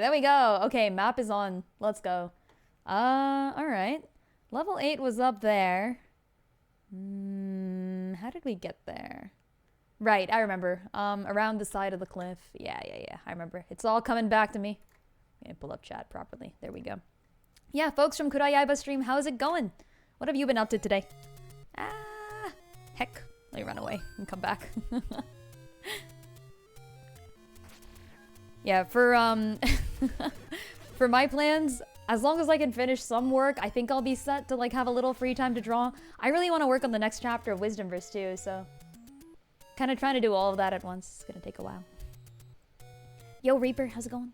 there we go. Okay, map is on. Let's go. Alright. Level 8 was up there. How did we get there? Right, I remember. Around the side of the cliff. Yeah, I remember. It's all coming back to me. Okay, pull up chat properly. There we go. Yeah, folks from Kurayaiba stream, how's it going? What have you been up to today? Ah, heck. Let me run away and come back. Yeah, for for my plans, as long as I can finish some work, I think I'll be set to like have a little free time to draw. I really want to work on the next chapter of Wisdomverse too, so kind of trying to do all of that at once. It's gonna take a while. Yo, Reaper, how's it going?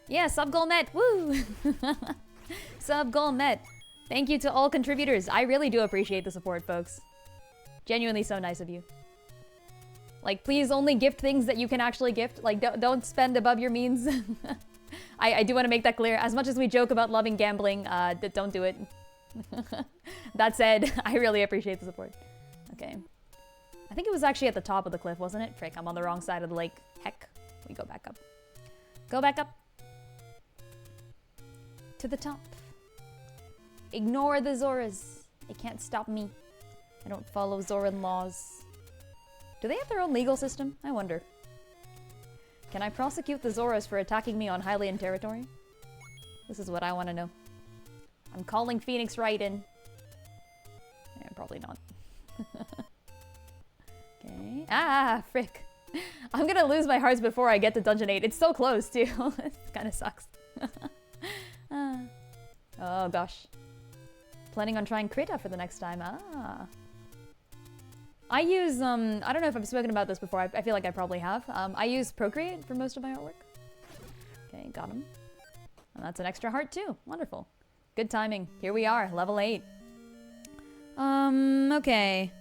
Yeah, sub goal met, woo! Sub goal met. Thank you to all contributors. I really do appreciate the support, folks. Genuinely so nice of you. Like, please only gift things that you can actually gift. Like, don't spend above your means. I do want to make that clear. As much as we joke about loving gambling, don't do it. That said, I really appreciate the support. Okay. I think it was actually at the top of the cliff, wasn't it? Frick, I'm on the wrong side of the lake. Heck. We go back up. Go back up. To the top. Ignore the Zoras. They can't stop me. I don't follow Zoran laws. Do they have their own legal system? I wonder. Can I prosecute the Zoras for attacking me on Hylian territory? This is what I want to know. I'm calling Phoenix Wright in. Yeah, probably not. Okay. Ah, frick. I'm gonna lose my hearts before I get to Dungeon 8. It's so close, too. It kind of sucks. Oh, gosh. Planning on trying Krita for the next time. Ah. I use, I don't know if I've spoken about this before. I feel like I probably have. I use Procreate for most of my artwork. Okay, got him. And that's an extra heart too. Wonderful. Good timing. Here we are, level 8. Okay.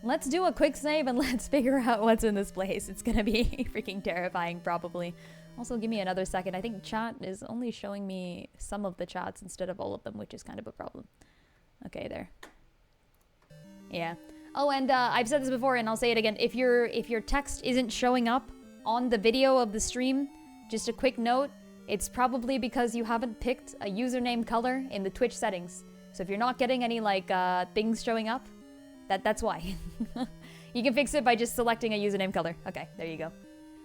Let's do a quick save and let's figure out what's in this place. It's gonna be freaking terrifying, probably. Also, give me another second. I think chat is only showing me some of the chats instead of all of them, which is kind of a problem. Okay, there. Yeah. Oh, and I've said this before, and I'll say it again. If your text isn't showing up on the video of the stream, just a quick note, it's probably because you haven't picked a username color in the Twitch settings. So if you're not getting any, like, things showing up, that's why. You can fix it by just selecting a username color. Okay, there you go.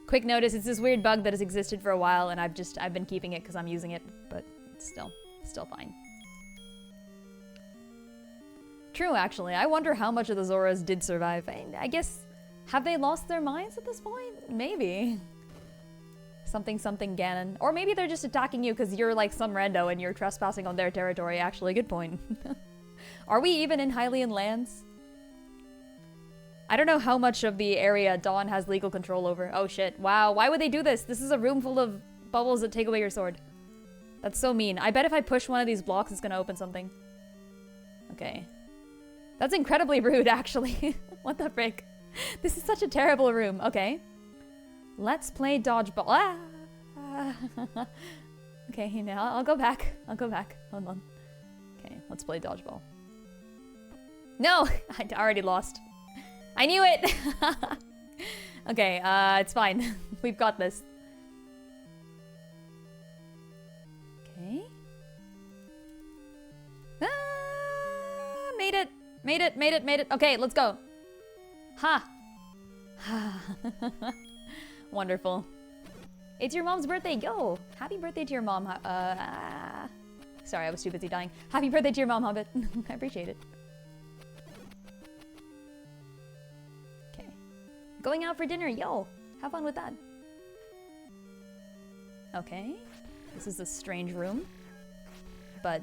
Quick notice, it's this weird bug that has existed for a while, and I've been keeping it because I'm using it, but still fine. True, actually. I wonder how much of the Zoras did survive. I guess, have they lost their minds at this point? Maybe. Something Ganon. Or maybe they're just attacking you because you're like some rando and you're trespassing on their territory. Actually, good point. Are we even in Hylian lands? I don't know how much of the area Dawn has legal control over. Oh shit, wow, why would they do this? This is a room full of bubbles that take away your sword. That's so mean. I bet if I push one of these blocks, it's gonna open something. Okay. That's incredibly rude, actually. What the frick? This is such a terrible room. Okay. Let's play dodgeball. Ah! Okay, now I'll go back. Hold on. Okay, let's play dodgeball. No! I already lost. I knew it! Okay, it's fine. We've got this. Okay. Ah! Made it! Made it! Okay, let's go. Ha! Wonderful. It's your mom's birthday. Yo! Happy birthday to your mom. Sorry, I was too busy dying. Happy birthday to your mom, Hobbit. I appreciate it. Okay. Going out for dinner. Yo! Have fun with that. Okay. This is a strange room. But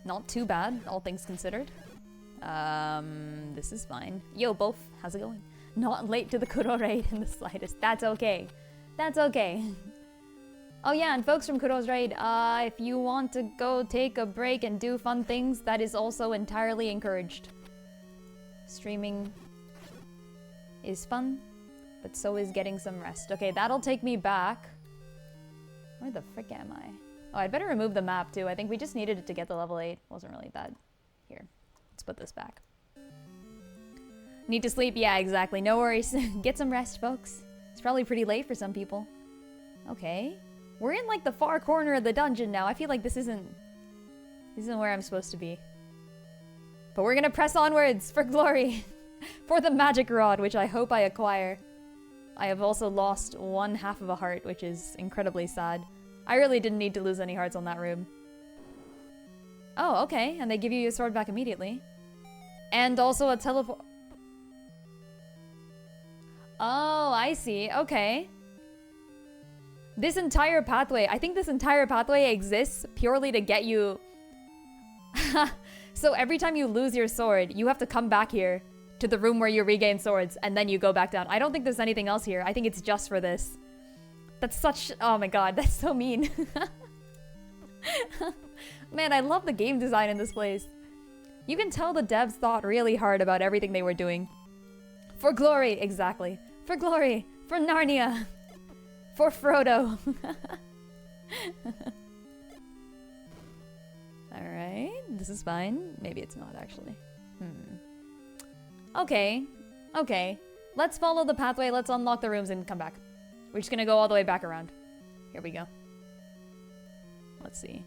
not too bad, all things considered. This is fine. Yo, both. How's it going? Not late to the Kuro raid in the slightest. That's okay. That's okay. Oh yeah, and folks from Kuro's raid, if you want to go take a break and do fun things, that is also entirely encouraged. Streaming is fun, but so is getting some rest. Okay, that'll take me back. Where the frick am I? Oh, I'd better remove the map too. I think we just needed it to get the level 8. Wasn't really that. Here, let's put this back. Need to sleep? Yeah, exactly. No worries. Get some rest, folks. It's probably pretty late for some people. Okay. We're in like the far corner of the dungeon now. I feel like this isn't where I'm supposed to be. But we're gonna press onwards for glory. For the magic rod, which I hope I acquire. I have also lost 1/2 of a heart, which is incredibly sad. I really didn't need to lose any hearts on that room. Oh, okay. And they give you your sword back immediately. And also a teleport. Oh, I see. Okay. This entire pathway, I think this entire pathway exists purely to get you... So every time you lose your sword, you have to come back here to the room where you regain swords, and then you go back down. I don't think there's anything else here. I think it's just for this. That's such... Oh my god, that's so mean. Man, I love the game design in this place. You can tell the devs thought really hard about everything they were doing. For glory, exactly. For glory. For Narnia. For Frodo. Alright, this is fine. Maybe it's not, actually. Okay. Okay. Let's follow the pathway, let's unlock the rooms and come back. We're just gonna go all the way back around. Here we go. Let's see.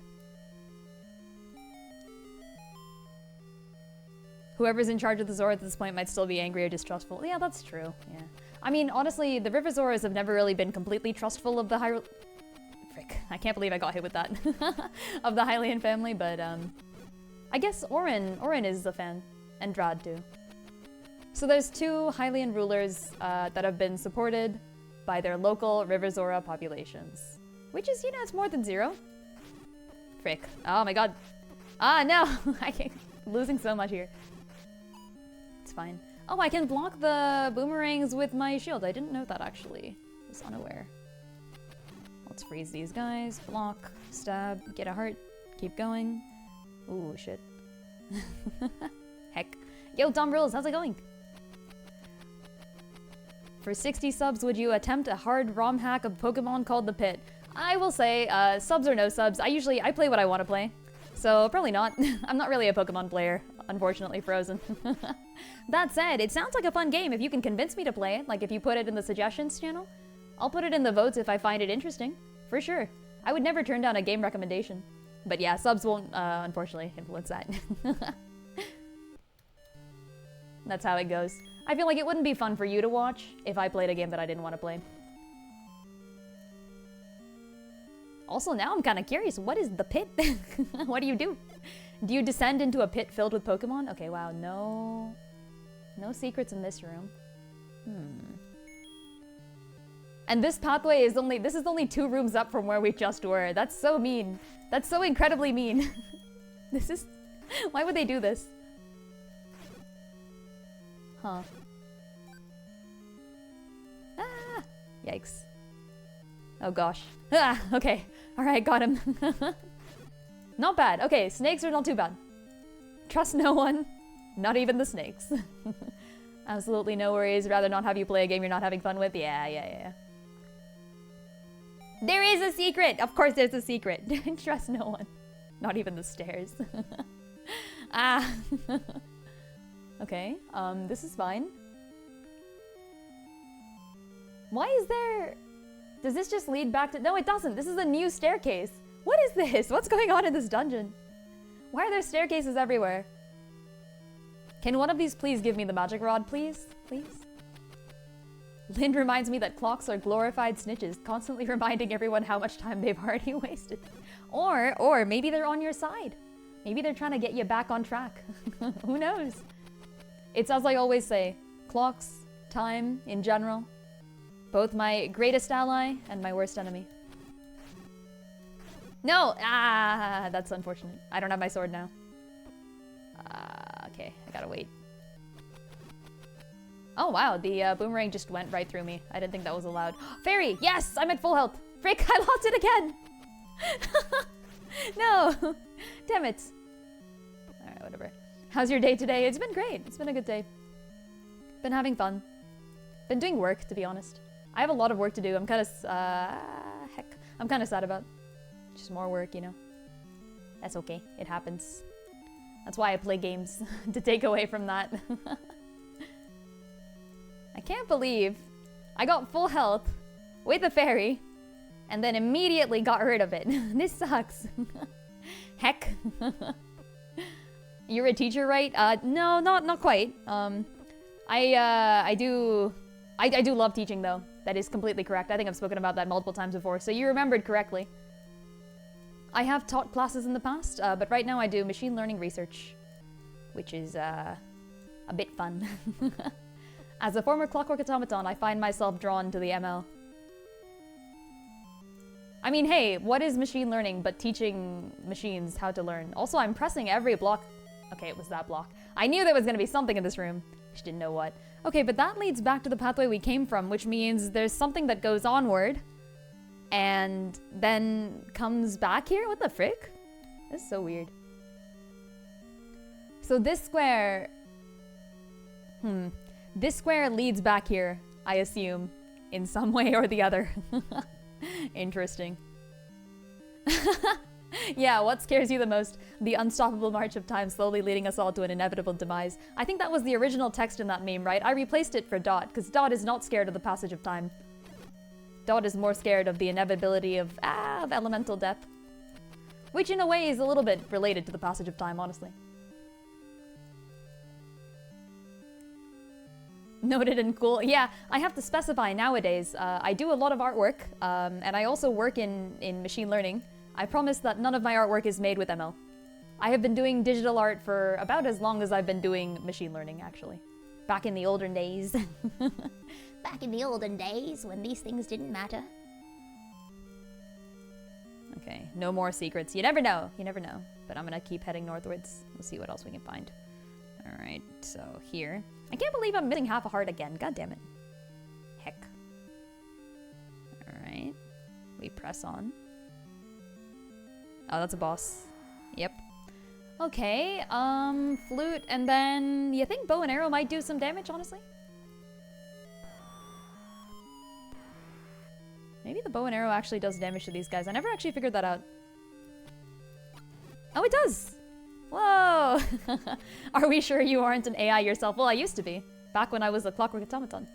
Whoever's in charge of the Zora at this point might still be angry or distrustful. Yeah, that's true. Yeah. I mean, honestly, the River Zoras have never really been completely trustful of the Frick. I can't believe I got hit with that. Of the Hylian family, but, I guess Orin is a fan. And Drad, too. So there's 2 Hylian rulers, that have been supported by their local River Zora populations. Which is, you know, it's more than 0. Frick. Oh my god. Ah, no! I can't... Losing so much here. It's fine. Oh, I can block the boomerangs with my shield. I didn't know that, actually. I was unaware. Let's freeze these guys. Block. Stab. Get a heart. Keep going. Ooh, shit. Heck. Yo, Dom Rules, how's it going? For 60 subs, would you attempt a hard ROM hack of Pokemon called The Pit? I will say, subs or no subs, I play what I want to play. So, probably not. I'm not really a Pokemon player. Unfortunately, Frozen. That said, it sounds like a fun game if you can convince me to play it. Like, if you put it in the suggestions channel. I'll put it in the votes if I find it interesting. For sure. I would never turn down a game recommendation. But yeah, subs won't, unfortunately, influence that. That's how it goes. I feel like it wouldn't be fun for you to watch if I played a game that I didn't want to play. Also, now I'm kind of curious. What is the pit? What do you do? Do you descend into a pit filled with Pokemon? Okay, wow, no secrets in this room. And this pathway is only 2 rooms up from where we just were. That's so mean. That's so incredibly mean. Why would they do this? Huh. Ah! Yikes. Oh gosh. Ah, okay. Alright, got him. Not bad. Okay, snakes are not too bad. Trust no one. Not even the snakes. Absolutely no worries. Rather not have you play a game you're not having fun with. Yeah. There is a secret! Of course there's a secret. Trust no one. Not even the stairs. Ah. Okay, this is fine. Why is there... Does this just lead back to... No, it doesn't. This is a new staircase. What is this? What's going on in this dungeon? Why are there staircases everywhere? Can one of these please give me the magic rod, please? Please? Lind reminds me that clocks are glorified snitches, constantly reminding everyone how much time they've already wasted. Or maybe they're on your side. Maybe they're trying to get you back on track. Who knows? It's as I always say, clocks, time, in general, both my greatest ally and my worst enemy. No! Ah, that's unfortunate. I don't have my sword now. Okay, I gotta wait. Oh wow, the boomerang just went right through me. I didn't think that was allowed. Fairy! Yes! I'm at full health! Frick, I lost it again! No! Damn it. Alright, whatever. How's your day today? It's been great. It's been a good day. Been having fun. Been doing work, to be honest. I have a lot of work to do. I'm kind of, heck. I'm kind of sad about. Just more work, you know. That's okay. It happens. That's why I play games. To take away from that. I can't believe I got full health with a fairy. and then immediately got rid of it. This sucks. Heck. You're a teacher, right? No, not quite. I do love teaching, though. That is completely correct. I think I've spoken about that multiple times before, so you remembered correctly. I have taught classes in the past, but right now I do machine learning research, which is a bit fun. As a former clockwork automaton, I find myself drawn to the ML. I mean, hey, what is machine learning but teaching machines how to learn? Also, I'm pressing every block. Okay, it was that block. I knew there was going to be something in this room. Just didn't know what. Okay, but that leads back to the pathway we came from, which means there's something that goes onward and then comes back here? What the frick? This is so weird. So this square... This square leads back here, I assume, in some way or the other. Interesting. Yeah, what scares you the most? The unstoppable march of time slowly leading us all to an inevitable demise. I think that was the original text in that meme, right? I replaced it for Dot, because Dot is not scared of the passage of time. Dot is more scared of the inevitability of elemental death. Which in a way is a little bit related to the passage of time, honestly. Noted and cool. Yeah, I have to specify nowadays. I do a lot of artwork, and I also work in machine learning. I promise that none of my artwork is made with ML. I have been doing digital art for about as long as I've been doing machine learning, actually. Back in the olden days. Back in the olden days when these things didn't matter. Okay, no more secrets. You never know. You never know. But I'm gonna keep heading northwards. We'll see what else we can find. Alright, so here. I can't believe I'm missing half a heart again. God damn it. Heck. Alright. We press on. Oh, that's a boss. Yep. Okay, flute, and then you think bow and arrow might do some damage, honestly? Maybe the bow and arrow actually does damage to these guys. I never actually figured that out. Oh, it does! Whoa! Are we sure you aren't an AI yourself? Well, I used to be. Back when I was a clockwork automaton.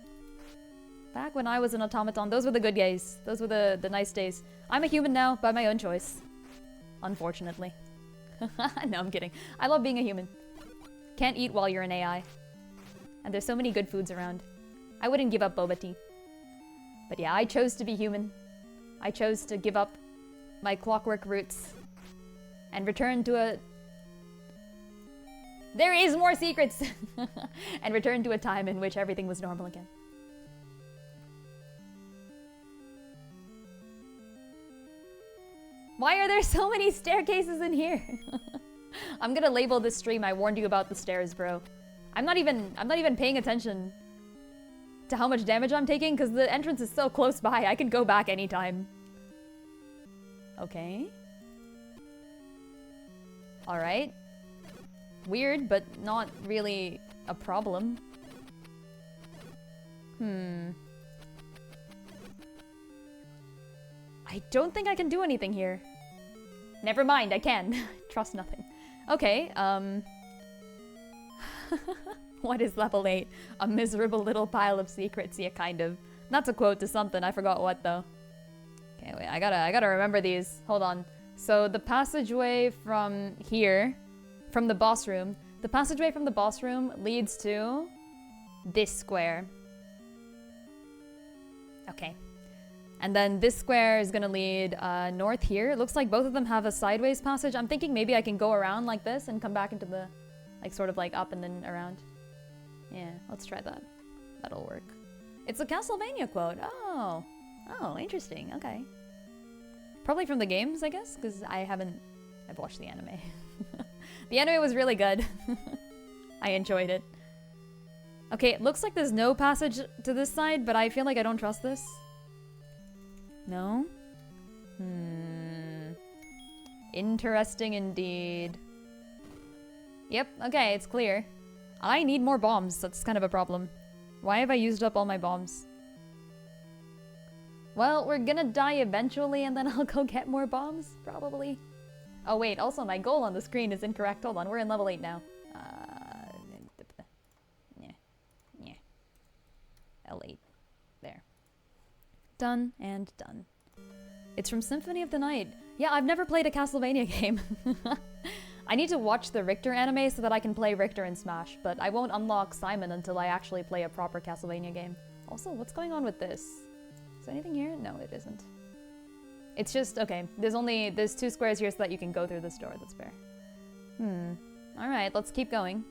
Back when I was an automaton. Those were the good days. Those were the nice days. I'm a human now, by my own choice. Unfortunately. No, I'm kidding. I love being a human. Can't eat while you're an AI. And there's so many good foods around. I wouldn't give up boba tea. But yeah, I chose to be human. I chose to give up my clockwork roots and return to a... There is more secrets! And return to a time in which everything was normal again. Why are there so many staircases in here? I'm gonna label this stream, I warned you about the stairs, bro. I'm not even paying attention to how much damage I'm taking, because the entrance is so close by, I can go back anytime. Okay. Alright. Weird, but not really a problem. I don't think I can do anything here. Never mind, I can. Trust nothing. Okay, What is level 8? A miserable little pile of secrets, yeah, kind of. That's a quote to something, I forgot what though. Okay, wait, I gotta remember these. Hold on. So the passageway from here, from the boss room, the passageway from the boss room leads to this square. Okay. And then this square is gonna lead north here. It looks like both of them have a sideways passage. I'm thinking maybe I can go around like this and come back into the, like sort of like up and then around. Yeah, let's try that. That'll work. It's a Castlevania quote. Oh. Oh, interesting. Okay. Probably from the games, I guess, because I've watched the anime. The anime was really good. I enjoyed it. Okay, it looks like there's no passage to this side, but I feel like I don't trust this. No? Interesting indeed. Yep, okay, it's clear. I need more bombs, that's kind of a problem. Why have I used up all my bombs? Well, we're gonna die eventually and then I'll go get more bombs, probably. Oh wait, also my goal on the screen is incorrect. Hold on, we're in level 8 now. Yeah. L8. There. Done and done. It's from Symphony of the Night. Yeah, I've never played a Castlevania game. I need to watch the Richter anime so that I can play Richter in Smash, but I won't unlock Simon until I actually play a proper Castlevania game. Also, what's going on with this? Is there anything here? No, it isn't. It's just, okay, there's 2 squares here so that you can go through this door, that's fair. Alright, let's keep going.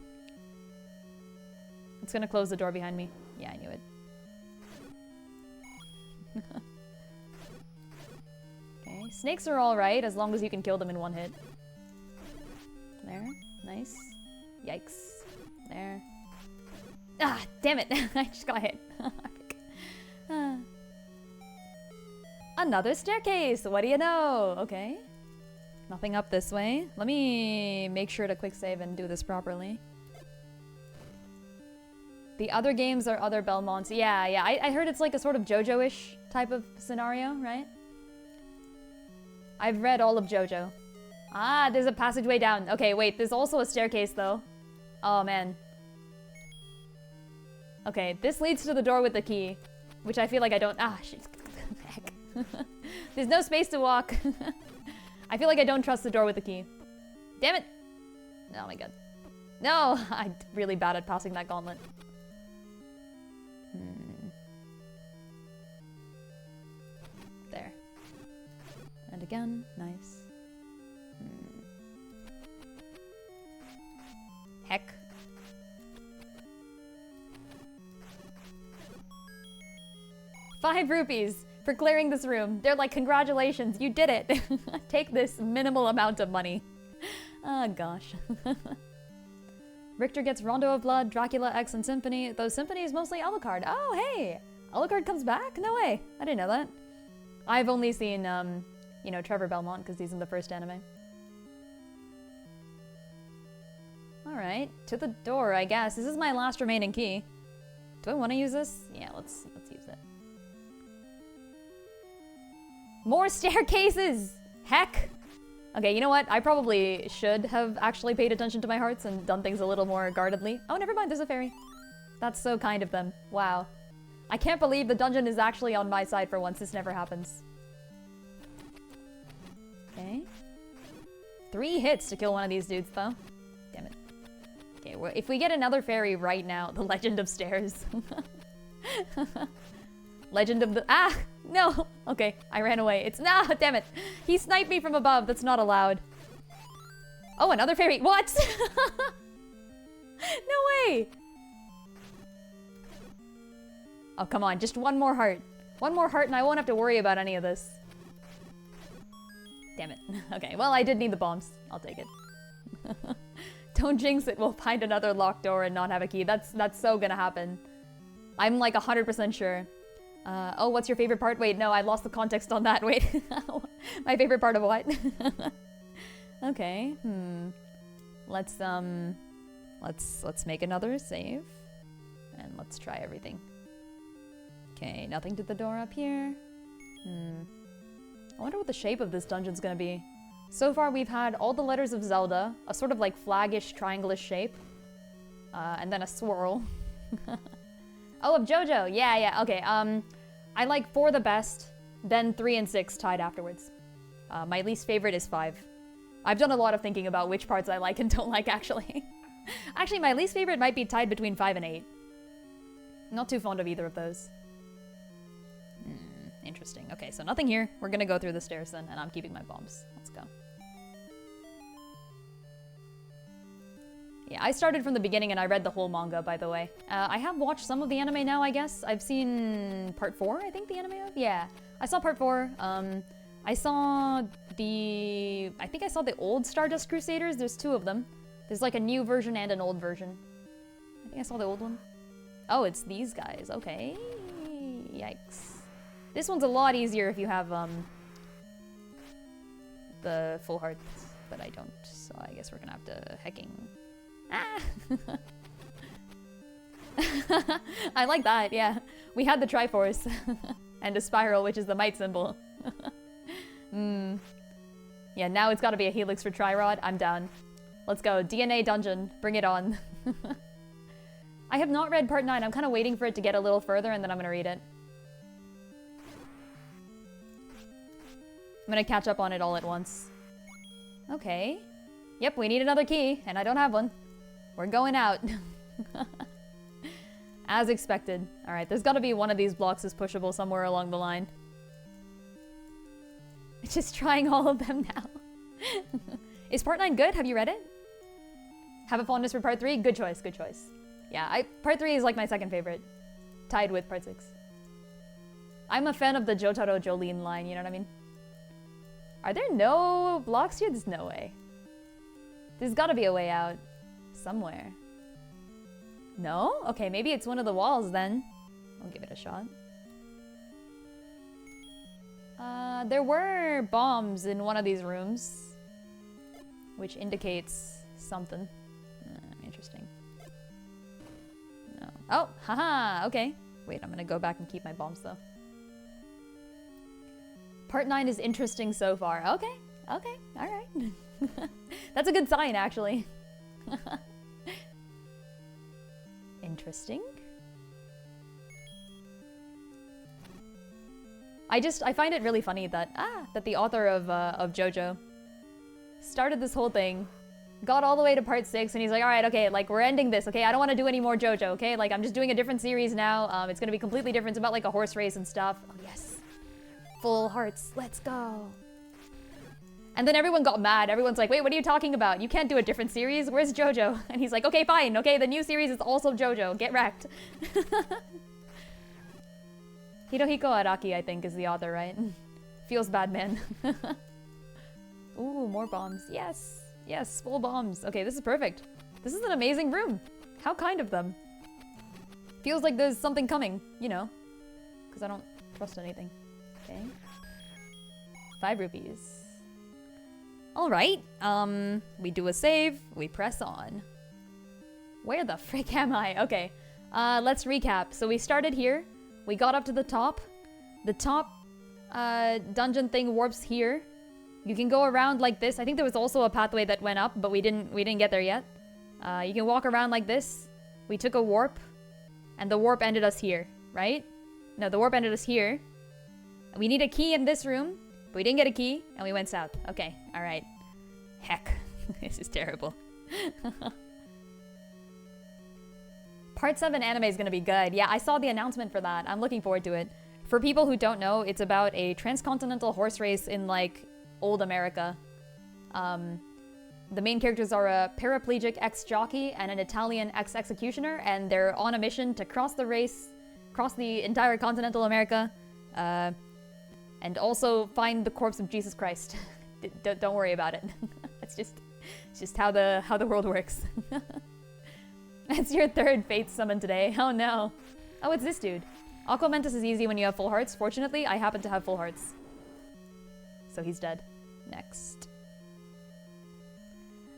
It's gonna close the door behind me. Yeah, I knew it. Okay, snakes are alright as long as you can kill them in 1 hit. There, nice. Yikes. There. Ah, damn it! I just got hit. Another staircase! What do you know? Okay. Nothing up this way. Let me make sure to quick save and do this properly. The other games are other Belmonts. Yeah, I heard it's like a sort of JoJo-ish type of scenario, right? I've read all of JoJo. Ah, there's a passageway down. Okay, wait, there's also a staircase though. Oh man. Okay, this leads to the door with the key, which I feel like I don't. Ah, shit. Heck. There's no space to walk. I feel like I don't trust the door with the key. Damn it! Oh my god. No! I'm really bad at passing that gauntlet. There. And again, nice. Heck. ₹5 for clearing this room. They're like, congratulations, you did it. Take this minimal amount of money. Oh gosh. Richter gets Rondo of Blood, Dracula, X, and Symphony. Though Symphony is mostly Alucard. Oh, hey! Alucard comes back? No way. I didn't know that. I've only seen, you know, Trevor Belmont, because he's in the first anime. Alright, to the door, I guess. This is my last remaining key. Do I want to use this? Yeah, let's use it. More staircases! Heck! Okay, you know what? I probably should have actually paid attention to my hearts and done things a little more guardedly. Oh, never mind, there's a fairy. That's so kind of them. Wow. I can't believe the dungeon is actually on my side for once. This never happens. Okay. 3 hits to kill one of these dudes, though. Damn it. Okay, well, if we get another fairy right now, the Legend of Stairs. Legend of the... Ah! No! Okay, I ran away. It's... Nah, damn it. He sniped me from above. That's not allowed. Oh, another fairy. What? No way! Oh, come on. Just one more heart. One more heart and I won't have to worry about any of this. Damn it. Okay, well, I did need the bombs. I'll take it. Don't jinx it. We'll find another locked door and not have a key. That's so gonna happen. I'm like 100% sure. Oh, what's your favorite part? Wait, no, I lost the context on that. Wait. My favorite part of what? Okay. Let's make another save. And let's try everything. Okay, nothing to the door up here. I wonder what the shape of this dungeon's gonna be. So far we've had all the letters of Zelda, a sort of like flag-ish triangle-ish shape, and then a swirl. Oh, of JoJo! Yeah, okay, I like 4 the best, then 3 and 6 tied afterwards. My least favorite is 5. I've done a lot of thinking about which parts I like and don't like, actually. Actually, my least favorite might be tied between 5 and 8. Not too fond of either of those. Interesting. Okay, so nothing here. We're gonna go through the stairs then, and I'm keeping my bombs. Let's go. Yeah, I started from the beginning and I read the whole manga, by the way. I have watched some of the anime now, I guess. I've seen part 4, I think, the anime of? Yeah, I saw part 4. I saw the... I think I saw the old Stardust Crusaders. There's 2 of them. There's like a new version and an old version. I think I saw the old one. Oh, it's these guys. Okay. Yikes. This one's a lot easier if you have, the full hearts, but I don't, so I guess we're gonna have to hecking... Ah! I like that, yeah. We had the Triforce, and a spiral, which is the might symbol. Yeah, now it's gotta be a helix for Trirod. I'm down. Let's go. DNA dungeon. Bring it on. I have not read part 9. I'm kind of waiting for it to get a little further, and then I'm gonna read it. I'm gonna catch up on it all at once. Okay. Yep, we need another key, and I don't have one. We're going out. As expected. Alright, there's gotta be one of these blocks is pushable somewhere along the line. Just trying all of them now. Is part 9 good? Have you read it? Have a fondness for part 3? Good choice, good choice. Yeah, part 3 is like my second favorite. Tied with part 6. I'm a fan of the Jotaro Jolene line, you know what I mean? Are there no blocks here? There's no way. There's gotta be a way out. Somewhere. No? Okay, maybe it's one of the walls then. I'll give it a shot. There were bombs in one of these rooms. Which indicates something. Interesting. No. Oh, haha, okay. Wait, I'm gonna go back and keep my bombs though. Part 9 is interesting so far. Okay, okay, alright. That's a good sign, actually. Interesting. I find it really funny that the author of JoJo started this whole thing, got all the way to part 6, and he's like, alright, okay, like, we're ending this, okay? I don't want to do any more JoJo, okay? Like, I'm just doing a different series now. It's gonna be completely different. It's about, like, a horse race and stuff. Oh, yes. Full hearts. Let's go. And then everyone got mad. Everyone's like, wait, what are you talking about? You can't do a different series. Where's JoJo? And he's like, okay, fine. Okay, the new series is also JoJo. Get wrecked. Hirohiko Araki, I think, is the author, right? Feels bad, man. Ooh, more bombs. Yes. Yes, full bombs. Okay, this is perfect. This is an amazing room. How kind of them. Feels like there's something coming, you know. Because I don't trust anything. Okay. 5 rupees. Alright, we do a save, we press on. Where the frick am I? Okay, let's recap. So we started here, we got up to the top. The top dungeon thing warps here. You can go around like this. I think there was also a pathway that went up, but we didn't get there yet. You can walk around like this. We took a warp, and the warp ended us here, right? No, the warp ended us here. We need a key in this room. But we didn't get a key, and we went south. Okay, alright. Heck, this is terrible. Part 7 anime is gonna be good. Yeah, I saw the announcement for that. I'm looking forward to it. For people who don't know, it's about a transcontinental horse race in, like, old America. The main characters are a paraplegic ex-jockey and an Italian ex-executioner, and they're on a mission to cross the race, cross the entire continental America, and also find the corpse of Jesus Christ. Don't worry about it. It's just how the world works. That's your 3rd Fate summon today. Oh no. Oh, it's this dude. Aquamentus is easy when you have full hearts. Fortunately, I happen to have full hearts. So he's dead. Next.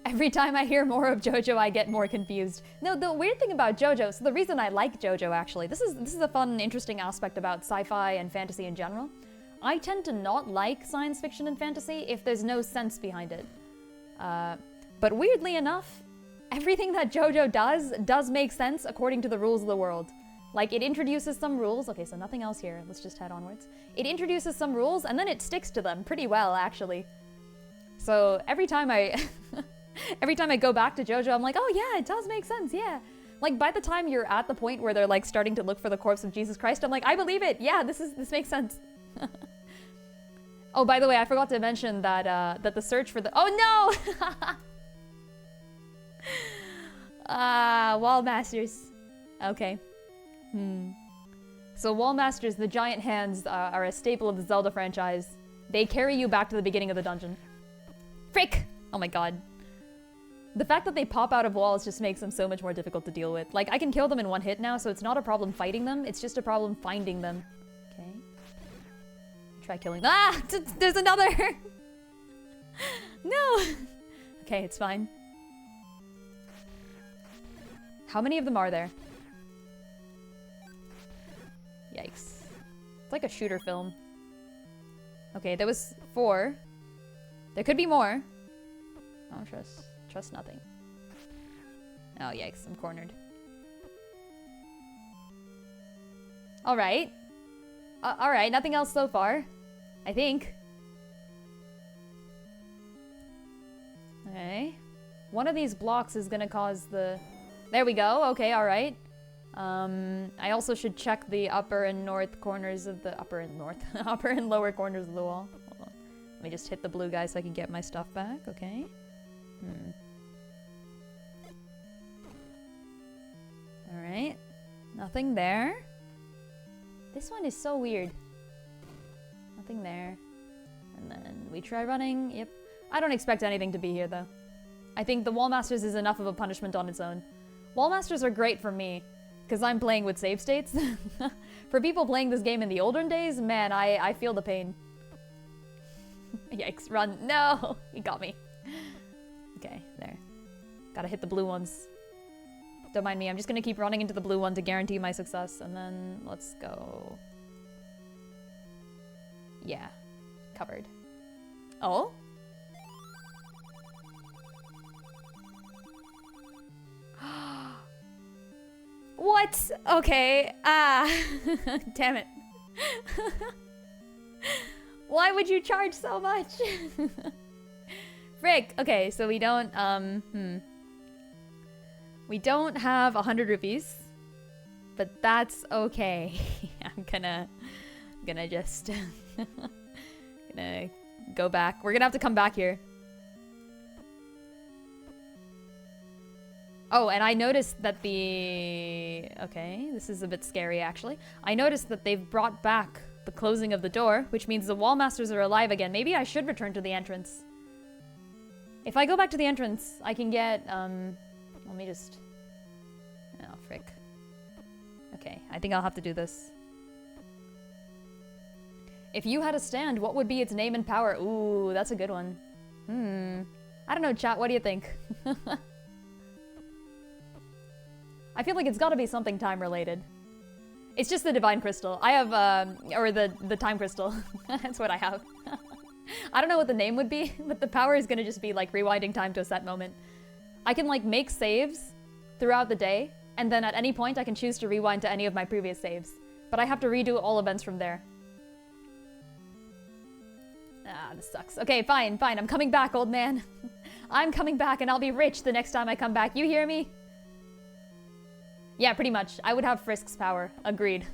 Every time I hear more of JoJo, I get more confused. No, the weird thing about JoJo, so the reason I like JoJo actually, this is a fun, interesting aspect about sci-fi and fantasy in general. I tend to not like science fiction and fantasy if there's no sense behind it. But weirdly enough, everything that JoJo does make sense according to the rules of the world. Like, it introduces some rules. Okay, so nothing else here. Let's just head onwards. It introduces some rules, and then it sticks to them pretty well, actually. So every time I go back to JoJo, I'm like, oh yeah, it does make sense, yeah. Like, by the time you're at the point where they're, like, starting to look for the corpse of Jesus Christ, I'm like, I believe it. Yeah, this makes sense. Oh, by the way, I forgot to mention that that the search for the— oh no! Wall Masters. Okay. So Wall Masters, the giant hands, are a staple of the Zelda franchise. They carry you back to the beginning of the dungeon. Frick! Oh my god. The fact that they pop out of walls just makes them so much more difficult to deal with. Like, I can kill them in one hit now, so it's not a problem fighting them, it's just a problem finding them. Okay. Try killing— ah! There's another! No! Okay, it's fine. How many of them are there? Yikes. It's like a shooter film. Okay, there was 4. There could be more. I don't trust nothing. Oh, yikes, I'm cornered. Alright. Alright, nothing else so far. I think. Okay. One of these blocks is gonna cause the... There we go. Okay, alright. I also should check the upper and north corners of the... Upper and north. Upper and lower corners of the wall. Hold on. Let me just hit the blue guy so I can get my stuff back. Okay. Alright. Nothing there. This one is so weird. Nothing there. And then we try running. Yep. I don't expect anything to be here, though. I think the Wall Masters is enough of a punishment on its own. Wall Masters are great for me, because I'm playing with save states. For people playing this game in the olden days, man, I feel the pain. Yikes, run. No! He got me. Okay, there. Gotta hit the blue ones. Don't mind me, I'm just gonna keep running into the blue one to guarantee my success, and then let's go... Yeah. Covered. Oh? What? Okay. Damn it. Why would you charge so much? Frick. Okay, so we don't, we don't have 100 rupees, but that's okay. I'm gonna just, gonna go back. We're gonna have to come back here. Oh, and I noticed that the... Okay, this is a bit scary, actually. I noticed that they've brought back the closing of the door, which means the Wall Masters are alive again. Maybe I should return to the entrance. If I go back to the entrance, I can get, let me just... Oh, frick. Okay, I think I'll have to do this. If you had a stand, what would be its name and power? Ooh, that's a good one. I don't know, chat, what do you think? I feel like it's gotta be something time-related. It's just the Divine Crystal. I have, or the Time Crystal. That's what I have. I don't know what the name would be, but the power is gonna just be, like, rewinding time to a set moment. I can, like, make saves throughout the day, and then at any point I can choose to rewind to any of my previous saves. But I have to redo all events from there. Ah, this sucks. Okay, fine, fine. I'm coming back, old man. I'm coming back, and I'll be rich the next time I come back. You hear me? Yeah, pretty much. I would have Frisk's power. Agreed.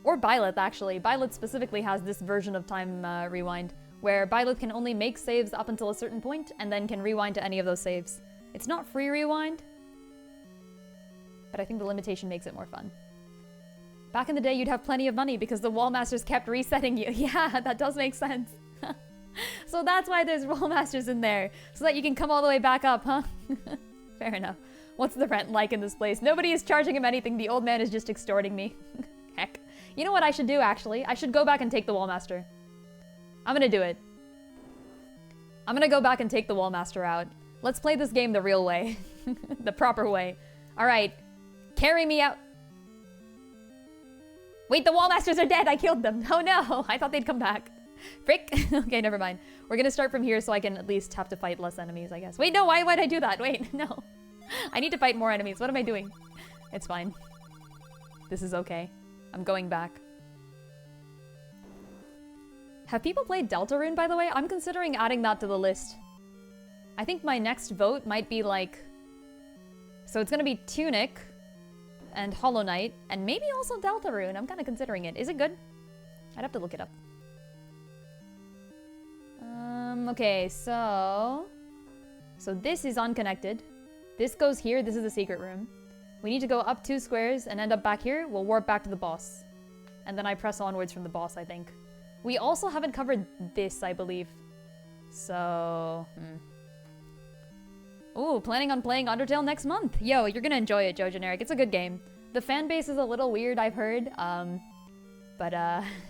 Or Byleth, actually. Byleth specifically has this version of time rewind, where Byleth can only make saves up until a certain point, and then can rewind to any of those saves. It's not free rewind, but I think the limitation makes it more fun. Back in the day, you'd have plenty of money because the Wall Masters kept resetting you. Yeah, that does make sense. So that's why there's Wall Masters in there, so that you can come all the way back up, huh? Fair enough. What's the rent like in this place? Nobody is charging him anything. The old man is just extorting me. Heck. You know what I should do, actually? I should go back and take the Wall Master. I'm gonna do it. I'm gonna go back and take the Wall Master out. Let's play this game the real way. The proper way. Alright. Carry me out. Wait, the Wall Masters are dead! I killed them! Oh no! I thought they'd come back. Frick. Okay, never mind. We're gonna start from here so I can at least have to fight less enemies, I guess. Wait, no, why'd I do that? Wait, no. I need to fight more enemies. What am I doing? It's fine. This is okay. I'm going back. Have people played Deltarune, by the way? I'm considering adding that to the list. I think my next vote might be like... So it's gonna be Tunic and Hollow Knight, and maybe also Deltarune. I'm kind of considering it. Is it good? I'd have to look it up. Okay, so this is unconnected. This goes here. This is the secret room. We need to go up 2 squares and end up back here. We'll warp back to the boss. And then I press onwards from the boss, I think. We also haven't covered this, I believe. So, Ooh, planning on playing Undertale next month. Yo, you're gonna enjoy it, Joe Generic. It's a good game. The fan base is a little weird, I've heard. But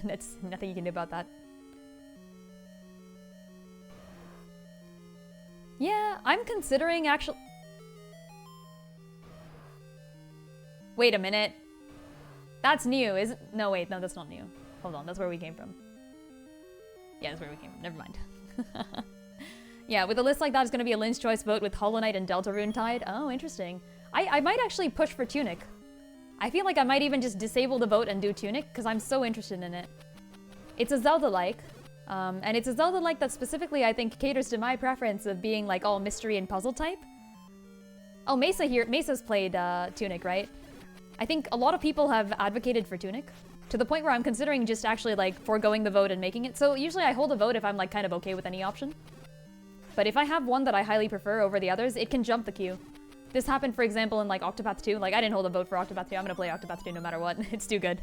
that's nothing you can do about that. Yeah, I'm considering actually... Wait a minute. That's new, is it? No, wait, no, that's not new. Hold on, that's where we came from. Yeah, that's where we came from. Never mind. Yeah, with a list like that, it's going to be a Lynn's Choice vote with Hollow Knight and Deltarune tied. Oh, interesting. I might actually push for Tunic. I feel like I might even just disable the vote and do Tunic, because I'm so interested in it. It's a Zelda-like, And it's a Zelda-like that specifically, I think, caters to my preference of being like all mystery and puzzle type. Oh, Mesa here. Mesa's played Tunic, right? I think a lot of people have advocated for Tunic to the point where I'm considering just actually like foregoing the vote and making it. So usually I hold a vote if I'm like kind of okay with any option. But if I have one that I highly prefer over the others, it can jump the queue. This happened, for example, in like Octopath 2. Like I didn't hold a vote for Octopath 2. I'm gonna play Octopath 2 no matter what. It's too good.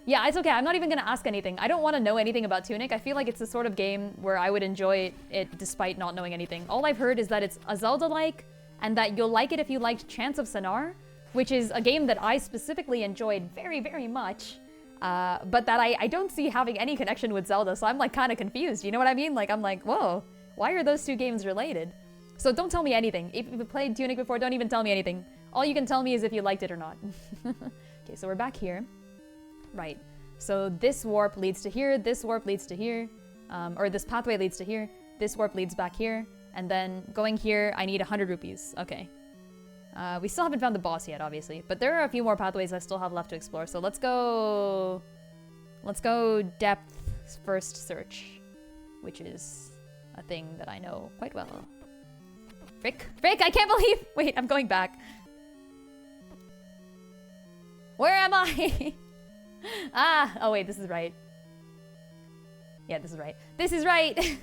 Yeah, it's okay. I'm not even gonna ask anything. I don't want to know anything about Tunic. I feel like it's the sort of game where I would enjoy it despite not knowing anything. All I've heard is that it's a Zelda-like, and that you'll like it if you liked Chants of Sennaar, which is a game that I specifically enjoyed very, very much, but that I don't see having any connection with Zelda, so I'm like kind of confused. You know what I mean? Like I'm like, whoa, why are those two games related? So don't tell me anything. If you've played Tunic before, don't even tell me anything. All you can tell me is if you liked it or not. Okay, so we're back here. Right, so this warp leads to here, this warp leads to here, or this pathway leads to here, this warp leads back here, and then going here, I need 100 rupees. Okay. We still haven't found the boss yet, obviously, but there are a few more pathways I still have left to explore, so let's go depth first search, which is a thing that I know quite well. Frick, I can't believe, wait, I'm going back. Where am I? Ah, oh wait, this is right. Yeah, this is right. This is right!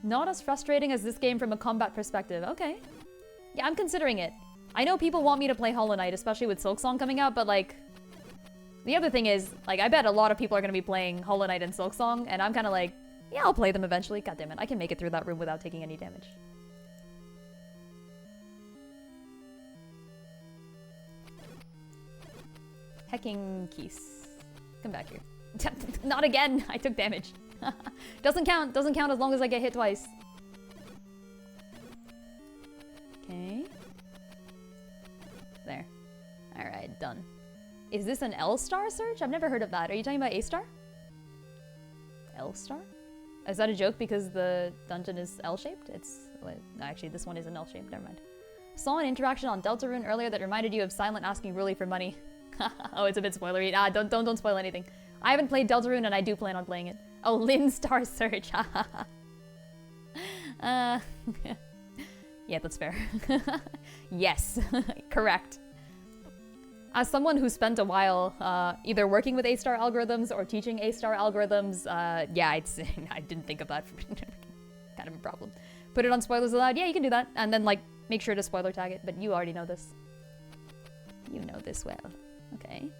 Not as frustrating as this game from a combat perspective. Okay. Yeah, I'm considering it. I know people want me to play Hollow Knight, especially with Silksong coming out, but like... The other thing is, like, I bet a lot of people are gonna be playing Hollow Knight and Silksong, and I'm kinda like, yeah, I'll play them eventually. God damn it, I can make it through that room without taking any damage. Hecking Keys. Come back here. Not again! I took damage. Doesn't count as long as I get hit twice. Okay. There. Alright, done. Is this an L-star search? I've never heard of that. Are you talking about A-star? L-star? Is that a joke because the dungeon is L-shaped? It's... Wait, actually, this one isn't L-shaped. Never mind. Saw an interaction on Deltarune earlier that reminded you of Silent asking Ruli for money. Oh, it's a bit spoilery. Ah, don't spoil anything. I haven't played Deltarune and I do plan on playing it. Oh, Lin Star Search. Yeah, that's fair. Yes, correct. As someone who spent a while either working with A-star algorithms or teaching A-star algorithms, yeah, I didn't think of that. Kind of a problem. Put it on spoilers allowed. Yeah, you can do that. And then, like, make sure to spoiler tag it. But you already know this. You know this well. Okay.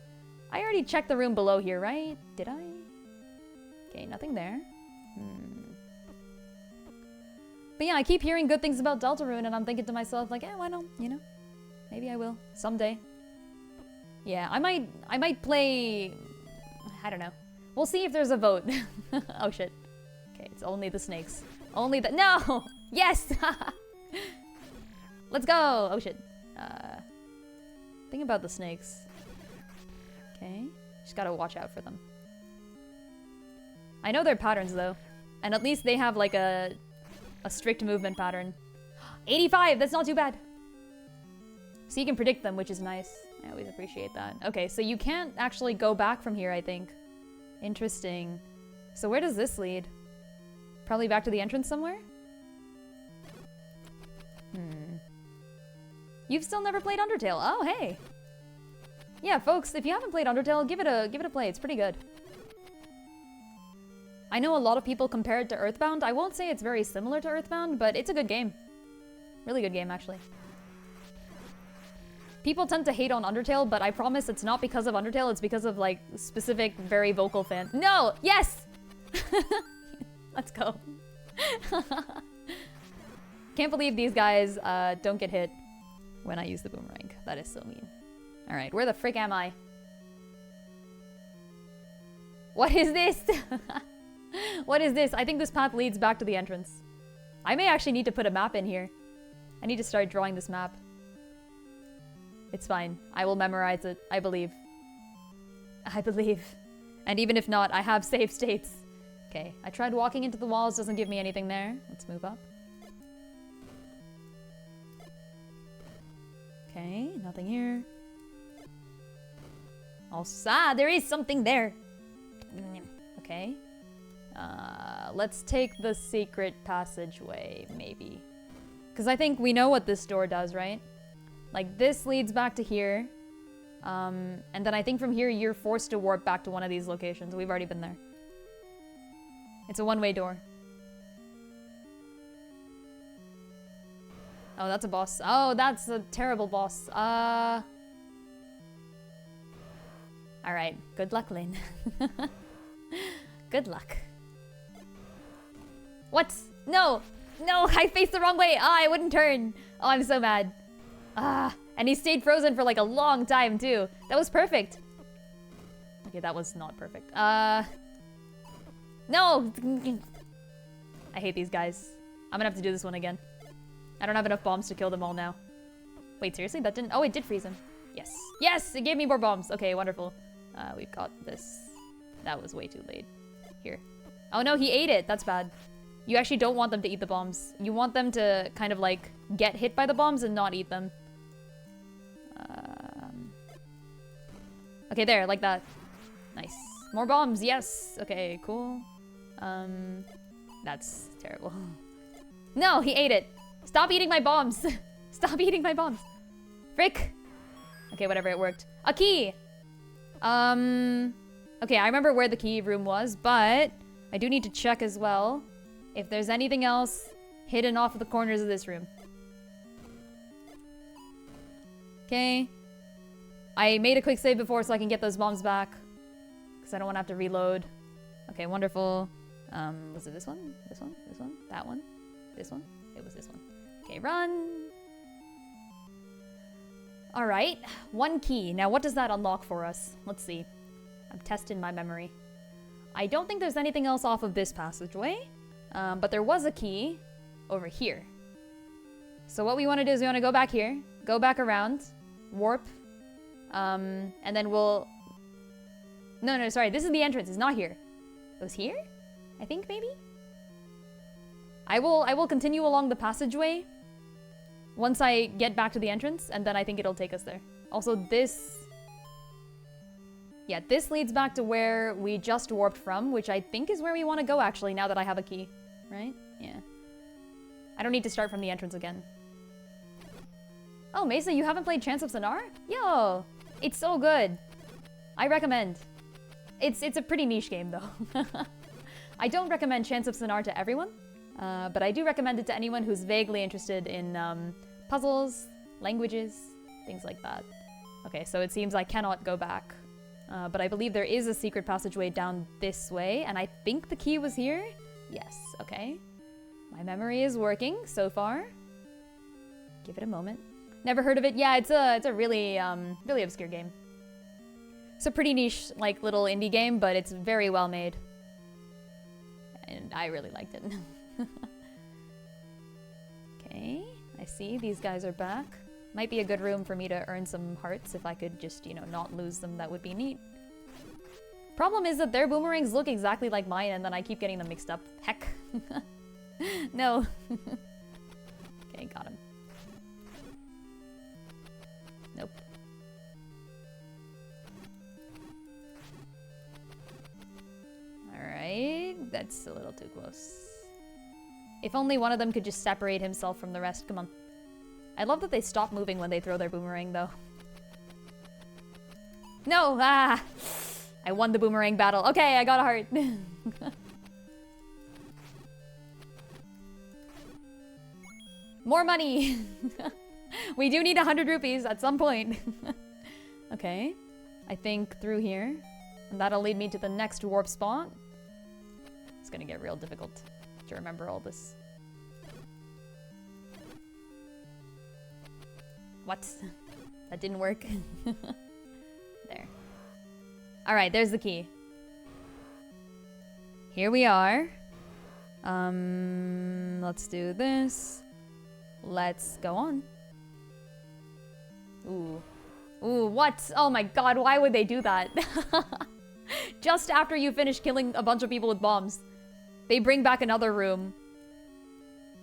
I already checked the room below here, right? Did I? Okay, nothing there. But yeah, I keep hearing good things about Deltarune, and I'm thinking to myself, like, why not? You know? Maybe I will. Someday. Yeah, I might play... I don't know. We'll see if there's a vote. Oh, shit. Okay, it's only the snakes. Only the... No! Yes! Let's go! Oh, shit. Thing about the snakes. Okay. Just gotta watch out for them. I know their patterns, though. And at least they have, like, a strict movement pattern. 85! That's not too bad! So you can predict them, which is nice. I always appreciate that. Okay, so you can't actually go back from here, I think. Interesting. So where does this lead? Probably back to the entrance somewhere? You've still never played Undertale. Oh, hey! Yeah, folks, if you haven't played Undertale, give it a play. It's pretty good. I know a lot of people compare it to Earthbound. I won't say it's very similar to Earthbound, but it's a good game. Really good game, actually. People tend to hate on Undertale, but I promise it's not because of Undertale, it's because of, like, specific, very vocal fans. No! Yes! Let's go. Can't believe these guys don't get hit when I use the boomerang. That is so mean. Alright, where the frick am I? What is this? What is this? I think this path leads back to the entrance. I may actually need to put a map in here. I need to start drawing this map. It's fine. I will memorize it. I believe. I believe. And even if not, I have save states. Okay, I tried walking into the walls. Doesn't give me anything there. Let's move up. Okay, nothing here. Oh, there is something there. Okay. Let's take the secret passageway, maybe. Because I think we know what this door does, right? Like, this leads back to here. And then I think from here, you're forced to warp back to one of these locations. We've already been there. It's a one-way door. Oh, that's a boss. Oh, that's a terrible boss. Alright. Good luck, Lynn. Good luck. What? No! No, I faced the wrong way! I wouldn't turn! Oh, I'm so mad. And he stayed frozen for like a long time, too. That was perfect. Okay, that was not perfect. No! I hate these guys. I'm gonna have to do this one again. I don't have enough bombs to kill them all now. Wait, seriously? That didn't... Oh, it did freeze him. Yes. Yes! It gave me more bombs. Okay, wonderful. We've got this. That was way too late. Here. Oh no, he ate it. That's bad. You actually don't want them to eat the bombs. You want them to kind of like get hit by the bombs and not eat them. Okay, there, like that. Nice. More bombs, yes. Okay, cool. That's terrible. No, he ate it. Stop eating my bombs. Stop eating my bombs. Frick. Okay, whatever, it worked. A key. Okay, I remember where the key room was, but I do need to check as well if there's anything else hidden off of the corners of this room. Okay. I made a quick save before so I can get those bombs back, because I don't want to have to reload. Okay, wonderful. Was it this one? This one? This one? That one? This one? It was this one. Okay, run. All right, one key. Now, what does that unlock for us? Let's see. I'm testing my memory. I don't think there's anything else off of this passageway, but there was a key over here. So what we want to do is we want to go back here, go back around, warp, and then we'll... No, sorry, this is the entrance. It's not here. It was here? I think, maybe? I will continue along the passageway once I get back to the entrance, and then I think it'll take us there. Also, this... Yeah, this leads back to where we just warped from, which I think is where we want to go, actually, now that I have a key. Right? Yeah. I don't need to start from the entrance again. Oh, Mesa, you haven't played Chants of Sennaar? Yo! It's so good. I recommend. It's a pretty niche game, though. I don't recommend Chants of Sennaar to everyone, but I do recommend it to anyone who's vaguely interested in puzzles, languages, things like that. Okay, so it seems I cannot go back. But I believe there is a secret passageway down this way, and I think the key was here? Yes, okay. My memory is working so far. Give it a moment. Never heard of it? Yeah, it's a really, really obscure game. It's a pretty niche, like, little indie game, but it's very well made. And I really liked it. Okay, I see these guys are back. Might be a good room for me to earn some hearts if I could just, you know, not lose them. That would be neat. Problem is that their boomerangs look exactly like mine and then I keep getting them mixed up. Heck. No. Okay, got him. Nope. Alright, that's a little too close. If only one of them could just separate himself from the rest. Come on. I love that they stop moving when they throw their boomerang, though. No! Ah! I won the boomerang battle. Okay, I got a heart. More money! We do need 100 rupees at some point. Okay. I think through here. And that'll lead me to the next warp spot. It's gonna get real difficult to remember all this. What? That didn't work. There. Alright, there's the key. Here we are. Let's do this. Let's go on. Ooh. Ooh, what? Oh my god, why would they do that? Just after you finish killing a bunch of people with bombs. They bring back another room.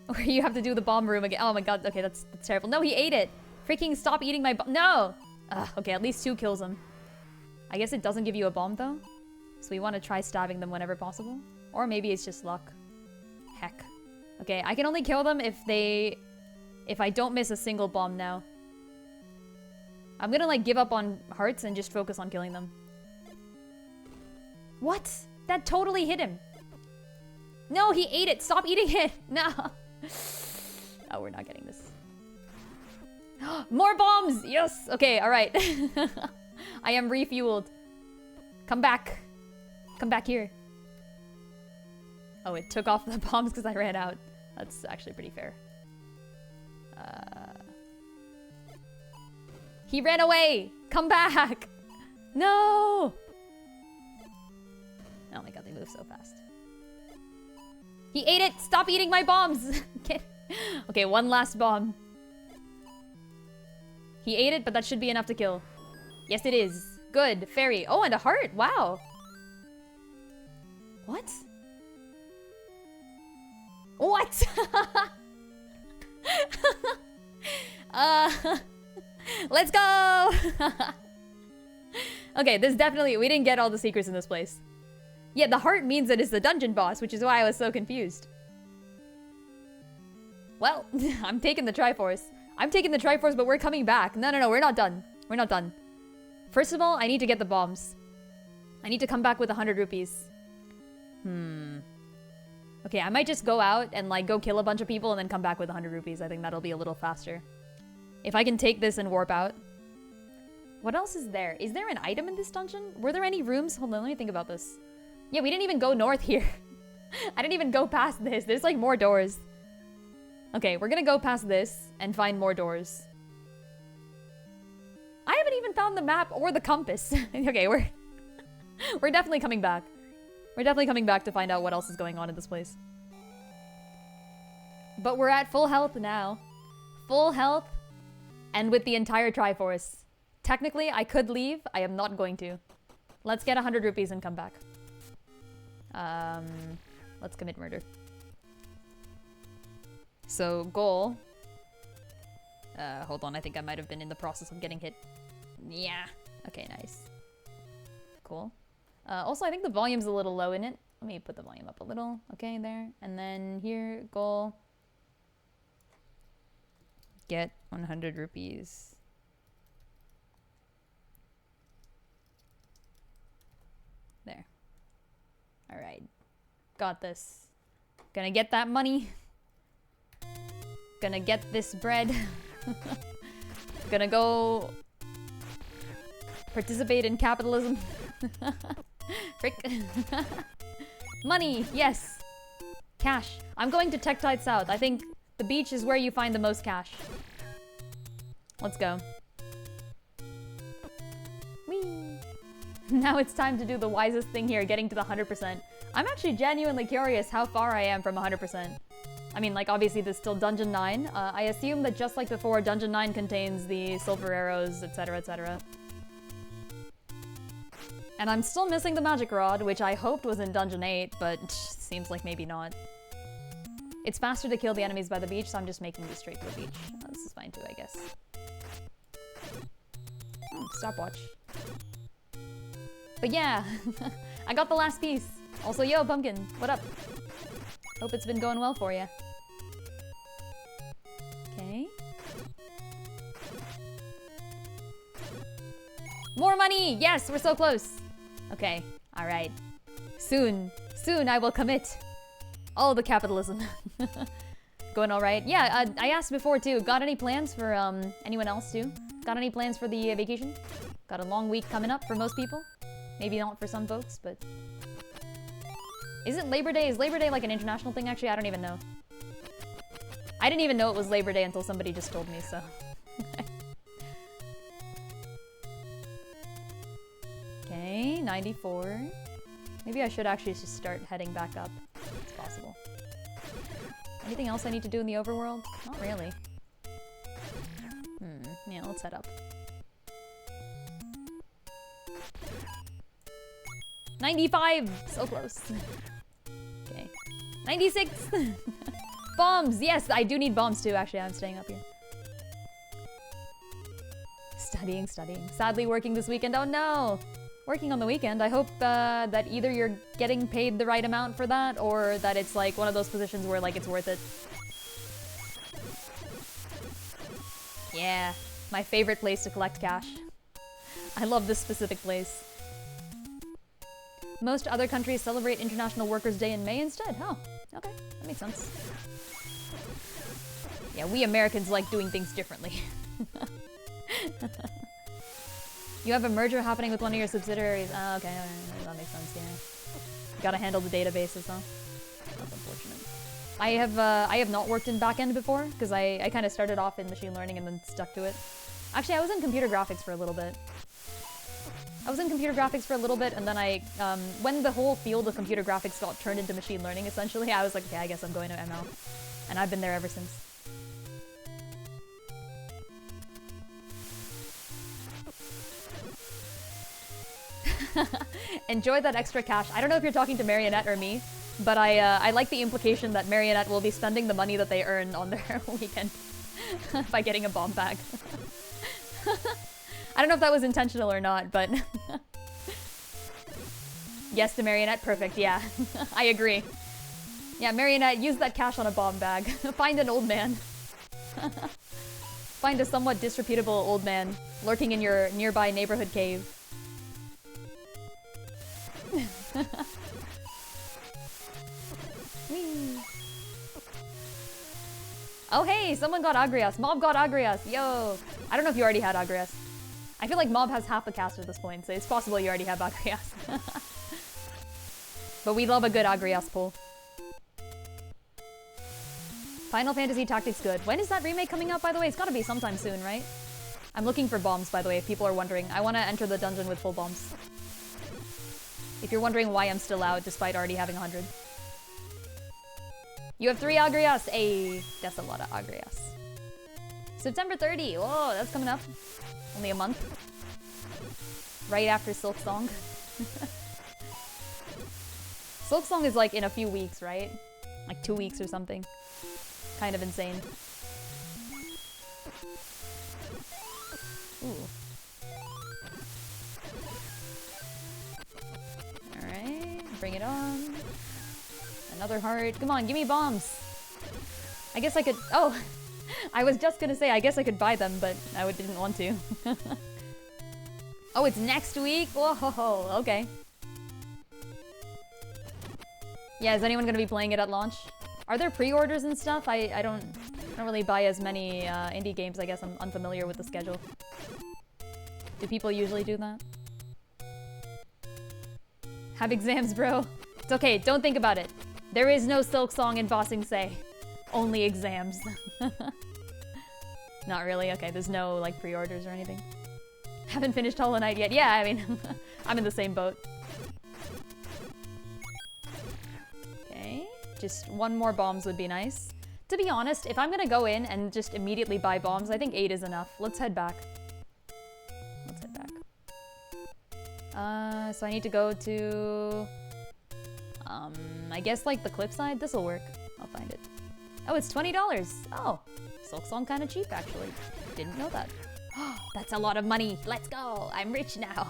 Where you have to do the bomb room again. Oh my god, okay, that's terrible. No, he ate it! Freaking stop eating my bomb. No! Ugh, okay, at least 2 kills him. I guess it doesn't give you a bomb, though? So we want to try stabbing them whenever possible. Or maybe it's just luck. Heck. Okay, I can only kill them if I don't miss a single bomb now. I'm gonna like give up on hearts and just focus on killing them. What? That totally hit him. No, he ate it. Stop eating it. No. Oh, we're not getting this. More bombs! Yes! Okay, alright. I am refueled. Come back. Come back here. Oh, it took off the bombs because I ran out. That's actually pretty fair. He ran away! Come back! No! Oh my god, they move so fast. He ate it! Stop eating my bombs! Okay, one last bomb. He ate it, but that should be enough to kill. Yes, it is. Good. Fairy. Oh, and a heart. Wow. What? What? Let's go! Okay, this definitely... We didn't get all the secrets in this place. Yeah, the heart means that it's the dungeon boss, which is why I was so confused. Well, I'm taking the Triforce. I'm taking the Triforce, but we're coming back. No, we're not done. We're not done. First of all, I need to get the bombs. I need to come back with 100 rupees. Okay, I might just go out and like go kill a bunch of people and then come back with 100 rupees. I think that'll be a little faster. If I can take this and warp out. What else is there? Is there an item in this dungeon? Were there any rooms? Hold on, let me think about this. Yeah, we didn't even go north here. I didn't even go past this. There's like more doors. Okay, we're gonna go past this and find more doors. I haven't even found the map or the compass. Okay, we're definitely coming back. We're definitely coming back to find out what else is going on in this place. But we're at full health now. Full health and with the entire Triforce. Technically, I could leave. I am not going to. Let's get 100 rupees and come back. Let's commit murder. So, goal. Hold on, I think I might have been in the process of getting hit. Yeah. Okay, nice. Cool. Also, I think the volume's a little low in it. Let me put the volume up a little. Okay, there. And then here, goal. Get 100 rupees. There. Alright. Got this. Gonna get that money. Gonna get this bread. Gonna go participate in capitalism. Frick. Money, yes. Cash. I'm going to Tektide South. I think the beach is where you find the most cash. Let's go. Whee! Now it's time to do the wisest thing here, getting to the 100%. I'm actually genuinely curious how far I am from 100%. I mean, like, obviously there's still Dungeon 9. I assume that just like before, Dungeon 9 contains the silver arrows, etc., etc. And I'm still missing the magic rod, which I hoped was in Dungeon 8, but seems like maybe not. It's faster to kill the enemies by the beach, so I'm just making this straight to the beach. Oh, this is fine too, I guess. Oh, stopwatch. But yeah, I got the last piece. Also, yo, Pumpkin, what up? Hope it's been going well for you. Okay. More money! Yes, we're so close. Okay, alright. Soon I will commit. All the capitalism. Going alright? Yeah, I asked before too. Got any plans for anyone else too? Got any plans for the vacation? Got a long week coming up for most people. Maybe not for some folks, but... Isn't Labor Day? Is Labor Day like an international thing actually? I don't even know. I didn't even know it was Labor Day until somebody just told me, so... Okay, 94. Maybe I should actually just start heading back up. It's possible. Anything else I need to do in the overworld? Not really. Yeah, let's head up. 95! So close. Okay. 96! Bombs! Yes, I do need bombs too, actually. I'm staying up here. Studying. Sadly working this weekend. Oh no! working on the weekend. I hope that either you're getting paid the right amount for that, or that it's like one of those positions where like it's worth it. Yeah, my favorite place to collect cash. I love this specific place. Most other countries celebrate International Workers' Day in May instead. Oh, okay, that makes sense. Yeah, we Americans like doing things differently. You have a merger happening with one of your subsidiaries. Oh, okay, that makes sense, yeah. Gotta handle the databases, huh? That's unfortunate. I have not worked in backend before, because I kind of started off in machine learning and then stuck to it. Actually, I was in computer graphics for a little bit. And then when the whole field of computer graphics got turned into machine learning, essentially, I was like, okay, I guess I'm going to ML. And I've been there ever since. Enjoy that extra cash. I don't know if you're talking to Marionette or me, but I like the implication that Marionette will be spending the money that they earn on their weekend by getting a bomb bag. I don't know if that was intentional or not, but... Yes to Marionette, perfect, yeah. I agree. Yeah, Marionette, use that cash on a bomb bag. Find an old man. Find a somewhat disreputable old man lurking in your nearby neighborhood cave. Whee. Oh hey, someone got Agrias. Mob got Agrias. Yo. I don't know if you already had Agrias. I feel like Mob has half the cast at this point, so it's possible you already have Agrias. But we love a good Agrias pull. Final Fantasy Tactics good. When is that remake coming out, by the way? It's gotta be sometime soon, right? I'm looking for bombs, by the way, if people are wondering. I want to enter the dungeon with full bombs. If you're wondering why I'm still out, despite already having 100. You have 3 Agrias! Ayy, that's a lot of Agrias. September 30! Whoa, that's coming up. Only a month. Right after Silk Song. Silk Song is like in a few weeks, right? Like 2 weeks or something. Kind of insane. Ooh. Alright, bring it on. Another heart. Come on, give me bombs! I guess I could... Oh! I was just gonna say, I guess I could buy them, but I didn't want to. Oh, it's next week? Whoa, okay. Yeah, is anyone gonna be playing it at launch? Are there pre-orders and stuff? I don't really buy as many indie games. I guess I'm unfamiliar with the schedule. Do people usually do that? Have exams, bro. It's okay, don't think about it. There is no Silk Song in Bossing Say. Only exams. Not really, okay, there's no like pre-orders or anything. Haven't finished Hollow Knight yet. Yeah, I mean, I'm in the same boat. Okay, just 1 more bombs would be nice. To be honest, if I'm gonna go in and just immediately buy bombs, I think 8 is enough. Let's head back. Let's head back. So I need to go to... I guess like the cliffside? This'll work. I'll find it. Oh, it's $20! Oh, Silk Song kinda cheap actually. Didn't know that. That's a lot of money. Let's go. I'm rich now.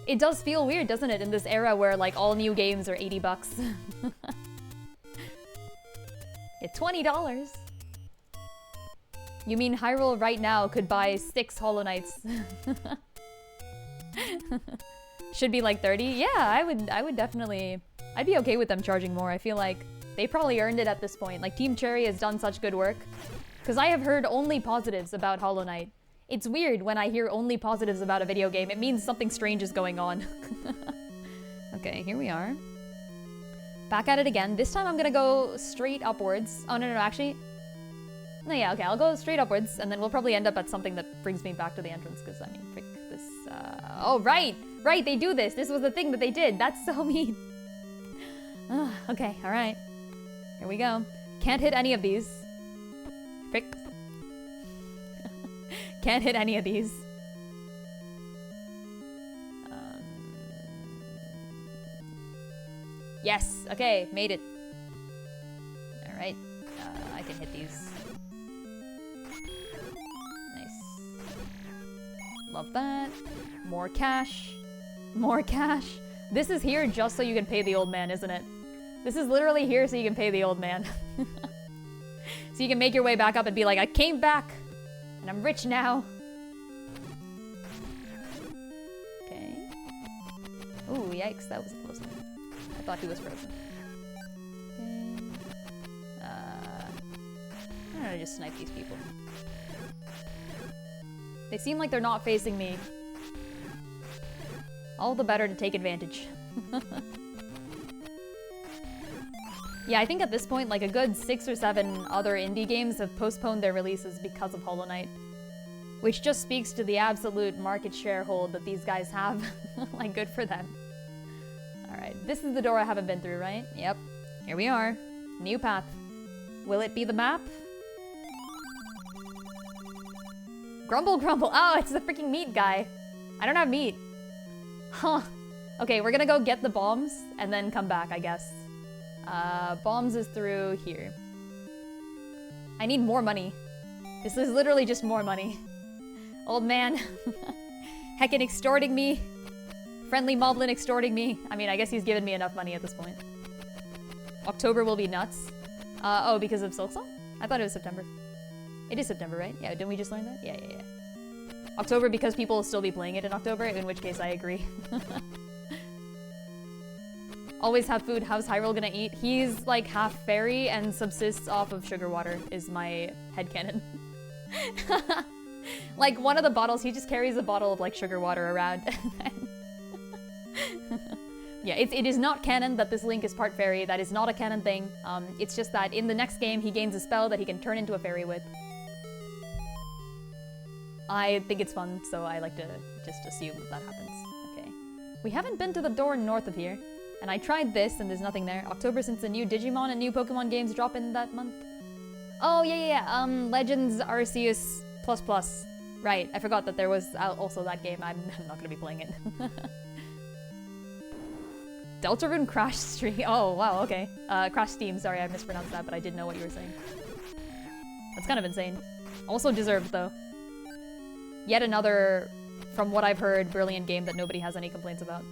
It does feel weird, doesn't it, in this era where like all new games are 80 bucks. It's $20. You mean Hyrule right now could buy 6 Hollow Knights? Should be like 30? Yeah, I would definitely... I'd be okay with them charging more. I feel like they probably earned it at this point. Like, Team Cherry has done such good work. Because I have heard only positives about Hollow Knight. It's weird when I hear only positives about a video game. It means something strange is going on. Okay, here we are. Back at it again. This time I'm gonna go straight upwards. Oh, no, actually... No, yeah, okay, I'll go straight upwards, and then we'll probably end up at something that brings me back to the entrance, because, I mean, frick, this, Oh, right! Right, they do this! This was the thing that they did! That's so mean! Okay, alright. Here we go. Can't hit any of these. Frick. Can't hit any of these. Yes! Okay, made it. Alright. I can hit these. Nice. Love that. More cash. More cash. This is here just so you can pay the old man, isn't it? This is literally here so you can pay the old man. So you can make your way back up and be like, I came back! And I'm rich now. Okay. Ooh, yikes, that was a close one. I thought he was frozen. Okay. I'm gonna just snipe these people. They seem like they're not facing me. All the better to take advantage. Yeah, I think at this point, like a good 6 or 7 other indie games have postponed their releases because of Hollow Knight. Which just speaks to the absolute market share hold that these guys have. Like, good for them. Alright, this is the door I haven't been through, right? Yep. Here we are. New path. Will it be the map? Grumble, grumble. Oh, it's the freaking meat guy. I don't have meat. Huh. Okay, we're gonna go get the bombs and then come back, I guess. Bombs is through here. I need more money. This is literally just more money. Old man. Heckin' extorting me. Friendly Moblin extorting me. I mean, I guess he's given me enough money at this point. October will be nuts. Oh, because of Silksong? I thought it was September. It is September, right? Yeah, didn't we just learn that? Yeah. October because people will still be playing it in October, in which case I agree. Always have food. How's Hyrule gonna eat? He's like half fairy and subsists off of sugar water is my headcanon. Like one of the bottles, he just carries a bottle of like sugar water around. Yeah, it is not canon that this Link is part fairy. That is not a canon thing. It's just that in the next game, he gains a spell that he can turn into a fairy with. I think it's fun, so I like to just assume that happens. Okay. We haven't been to the door north of here. And I tried this, and there's nothing there. October since the new Digimon and new Pokemon games drop in that month. Oh, yeah. Legends Arceus ++. Right, I forgot that there was also that game. I'm not gonna be playing it. Deltarune Crash Stream. Oh, wow, okay. Crash Steam, sorry, I mispronounced that, but I did know what you were saying. That's kind of insane. Also deserved, though. Yet another, from what I've heard, brilliant game that nobody has any complaints about.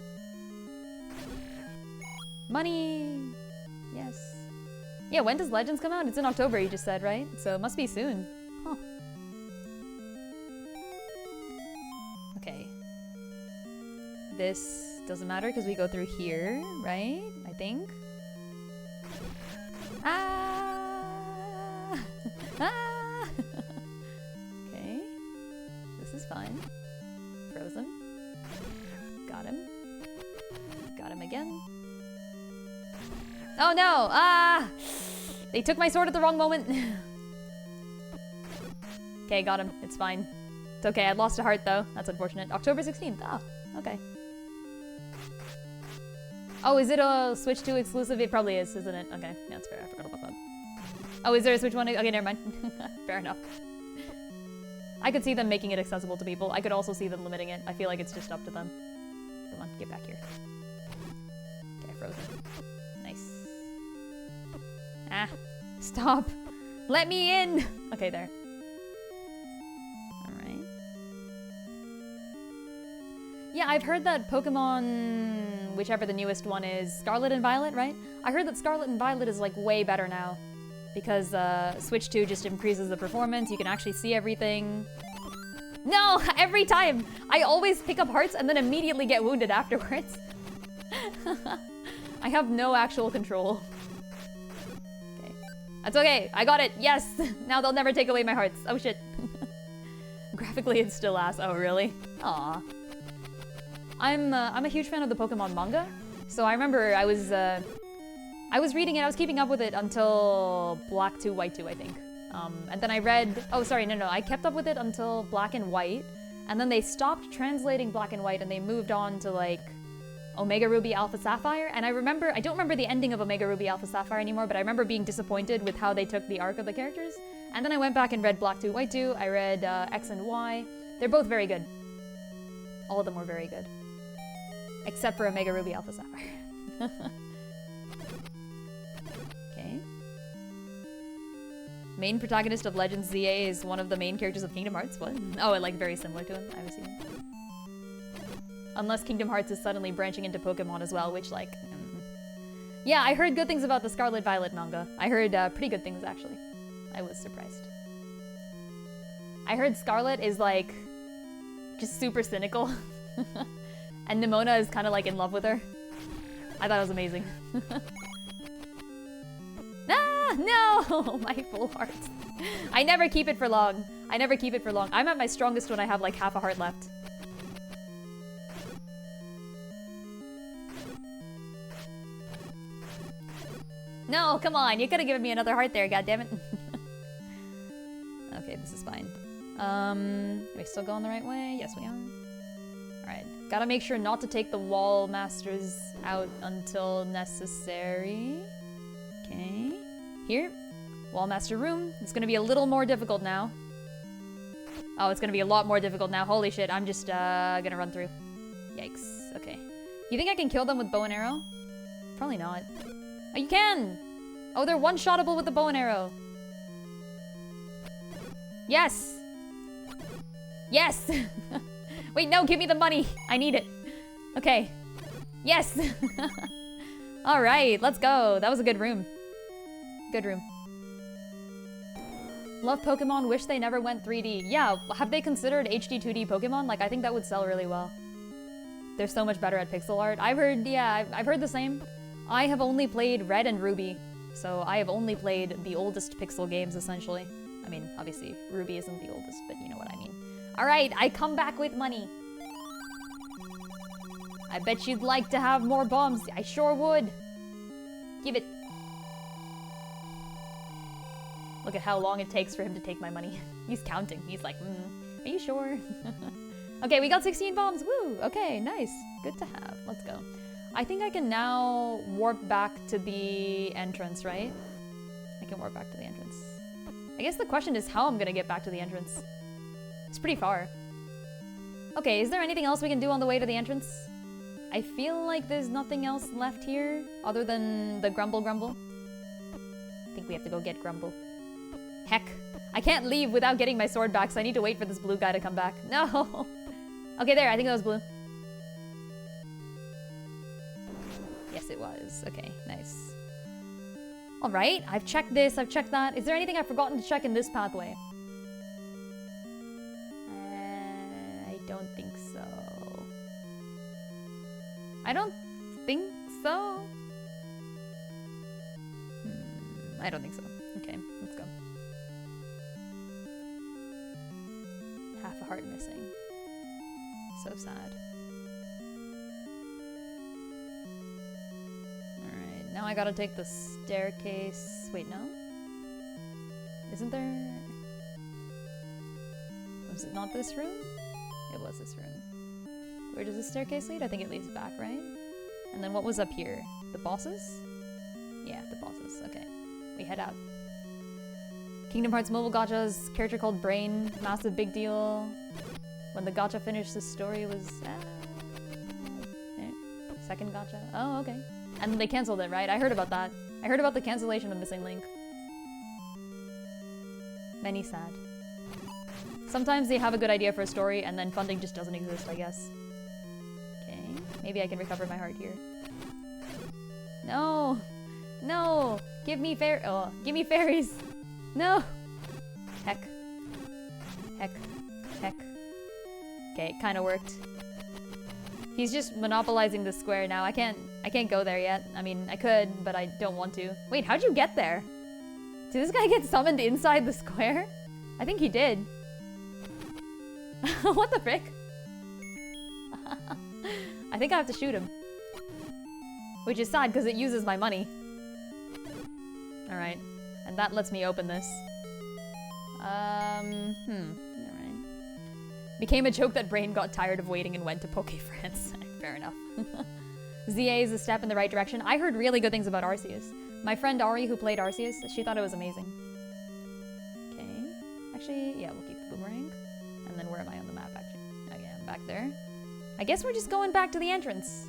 Money! Yes. Yeah, when does Legends come out? It's in October, you just said, right? So it must be soon. Huh. Okay. This doesn't matter because we go through here, right? I think. Ah! Ah! Okay. This is fine. Frozen. Got him. Got him again. Oh no! Ah! They took my sword at the wrong moment. Okay, got him. It's fine. It's okay, I lost a heart though. That's unfortunate. October 16th. Oh, okay. Oh, is it a Switch 2 exclusive? It probably is, isn't it? Okay, yeah, that's fair. I forgot about that. Oh, is there a Switch 1? Okay, never mind. Fair enough. I could see them making it accessible to people. I could also see them limiting it. I feel like it's just up to them. Come on, get back here. Okay, frozen. Nice. Ah, stop. Let me in. Okay, there. All right. Yeah, I've heard that Pokemon, whichever the newest one is, Scarlet and Violet, right? I heard that Scarlet and Violet is like way better now because Switch 2 just increases the performance. You can actually see everything. No, every time. I always pick up hearts and then immediately get wounded afterwards. I have no actual control. That's okay. I got it. Yes. Now they'll never take away my hearts. Oh shit. Graphically, it's still ass. Oh really? Aw. I'm a huge fan of the Pokemon manga, so I remember I was reading it. I was keeping up with it until Black 2, White 2, I think. And then I read. Oh, sorry. No. I kept up with it until Black and White, and then they stopped translating Black and White, and they moved on to like Omega Ruby Alpha Sapphire, and I don't remember the ending of Omega Ruby Alpha Sapphire anymore, but I remember being disappointed with how they took the arc of the characters. And then I went back and read Black 2, White 2, I read X and Y. They're both very good. All of them were very good. Except for Omega Ruby Alpha Sapphire. Okay. Main protagonist of Legends ZA is one of the main characters of Kingdom Hearts? What? Oh, like very similar to him, I'm assuming. Unless Kingdom Hearts is suddenly branching into Pokemon as well, which like... Yeah, I heard good things about the Scarlet Violet manga. I heard pretty good things, actually. I was surprised. I heard Scarlet is like... just super cynical. And Nimona is kind of like in love with her. I thought it was amazing. Ah, no! My full heart. I never keep it for long. I never keep it for long. I'm at my strongest when I have like half a heart left. No, come on. You could have given me another heart there, goddammit. Okay, this is fine. Are we still going the right way? Yes, we are. Alright. Gotta make sure not to take the wall masters out until necessary. Okay. Here. Wall master room. It's gonna be a little more difficult now. Oh, it's gonna be a lot more difficult now. Holy shit, I'm just gonna run through. Yikes. Okay. You think I can kill them with bow and arrow? Probably not. Oh, you can! Oh, they're one-shottable with the bow and arrow. Yes! Yes! Wait, no, give me the money. I need it. Okay. Yes! Alright, let's go. That was a good room. Good room. Love Pokemon, wish they never went 3D. Yeah, have they considered HD 2D Pokemon? Like, I think that would sell really well. They're so much better at pixel art. I've heard, yeah, I've heard the same. I have only played Red and Ruby, so I have only played the oldest pixel games, essentially. I mean, obviously, Ruby isn't the oldest, but you know what I mean. Alright, I come back with money. I bet you'd like to have more bombs. I sure would. Give it. Look at how long it takes for him to take my money. He's counting. He's like, are you sure? Okay, we got 16 bombs. Woo! Okay, nice. Good to have. Let's go. I think I can now warp back to the entrance, right? I can warp back to the entrance. I guess the question is how I'm gonna get back to the entrance. It's pretty far. Okay, is there anything else we can do on the way to the entrance? I feel like there's nothing else left here other than the Grumble Grumble. I think we have to go get Grumble. Heck, I can't leave without getting my sword back, so I need to wait for this blue guy to come back. No! Okay, there, I think that was blue. Yes, it was. Okay, nice. Alright, I've checked this, I've checked that. Is there anything I've forgotten to check in this pathway? I don't think so. I don't think so. I don't think so. Okay, let's go. Half a heart missing. So sad. Alright, now I gotta take the staircase. Wait, no? Isn't there... Was it not this room? It was this room. Where does the staircase lead? I think it leads back, right? And then what was up here? The bosses? Yeah, the bosses. Okay. We head out. Kingdom Hearts mobile gachas, character called Brain, massive big deal. When the gacha finished, the story was... second gacha? Oh, okay. And they canceled it, right? I heard about that. I heard about the cancellation of Missing Link. Many sad. Sometimes they have a good idea for a story and then funding just doesn't exist, I guess. Okay, maybe I can recover my heart here. No! No! Give me give me fairies! No! Heck. Heck. Heck. Okay, it kinda worked. He's just monopolizing the square now. I can't go there yet. I mean, I could, but I don't want to. Wait, how'd you get there? Did this guy get summoned inside the square? I think he did. What the frick? I think I have to shoot him. Which is sad because it uses my money. Alright. And that lets me open this. Alright. Became a joke that Brain got tired of waiting and went to Poke France. Fair enough. ZA is a step in the right direction. I heard really good things about Arceus. My friend Ari, who played Arceus, she thought it was amazing. Okay. Actually, yeah, we'll keep the boomerang. And then where am I on the map, actually? Oh yeah, I'm back there. I guess we're just going back to the entrance.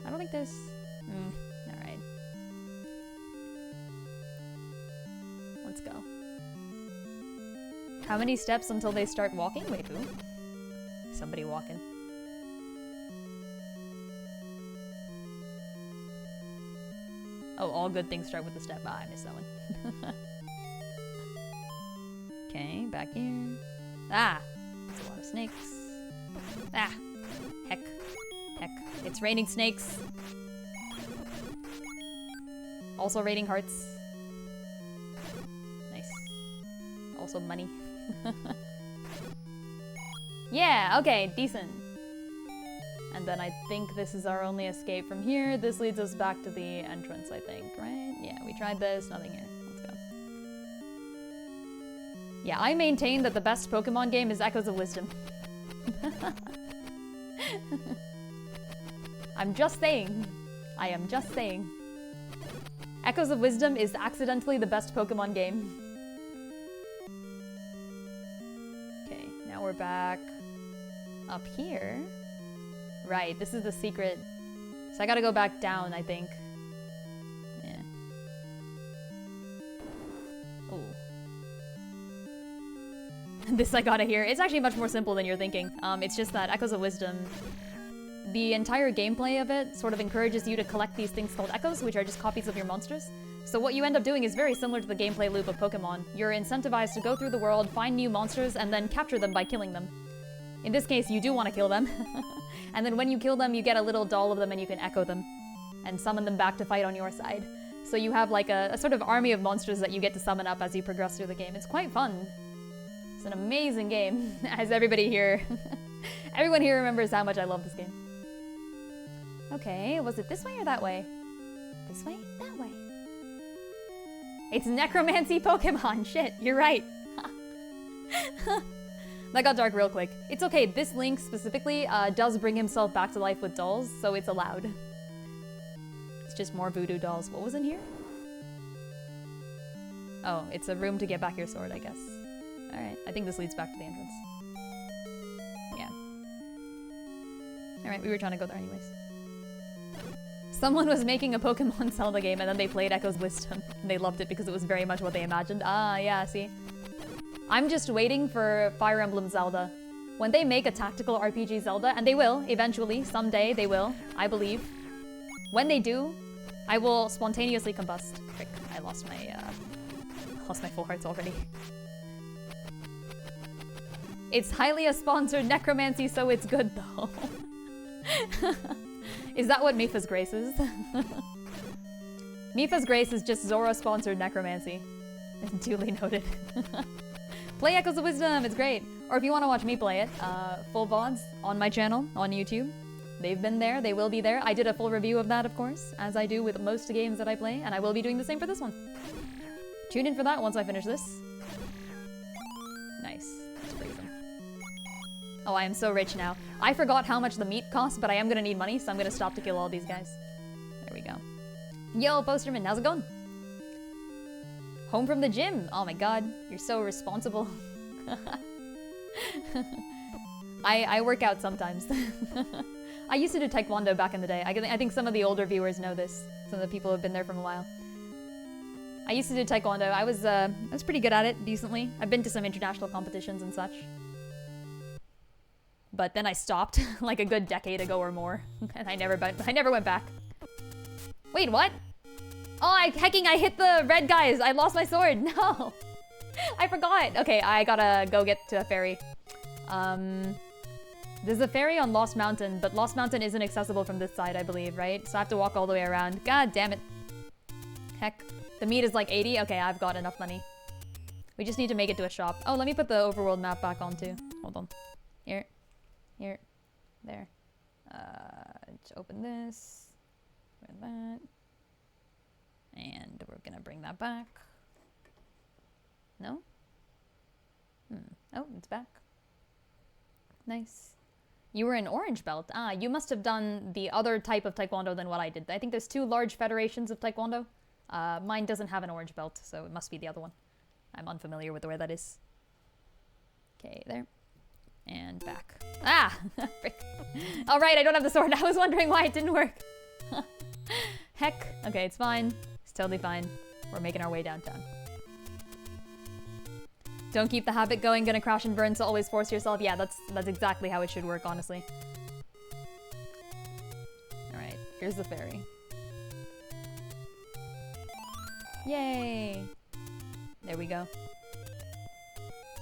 I don't think there's... Alright. Let's go. How many steps until they start walking? Wait, who? Somebody walking. Oh, all good things start with a step. Ah, I missed that one. Okay, back here. Ah! There's a lot of snakes. Ah! Heck. Heck. It's raining snakes. Also raining hearts. Nice. Also money. Yeah, okay, decent. And then I think this is our only escape from here. This leads us back to the entrance, I think, right? Yeah, we tried this, nothing here. Let's go. Yeah, I maintain that the best Pokemon game is Echoes of Wisdom. I'm just saying. I am just saying. Echoes of Wisdom is accidentally the best Pokemon game. Okay, now we're back up here. Right, this is the secret. So I gotta go back down, I think. Yeah. Oh. This I gotta hear. It's actually much more simple than you're thinking. It's just that Echoes of Wisdom, the entire gameplay of it sort of encourages you to collect these things called echoes, which are just copies of your monsters. So what you end up doing is very similar to the gameplay loop of Pokemon. You're incentivized to go through the world, find new monsters, and then capture them by killing them. In this case, you do want to kill them. And then when you kill them, you get a little doll of them and you can echo them and summon them back to fight on your side. So you have like a sort of army of monsters that you get to summon up as you progress through the game. It's quite fun. It's an amazing game, as everybody here, everyone here remembers how much I love this game. Okay, was it this way or that way? This way? That way. It's necromancy Pokemon, shit, you're right. That got dark real quick. It's okay, this Link specifically does bring himself back to life with dolls, so it's allowed. It's just more voodoo dolls. What was in here? Oh, it's a room to get back your sword, I guess. Alright, I think this leads back to the entrance. Yeah. Alright, we were trying to go there anyways. Someone was making a Pokemon Zelda game and then they played Echoes Wisdom. And they loved it because it was very much what they imagined. Ah, yeah, see? I'm just waiting for Fire Emblem Zelda. When they make a tactical RPG Zelda, and they will, eventually, someday they will, I believe. When they do, I will spontaneously combust. Frick, I lost my full hearts already. It's highly a sponsored necromancy, so it's good though. Is that what Mipha's Grace is? Mipha's Grace is just Zora-sponsored necromancy. Duly noted. Play Echoes of Wisdom, it's great. Or if you want to watch me play it, full VODs on my channel, on YouTube. They've been there, they will be there. I did a full review of that, of course, as I do with most games that I play, and I will be doing the same for this one. Tune in for that once I finish this. Nice. Let's freeze them. Oh, I am so rich now. I forgot how much the meat costs, but I am gonna need money, so I'm gonna stop to kill all these guys. There we go. Yo, Posterman, how's it going? Home from the gym. Oh my god, you're so responsible. I work out sometimes. I used to do Taekwondo back in the day. I think some of the older viewers know this. Some of the people who have been there for a while. I used to do Taekwondo. I was pretty good at it, decently. I've been to some international competitions and such. But then I stopped like a good decade ago or more, and I never went back. Wait, what? Oh, I hit the red guys. I lost my sword. No, I forgot. Okay, I gotta go get to a ferry. There's a ferry on Lost Mountain, but Lost Mountain isn't accessible from this side, I believe, right? So I have to walk all the way around. God damn it. Heck, the meat is like 80. Okay, I've got enough money. We just need to make it to a shop. Oh, let me put the overworld map back on too. Hold on. Here, there. Just open this. Open that. And we're gonna bring that back. No? Oh, it's back. Nice. You were in Orange Belt. Ah, you must have done the other type of Taekwondo than what I did. I think there's 2 large federations of Taekwondo. Mine doesn't have an orange belt, so it must be the other one. I'm unfamiliar with the way that is. Okay, there. And back. Ah! Frick. Alright, I don't have the sword. I was wondering why it didn't work. Heck. Okay, it's fine. It's totally fine. We're making our way downtown. Don't keep the habit going, gonna crash and burn, so always force yourself. Yeah, that's exactly how it should work, honestly. Alright, here's the fairy. Yay! There we go.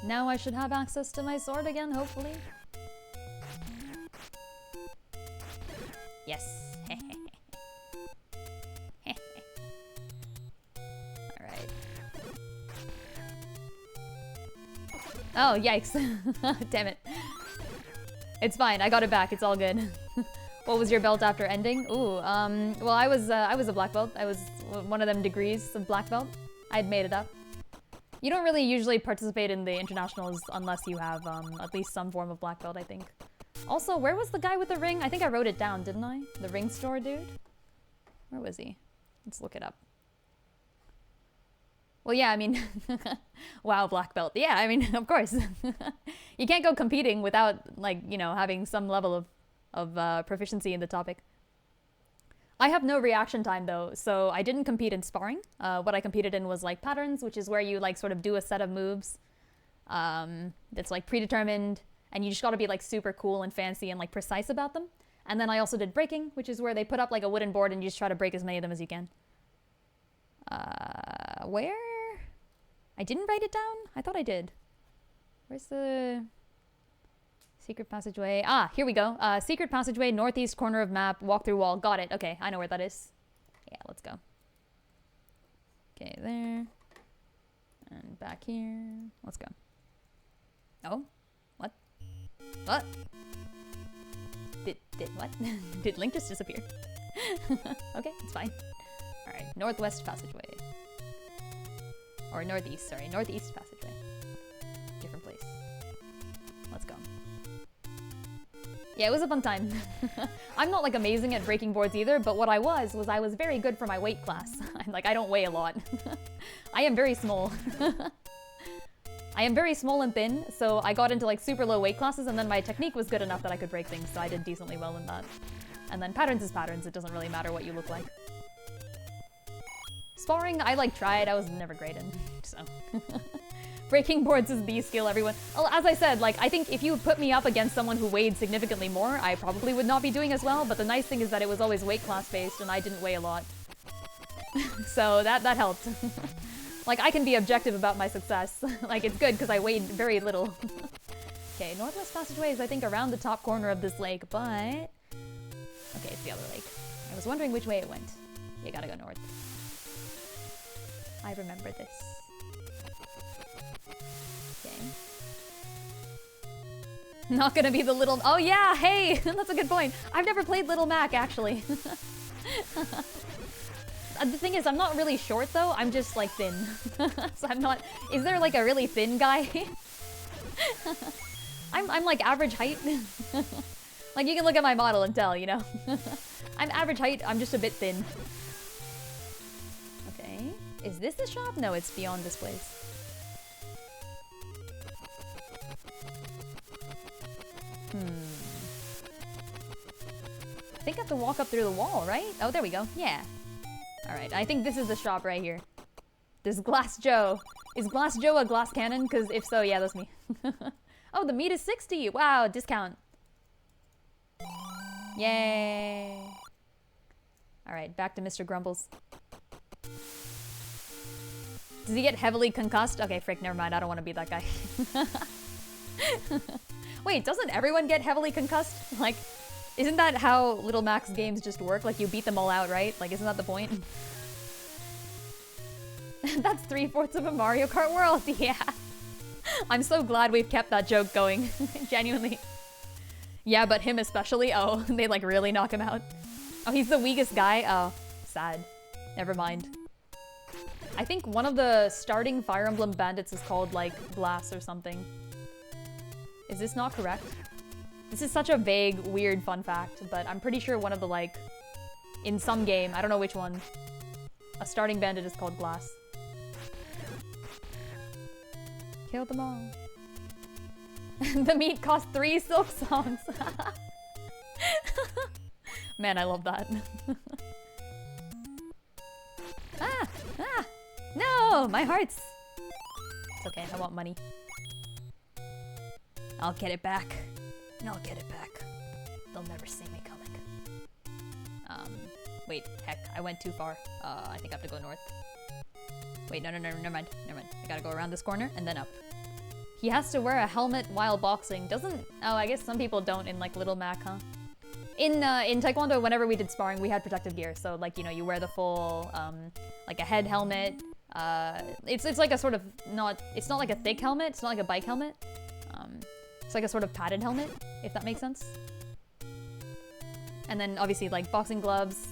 Now I should have access to my sword again, hopefully. Yes. Alright. Oh, yikes. Damn it. It's fine, I got it back, it's all good. What was your belt after ending? Ooh, well, I was a black belt. I was one of them degrees of black belt. I'd made it up. You don't really usually participate in the internationals unless you have at least some form of black belt, I think. Also, where was the guy with the ring? I think I wrote it down, didn't I? The ring store dude? Where was he? Let's look it up. Well, yeah, I mean, wow, black belt. Yeah, I mean, of course. You can't go competing without, like, you know, having some level of proficiency in the topic. I have no reaction time though, so I didn't compete in sparring. What I competed in was like patterns, which is where you like sort of do a set of moves that's like predetermined, and you just gotta be like super cool and fancy and like precise about them. And then I also did breaking, which is where they put up like a wooden board and you just try to break as many of them as you can. Where? I didn't write it down? I thought I did. Where's the... Secret passageway. Ah, here we go. Secret passageway, northeast corner of map, walk through wall. Got it. Okay, I know where that is. Yeah, let's go. Okay, there. And back here. Let's go. Oh? What? What? Did what? Did Link just disappear? Okay, it's fine. Alright, northwest passageway. Or northeast, sorry. Northeast passageway. Different place. Let's go. Yeah, it was a fun time. I'm not like amazing at breaking boards either, but what I was I was very good for my weight class. Like, I don't weigh a lot. I am very small. I am very small and thin, so I got into like super low weight classes, and then my technique was good enough that I could break things, so I did decently well in that. And then patterns is patterns, it doesn't really matter what you look like. Sparring, I like tried, I was never great in, so. Breaking boards is the skill everyone... Well, as I said, like, I think if you put me up against someone who weighed significantly more, I probably would not be doing as well, but the nice thing is that it was always weight class based and I didn't weigh a lot. So that helped. Like, I can be objective about my success. Like, it's good because I weighed very little. Okay, northwest passageway is, I think, around the top corner of this lake, but... Okay, it's the other lake. I was wondering which way it went. You gotta go north. I remember this. Not gonna be the little... Oh yeah, hey! That's a good point. I've never played Little Mac, actually. The thing is, I'm not really short, though. I'm just, like, thin. So I'm not... Is there, like, a really thin guy? I'm like, average height. Like, you can look at my model and tell, you know? I'm average height. I'm just a bit thin. Okay. Is this the shop? No, it's beyond this place. I think I have to walk up through the wall, right? Oh, there we go. Yeah. Alright, I think this is the shop right here. There's Glass Joe. Is Glass Joe a glass cannon? Because if so, yeah, that's me. Oh, the meat is 60! Wow, discount. Yay! Alright, back to Mr. Grumbles. Does he get heavily concussed? Okay, frick, never mind. I don't want to be that guy. Wait, doesn't everyone get heavily concussed? Like, isn't that how Little Mac's games just work? Like, you beat them all out, right? Like, isn't that the point? That's 3/4 of a Mario Kart world, yeah. I'm so glad we've kept that joke going, genuinely. Yeah, but him especially? Oh, they like really knock him out. Oh, he's the weakest guy? Oh, sad. Never mind. I think one of the starting Fire Emblem bandits is called, like, Glass or something. Is this not correct? This is such a vague, weird fun fact, but I'm pretty sure one of the, like, in some game, I don't know which one, a starting bandit is called Glass. Kill them all. The meat cost 3 silk songs. Man, I love that. Ah! Ah! No! My hearts! It's okay, I want money. I'll get it back. I'll get it back. They'll never see me coming. Wait, heck, I went too far. I think I have to go north. Wait, no, never mind. I gotta go around this corner and then up. He has to wear a helmet while boxing. Doesn't... Oh, I guess some people don't in, like, Little Mac, huh? In Taekwondo, whenever we did sparring, we had protective gear. So, like, you know, you wear the full, like, a head helmet. It's like a sort of not... It's not like a thick helmet. It's not like a bike helmet. It's like a sort of padded helmet, if that makes sense. And then, obviously, like, boxing gloves,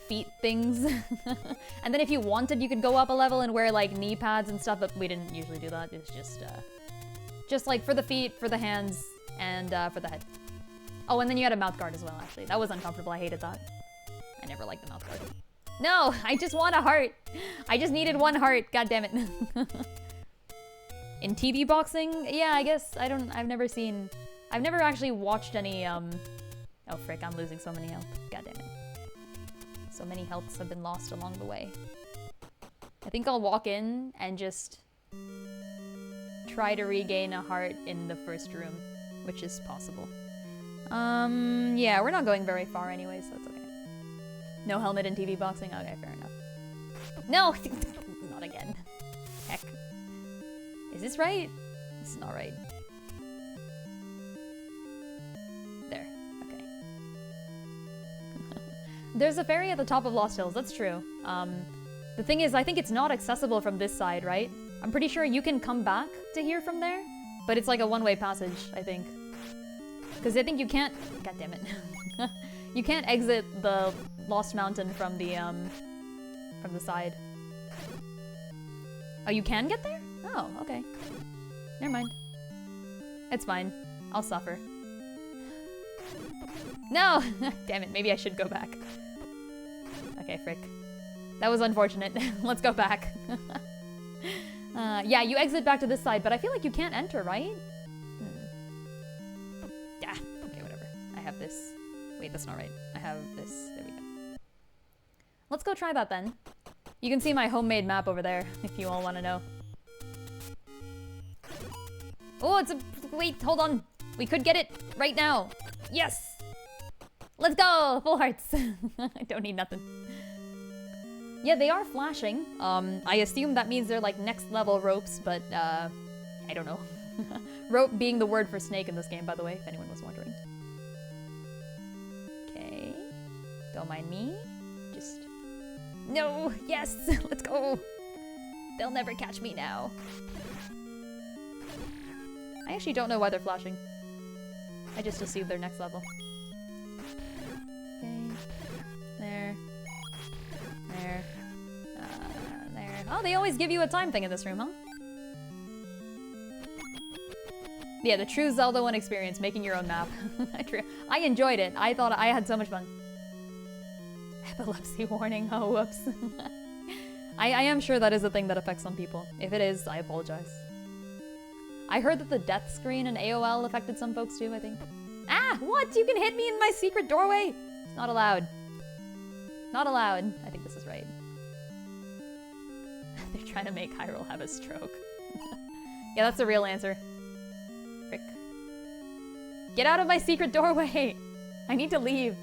feet things. And then if you wanted, you could go up a level and wear, like, knee pads and stuff, but we didn't usually do that. It's just, like, for the feet, for the hands, and, for the head. Oh, and then you had a mouth guard as well, actually. That was uncomfortable. I hated that. I never liked the mouth guard. No! I just want a heart! I just needed one heart. God damn it. In TV boxing? Yeah, I guess I've never actually watched any, Oh frick, I'm losing so many health. God damn it. So many healths have been lost along the way. I think I'll walk in and just try to regain a heart in the first room, which is possible. Yeah, we're not going very far anyway, so it's okay. No helmet in TV boxing? Okay, fair enough. No! Not again. Heck. Is this right? This is not right. There. Okay. There's a ferry at the top of Lost Hills, that's true. The thing is, I think it's not accessible from this side, right? I'm pretty sure you can come back to here from there, but it's like a one-way passage, I think. Because I think you can't... God damn it. You can't exit the Lost Mountain from the side. Oh, you can get there? Oh, okay. Never mind. It's fine. I'll suffer. No! Damn it, maybe I should go back. Okay, frick. That was unfortunate. Let's go back. Yeah, you exit back to this side, but I feel like you can't enter, right? Yeah, okay, whatever. I have this. Wait, that's not right. I have this. There we go. Let's go try that then. You can see my homemade map over there, if you all want to know. Oh, it's a... Wait, hold on. We could get it right now. Yes! Let's go! Full hearts. I don't need nothing. Yeah, they are flashing. I assume that means they're like next level ropes, but I don't know. Rope being the word for snake in this game, by the way, if anyone was wondering. Okay. Don't mind me. Just... No! Yes! Let's go! They'll never catch me now. I actually don't know why they're flashing. I just assumed they're next level. Okay. There. There. There. Oh, they always give you a time thing in this room, huh? Yeah, the true Zelda 1 experience, making your own map. I enjoyed it. I thought I had so much fun. Epilepsy warning. Oh, whoops. I am sure that is a thing that affects some people. If it is, I apologize. I heard that the death screen in AOL affected some folks too, I think. Ah! What? You can hit me in my secret doorway? It's not allowed. Not allowed. I think this is right. They're trying to make Hyrule have a stroke. Yeah, that's the real answer. Frick. Get out of my secret doorway! I need to leave.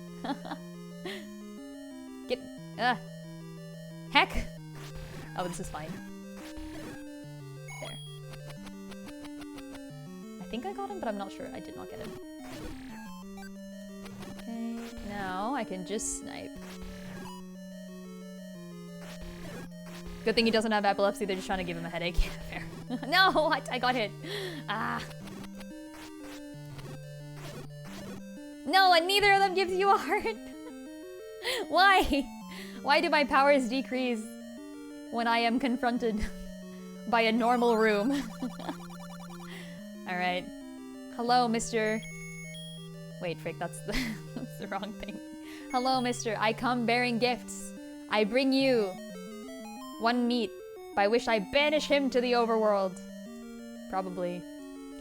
Get... Heck! Oh, this is fine. There. I think I got him, but I'm not sure. I did not get him. Okay, now I can just snipe. Good thing he doesn't have epilepsy, they're just trying to give him a headache. Fair. No, I got hit. Ah. No, and neither of them gives you a heart. Why? Why do my powers decrease when I am confronted by a normal room? Alright. Hello, Mr. Wait, frick, that's the wrong thing. Hello, Mr. I come bearing gifts. I bring you one meat, by which I banish him to the overworld. Probably.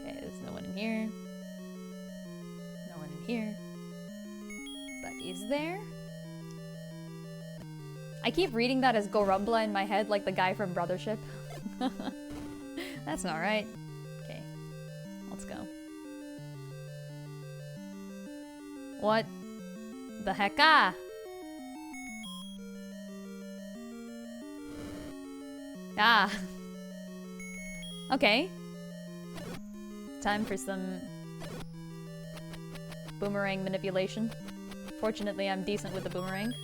Okay, there's no one in here. No one in here. But is there? I keep reading that as Gorumbla in my head, like the guy from Brothership. That's not right. Okay. Let's go. What the heck? Ah! Ah. Okay. Time for some boomerang manipulation. Fortunately, I'm decent with the boomerang.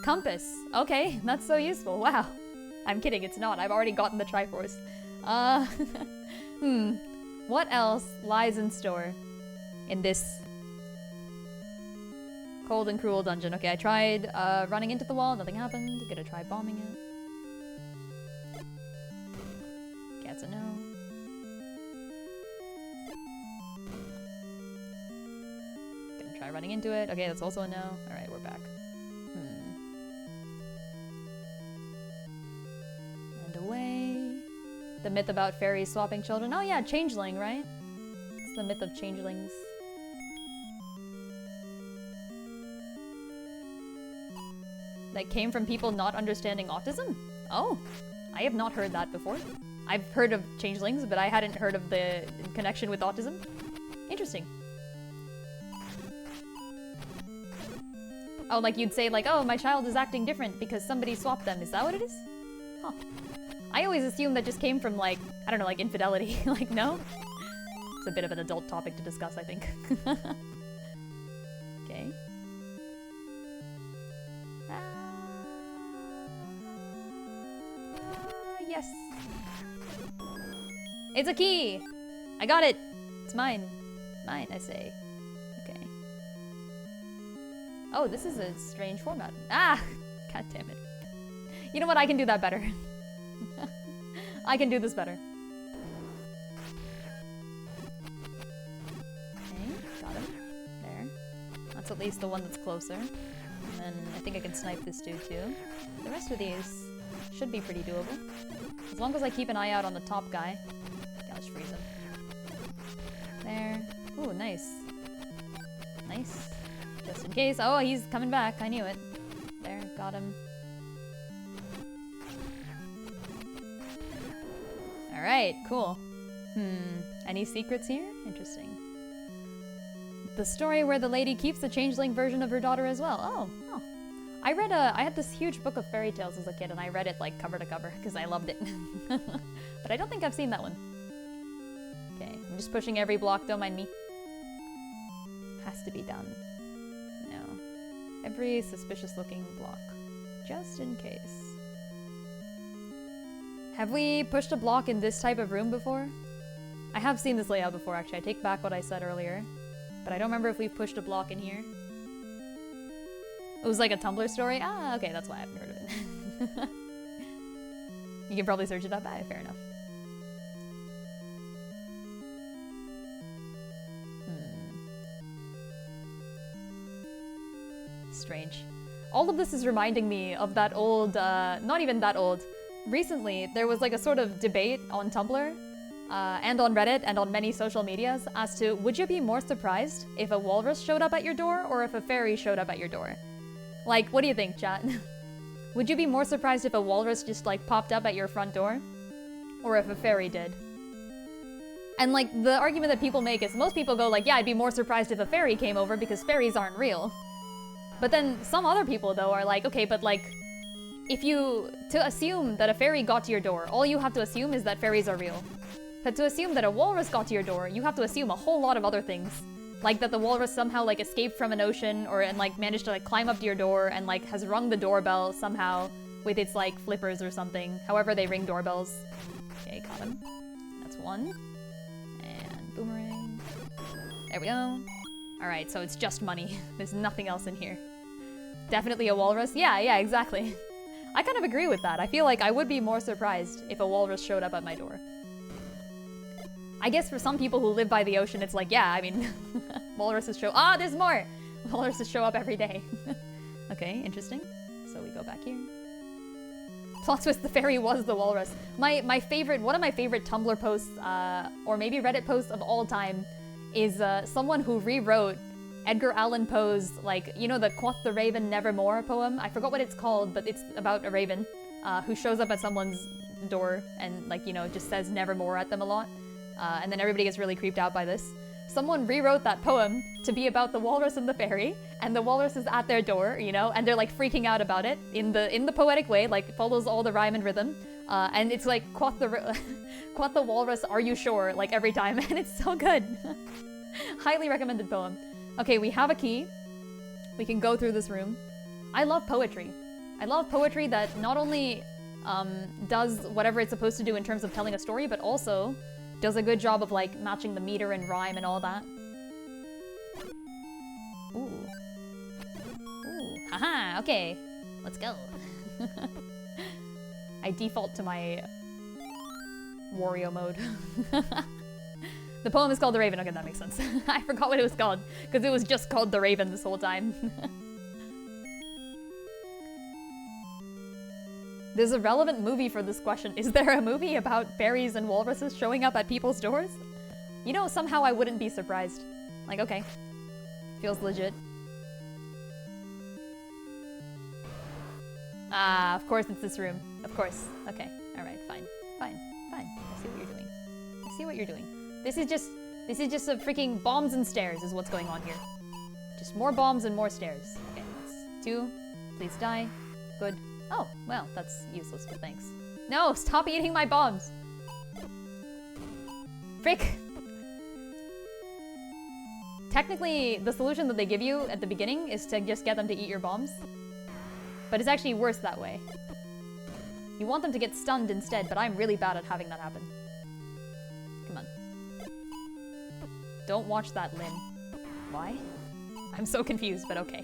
Compass. Okay, that's so useful. Wow. I'm kidding, it's not. I've already gotten the Triforce. What else lies in store in this cold and cruel dungeon? Okay, I tried running into the wall, nothing happened. Gonna try bombing it. Cat's a no. Gonna try running into it. Okay, that's also a no. Alright, we're back. And away. The myth about fairies swapping children. Oh yeah, changeling, right? It's the myth of changelings. That came from people not understanding autism? Oh, I have not heard that before. I've heard of changelings, but I hadn't heard of the connection with autism. Interesting. Oh, like you'd say like, oh, my child is acting different because somebody swapped them. Is that what it is? Huh. I always assumed that just came from like, I don't know, like infidelity. Like, no? It's a bit of an adult topic to discuss, I think. Okay. Yes. It's a key! I got it! It's mine. Mine, I say. Okay. Oh, this is a strange format. Ah! God damn it. You know what? I can do that better. I can do this better. Okay, got him. There. That's at least the one that's closer. And then I think I can snipe this dude too. The rest of these should be pretty doable. As long as I keep an eye out on the top guy. Okay, I'll just freeze him. There. Ooh, nice. Nice. Just in case. Oh, he's coming back. I knew it. There, got him. Alright, cool. Any secrets here? Interesting. The story where the lady keeps the changeling version of her daughter as well. Oh. I had this huge book of fairy tales as a kid, and I read it like cover to cover because I loved it. But I don't think I've seen that one. Okay, I'm just pushing every block, don't mind me. Has to be done. No. Every suspicious looking block. Just in case. Have we pushed a block in this type of room before? I have seen this layout before, actually. I take back what I said earlier. But I don't remember if we've pushed a block in here. It was like a Tumblr story? Ah, okay, that's why I haven't heard of it. You can probably search it up. Fair enough. Strange. All of this is reminding me of that old, not even that old. Recently, there was like a sort of debate on Tumblr, and on Reddit, and on many social medias as to, would you be more surprised if a walrus showed up at your door or if a fairy showed up at your door? Like, what do you think, chat? Would you be more surprised if a walrus just like popped up at your front door? Or if a fairy did? And like, the argument that people make is most people go like, yeah, I'd be more surprised if a fairy came over because fairies aren't real. But then some other people though are like, okay, but like, to assume that a fairy got to your door, all you have to assume is that fairies are real. But to assume that a walrus got to your door, you have to assume a whole lot of other things. Like that the walrus somehow like escaped from an ocean and like managed to like climb up to your door and like has rung the doorbell somehow with its like flippers or something. However they ring doorbells. Okay, caught him. That's one. And boomerang. There we go. Alright, so it's just money. There's nothing else in here. Definitely a walrus? Yeah, exactly. I kind of agree with that. I feel like I would be more surprised if a walrus showed up at my door. I guess for some people who live by the ocean, it's like, yeah, I mean, walruses show- Ah, there's more! Walruses show up every day. Okay, interesting. So we go back here. Plot twist, the fairy was the walrus. One of my favorite Tumblr posts, or maybe Reddit posts of all time, is someone who rewrote Edgar Allan Poe's, like, you know the Quoth the Raven Nevermore poem? I forgot what it's called, but it's about a raven who shows up at someone's door and, like, you know, just says nevermore at them a lot. and then everybody gets really creeped out by this. Someone rewrote that poem to be about the walrus and the fairy, and the walrus is at their door, you know, and they're like freaking out about it in the poetic way, like follows all the rhyme and rhythm, and it's like quoth the walrus, are you sure, like every time, and it's so good. Highly recommended poem. Okay, we have a key. We can go through this room. I love poetry. I love poetry that not only does whatever it's supposed to do in terms of telling a story, but also does a good job of like matching the meter and rhyme and all that. Ooh. Ooh. Haha, okay. Let's go. I default to my Wario mode. The poem is called The Raven. Okay, that makes sense. I forgot what it was called, because it was just called The Raven this whole time. There's a relevant movie for this question. Is there a movie about fairies and walruses showing up at people's doors? You know, somehow I wouldn't be surprised. Like, okay. Feels legit. Ah, of course it's this room. Of course. Okay. Alright, fine. Fine. Fine. I see what you're doing. I see what you're doing. This is just a freaking bombs and stairs is what's going on here. Just more bombs and more stairs. Okay, that's 2. Please die. Good. Oh, well, that's useless, but thanks. No, stop eating my bombs! Frick! Technically, the solution that they give you at the beginning is to just get them to eat your bombs. But it's actually worse that way. You want them to get stunned instead, but I'm really bad at having that happen. Come on. Don't watch that limb. Why? I'm so confused, but okay.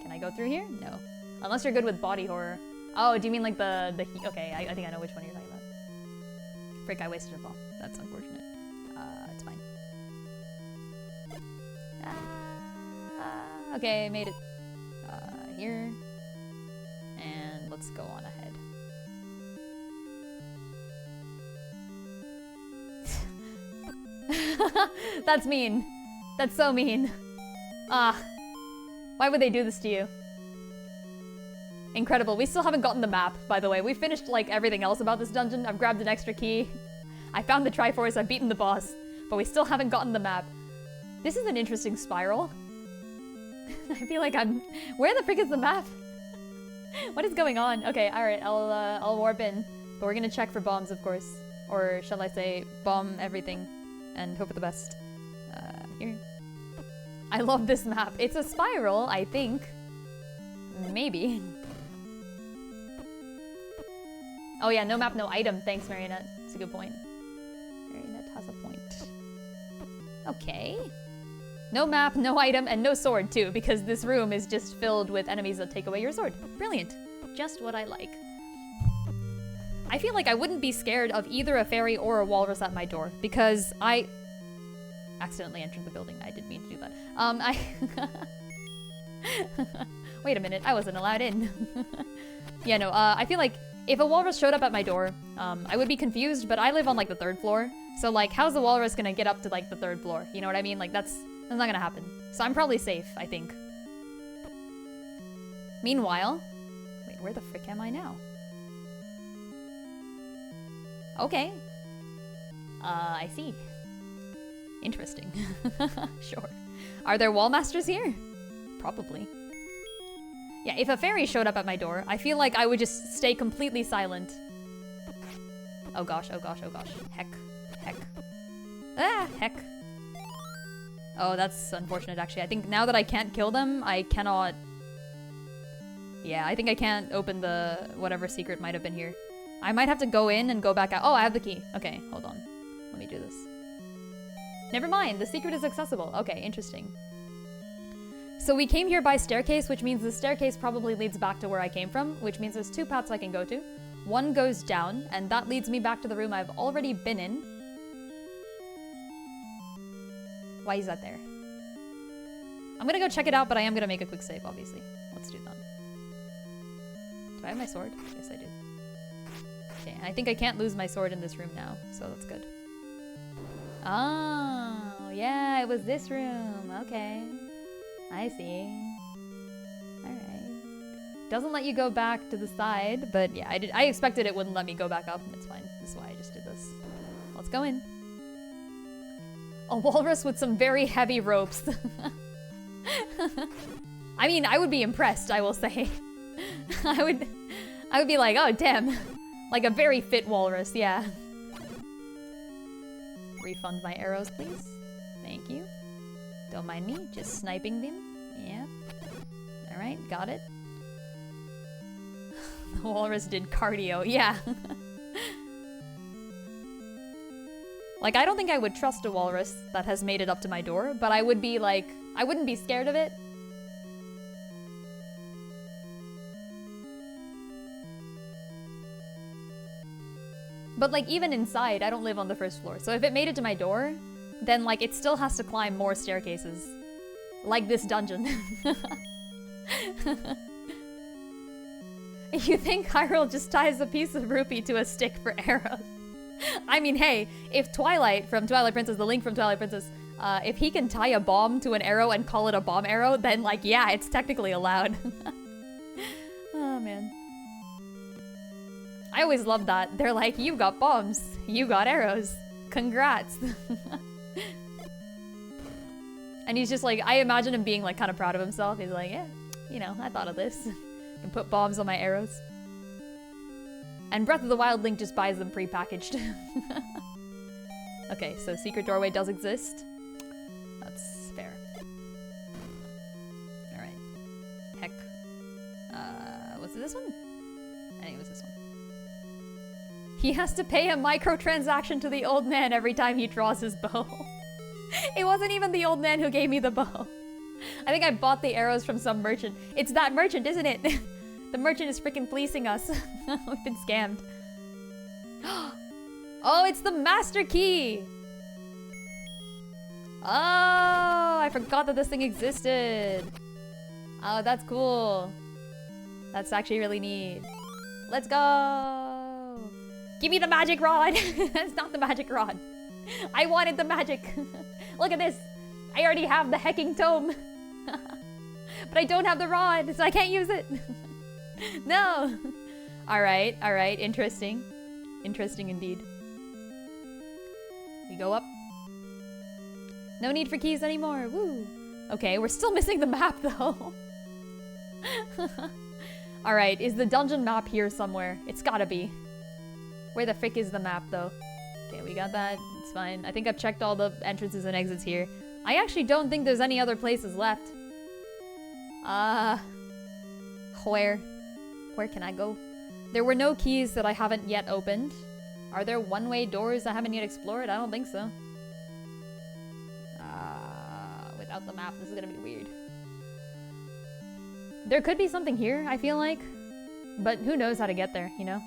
Can I go through here? No. Unless you're good with body horror. Oh, do you mean like the okay, I think I know which one you're talking about. Frick, I wasted a bomb. That's unfortunate. It's fine. Okay, made it. Here. And let's go on ahead. That's mean. That's so mean. Why would they do this to you? Incredible. We still haven't gotten the map, by the way. We finished, like, everything else about this dungeon. I've grabbed an extra key. I found the Triforce. I've beaten the boss. But we still haven't gotten the map. This is an interesting spiral. I feel like I'm... Where the frick is the map? What is going on? Okay, alright. I'll warp in. But we're gonna check for bombs, of course. Or shall I say, bomb everything. And hope for the best. Here. I love this map. It's a spiral, I think. Maybe. Oh yeah, no map, no item. Thanks, Marionette. It's a good point. Marionette has a point. Okay. No map, no item, and no sword, too, because this room is just filled with enemies that take away your sword. Brilliant. Just what I like. I feel like I wouldn't be scared of either a fairy or a walrus at my door, because I accidentally entered the building. I didn't mean to do that. Wait a minute, I wasn't allowed in. Yeah, no, I feel like if a walrus showed up at my door, I would be confused, but I live on, like, the 3rd floor. So, like, how's the walrus gonna get up to, like, the 3rd floor? You know what I mean? Like, that's not gonna happen. So I'm probably safe, I think. Meanwhile... Wait, where the frick am I now? Okay. I see. Interesting. Sure. Are there wall masters here? Probably. Yeah, if a fairy showed up at my door, I feel like I would just stay completely silent. Oh gosh, oh gosh, oh gosh. Heck. Heck. Ah, heck. Oh, that's unfortunate, actually. I think now that I can't kill them, I cannot... Yeah, I think I can't open the whatever secret might have been here. I might have to go in and go back out. Oh, I have the key. Okay, hold on. Let me do this. Never mind, the secret is accessible. Okay, interesting. So we came here by staircase, which means the staircase probably leads back to where I came from, which means there's 2 paths I can go to. One goes down, and that leads me back to the room I've already been in. Why is that there? I'm gonna go check it out, but I am gonna make a quick save, obviously. Let's do that. Do I have my sword? Yes, I do. Okay, I think I can't lose my sword in this room now, so that's good. Oh, yeah, it was this room. Okay. I see. Alright. Doesn't let you go back to the side, but yeah, I expected it wouldn't let me go back up. It's fine. This is why I just did this. Let's go in. A walrus with some very heavy ropes. I mean, I would be impressed, I will say. I would be like, oh damn. Like a very fit walrus, yeah. Refund my arrows, please. Thank you. Don't mind me, just sniping them. Yeah. Alright, got it. The walrus did cardio, yeah. Like, I don't think I would trust a walrus that has made it up to my door, but I would be like, I wouldn't be scared of it. But like, even inside, I don't live on the first floor. So if it made it to my door, then like, it still has to climb more staircases. Like this dungeon. You think Hyrule just ties a piece of rupee to a stick for arrows? I mean, hey, if Twilight from Twilight Princess, the Link from Twilight Princess, if he can tie a bomb to an arrow and call it a bomb arrow, then like, yeah, it's technically allowed. Oh, man. I always love that. They're like, you got bombs, you got arrows. Congrats. And he's just like, I imagine him being like kind of proud of himself. He's like, yeah, you know, I thought of this. And put bombs on my arrows. And Breath of the Wild Link just buys them pre-packaged. Okay, so secret doorway does exist. That's fair. Alright. Heck. Was it this one? I think it was this one. He has to pay a microtransaction to the old man every time he draws his bow. It wasn't even the old man who gave me the bow. I think I bought the arrows from some merchant. It's that merchant, isn't it? The merchant is freaking fleecing us. We've been scammed. Oh, it's the master key! Oh, I forgot that this thing existed. Oh, that's cool. That's actually really neat. Let's go! Give me the magic rod! That's not the magic rod. I wanted the magic. Look at this. I already have the hecking tome. But I don't have the rod, so I can't use it. No. Alright, alright. Interesting. Interesting indeed. We go up. No need for keys anymore. Woo. Okay, we're still missing the map though. Alright, is the dungeon map here somewhere? It's gotta be. Where the frick is the map though? Okay, we got that. It's fine. I think I've checked all the entrances and exits here. I actually don't think there's any other places left. Where can I go? There were no keys that I haven't yet opened. Are there one-way doors I haven't yet explored? I don't think so. Without the map, this is gonna be weird. There could be something here, I feel like. But who knows how to get there, you know?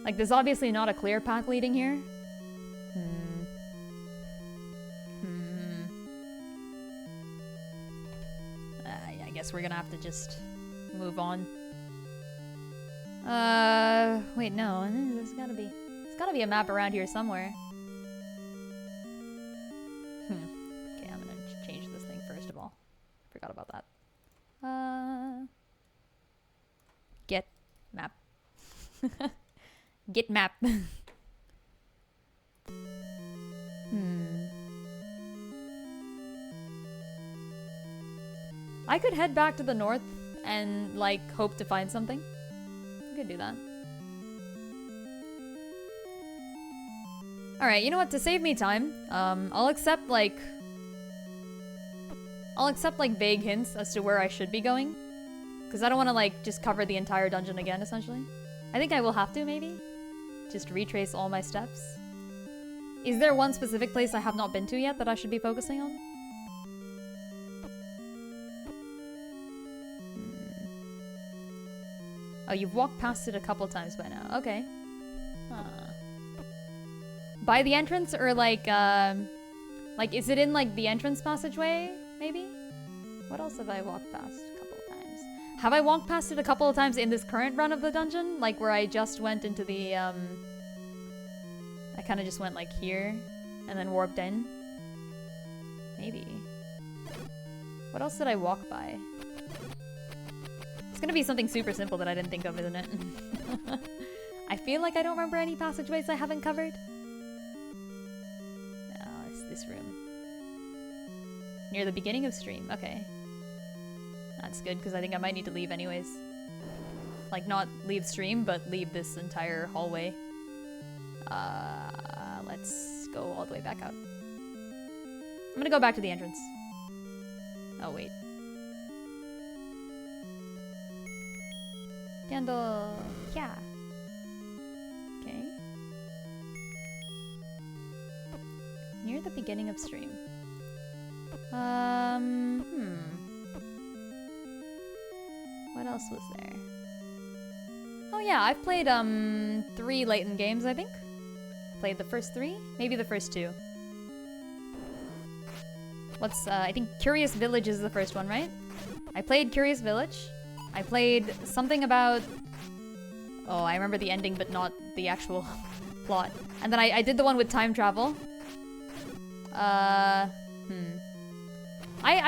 Like, there's obviously not a clear path leading here. Yeah, I guess we're gonna have to just move on. Wait, no, there's gotta be a map around here somewhere. Okay, I'm gonna change this thing first of all. Forgot about that. Get map. Get map. I could head back to the north and, like, hope to find something. I could do that. Alright, you know what? To save me time, I'll accept, like, vague hints as to where I should be going. Because I don't want to, like, just cover the entire dungeon again, essentially. I think I will have to, maybe. Just retrace all my steps. Is there one specific place I have not been to yet that I should be focusing on? Oh, you've walked past it a couple times by now. Okay. By the entrance, or like, is it in, like, the entrance passageway, maybe? What else have I walked past a couple of times? Have I walked past it a couple of times in this current run of the dungeon? Like, where I just went into the, I kind of just went, like, here, and then warped in? Maybe. What else did I walk by? It's gonna be something super simple that I didn't think of, isn't it? I feel like I don't remember any passageways I haven't covered. No. this room? Near the beginning of stream. Okay. That's good, because I think I might need to leave anyways. Like, not leave stream, but leave this entire hallway. Let's go all the way back out. I'm gonna go back to the entrance. Oh, wait. Candle. Yeah. Okay. Near the beginning of stream. What else was there? Oh yeah, I've played 3 Layton games, I think. Played the first 3? Maybe the first 2. What's I think Curious Village is the first one, right? I played Curious Village. I played something about... Oh, I remember the ending, but not the actual plot. And then I did the one with time travel. I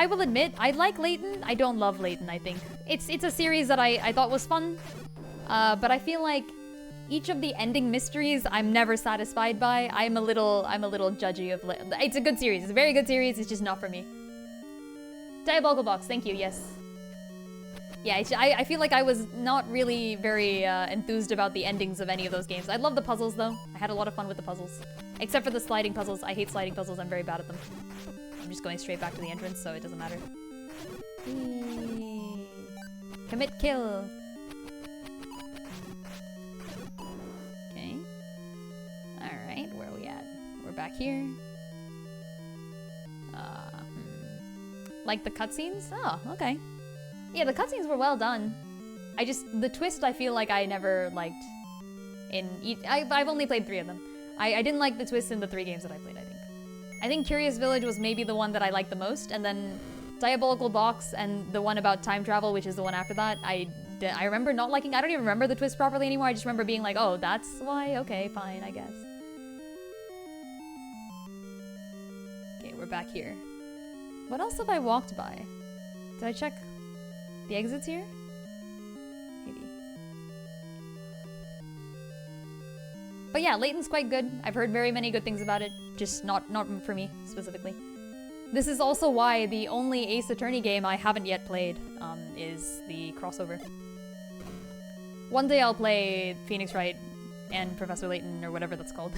will admit, I like Layton. I don't love Layton, I think. It's a series that I thought was fun. But I feel like each of the ending mysteries I'm never satisfied by. I'm a little judgy of it's a good series. It's a very good series. It's just not for me. Diabolical Box, thank you. Yes. Yeah, I feel like I was not really very enthused about the endings of any of those games. I love the puzzles though. I had a lot of fun with the puzzles, except for the sliding puzzles. I hate sliding puzzles. I'm very bad at them. I'm just going straight back to the entrance, so it doesn't matter. Commit kill. Okay. Alright, where are we at? We're back here. Like the cutscenes? Oh, okay. Yeah, the cutscenes were well done. The twist I feel like I never liked in I've only played 3 of them. I didn't like the twist in the 3 games that I played, I think. I think Curious Village was maybe the one that I liked the most, and then Diabolical Box and the one about time travel, which is the one after that, I remember not liking. I don't even remember the twist properly anymore. I just remember being like, oh, that's why? Okay, fine, I guess. Okay, we're back here. What else have I walked by? Did I check the exits here? Maybe. But yeah, Layton's quite good. I've heard very many good things about it. Just not for me, specifically. This is also why the only Ace Attorney game I haven't yet played is the crossover. One day I'll play Phoenix Wright and Professor Layton, or whatever that's called.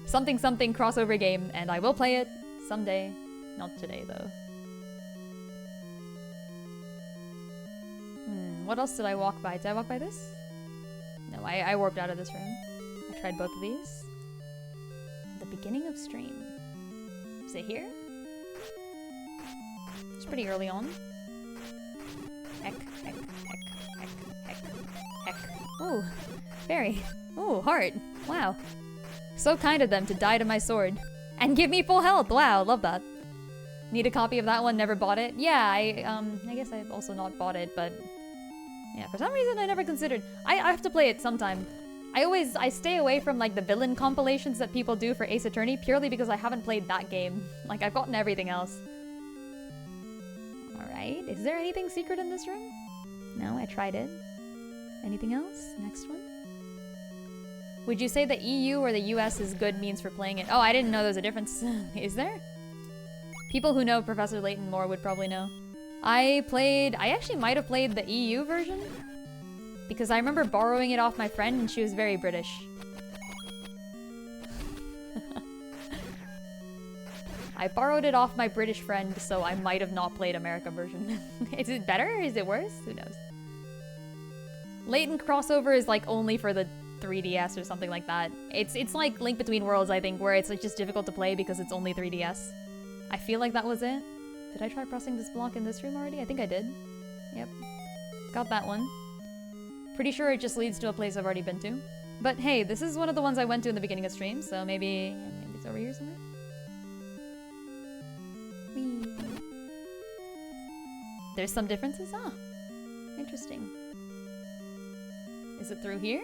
something crossover game, and I will play it someday. Not today, though. What else did I walk by? Did I walk by this? No, I warped out of this room. I tried both of these. The beginning of stream. Is it here? It's pretty early on. Heck. Ooh, fairy. Ooh, heart. Wow. So kind of them to die to my sword. And give me full health. Wow, love that. Need a copy of that one, never bought it. Yeah, I guess I've also not bought it, but... Yeah, for some reason I never considered. I have to play it sometime. I stay away from like the villain compilations that people do for Ace Attorney purely because I haven't played that game. Like, I've gotten everything else. Alright, is there anything secret in this room? No, I tried it. Anything else? Next one. Would you say the EU or the US is good means for playing it? Oh, I didn't know there was a difference. Is there? People who know Professor Layton more would probably know. I actually might have played the EU version. Because I remember borrowing it off my friend and she was very British. I borrowed it off my British friend, so I might have not played America version. Is it better? Is it worse? Who knows? Layton crossover is like only for the 3DS or something like that. It's like Link Between Worlds, I think, where it's like just difficult to play because it's only 3DS. I feel like that was it. Did I try pressing this block in this room already? I think I did. Yep. Got that one. Pretty sure it just leads to a place I've already been to. But hey, this is one of the ones I went to in the beginning of stream, so maybe it's over here somewhere. Whee. There's some differences? Ah, interesting. Is it through here?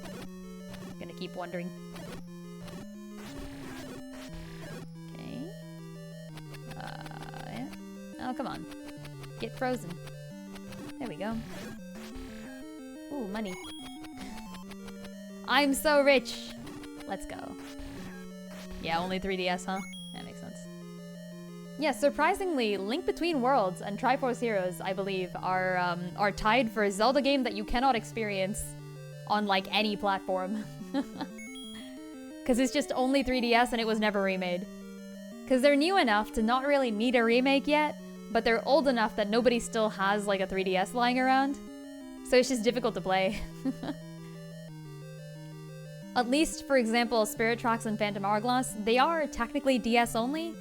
I'm gonna keep wondering. Okay. Yeah. Oh, come on. Get frozen. There we go. Ooh, money. I'm so rich. Let's go. Yeah, only 3DS, huh? That makes sense. Yeah, surprisingly, Link Between Worlds and Triforce Heroes, I believe, are tied for a Zelda game that you cannot experience on, like, any platform. Because it's just only 3DS and it was never remade. Because they're new enough to not really need a remake yet, but they're old enough that nobody still has, like, a 3DS lying around. So it's just difficult to play. At least, for example, Spirit Tracks and Phantom Hourglass, they are technically DS only,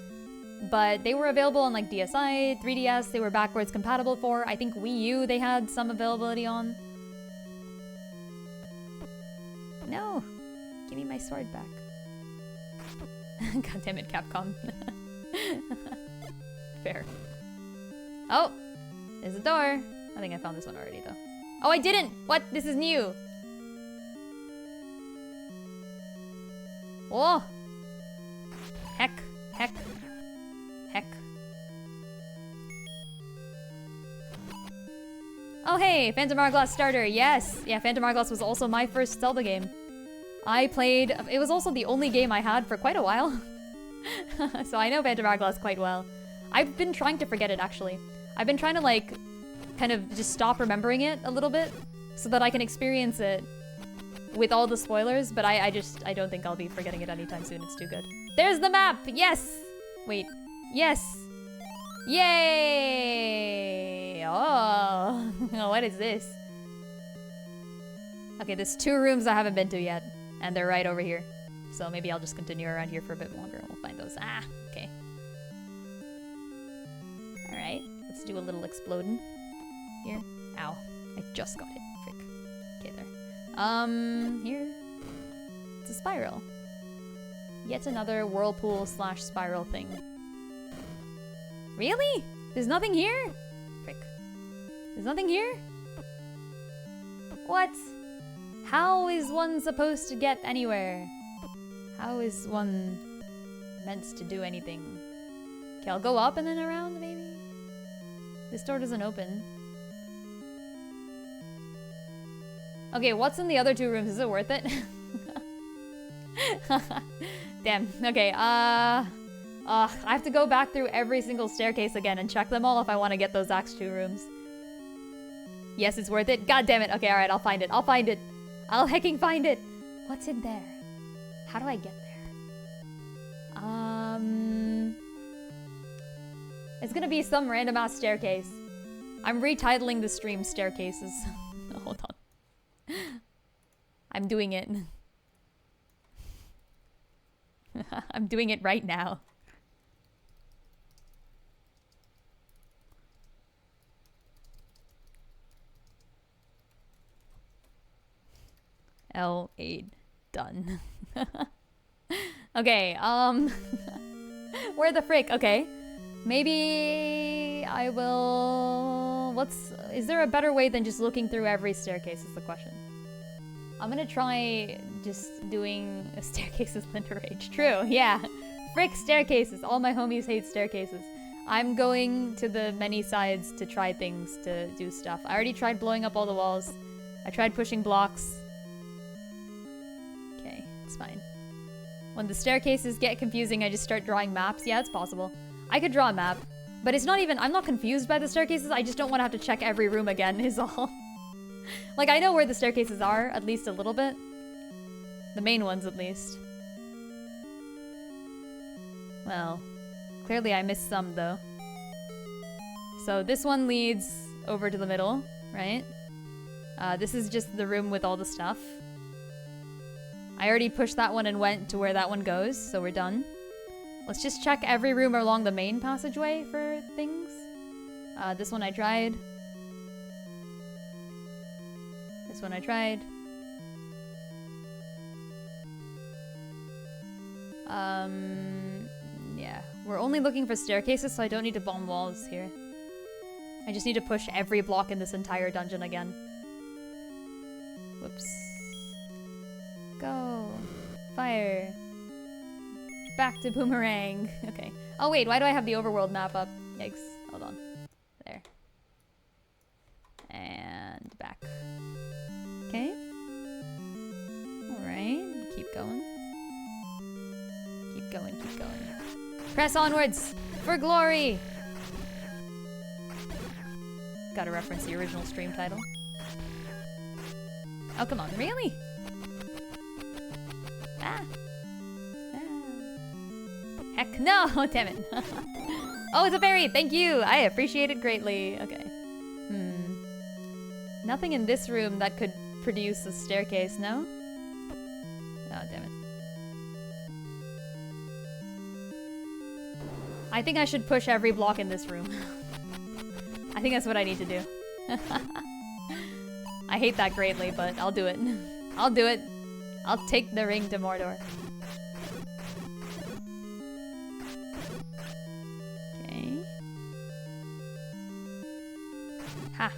but they were available on like DSi, 3DS, they were backwards compatible for. I think Wii U they had some availability on. No! Give me my sword back. God damn it, Capcom. Fair. Oh! There's a door. I think I found this one already though. Oh, I didn't! What? This is new! Oh! Heck. Heck. Heck. Oh hey, Phantom Hourglass starter, yes! Yeah, Phantom Hourglass was also my first Zelda game. I played... It was also the only game I had for quite a while. So I know Phantom Hourglass quite well. I've been trying to forget it, actually. I've been trying to, like, kind of just stop remembering it a little bit so that I can experience it with all the spoilers, but I don't think I'll be forgetting it anytime soon. It's too good. There's the map! Yes! Wait. Yes! Yay! Oh, what is this? Okay, there's 2 rooms I haven't been to yet, and they're right over here. So maybe I'll just continue around here for a bit longer and we'll find those. Ah, okay. Alright, let's do a little exploding here. Ow, I just got it. Frick. Okay, there. Here. It's a spiral. Yet another whirlpool / spiral thing. Really? There's nothing here? Frick. There's nothing here? What? How is one supposed to get anywhere? How is one meant to do anything? Okay, I'll go up and then around, maybe? This door doesn't open. Okay, what's in the other 2 rooms? Is it worth it? Damn. Okay, I have to go back through every single staircase again and check them all if I want to get those Axe 2 rooms. Yes, it's worth it. God damn it. Okay, alright, I'll find it. I'll find it. I'll hecking find it. What's in there? How do I get there? It's gonna be some random ass staircase. I'm retitling the stream Staircases. Hold on. I'm doing it. I'm doing it right now. L8 done. Okay, where the frick? Okay. Maybe I will... Is there a better way than just looking through every staircase is the question. I'm gonna try just doing a staircases Linda Rage. True, yeah. Frick staircases. All my homies hate staircases. I'm going to the many sides to try things, to do stuff. I already tried blowing up all the walls. I tried pushing blocks. Okay, it's fine. When the staircases get confusing, I just start drawing maps. Yeah, it's possible. I could draw a map, but it's not even... I'm not confused by the staircases. I just don't want to have to check every room again, is all. Like, I know where the staircases are, at least a little bit. The main ones, at least. Well, clearly I missed some, though. So this one leads over to the middle, right? This is just the room with all the stuff. I already pushed that one and went to where that one goes, so we're done. Let's just check every room along the main passageway for things. This one I tried. This one I tried. Yeah. We're only looking for staircases, so I don't need to bomb walls here. I just need to push every block in this entire dungeon again. Whoops. Go. Fire. Back to boomerang. Okay. Oh wait, why do I have the overworld map up? Yikes. Hold on. There. And back. Okay. Alright. Keep going. Keep Keep going, keep going. Press onwards for glory! Gotta reference the original stream title. Oh, come on, really? Ah! Heck no! Damn it. Oh, it's a berry! Thank you! I appreciate it greatly. Okay. Nothing in this room that could produce a staircase, no? Oh, damn it. I think I should push every block in this room. I think that's what I need to do. I hate that greatly, but I'll do it. I'll do it. I'll take the ring to Mordor. Okay. Ha.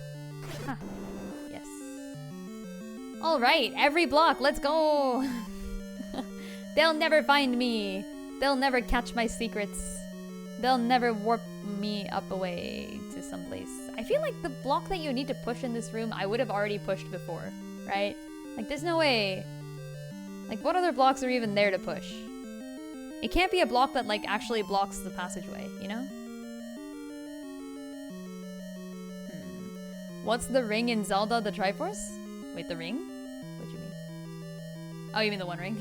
Ha. Yes. Alright, every block, let's go! They'll never find me. They'll never catch my secrets. They'll never warp me up away to someplace. I feel like the block that you need to push in this room, I would have already pushed before, right? Like, there's no way. Like, what other blocks are even there to push? It can't be a block that, like, actually blocks the passageway, you know? What's the ring in Zelda, the Triforce? Wait, the ring? What do you mean? Oh, you mean the One Ring?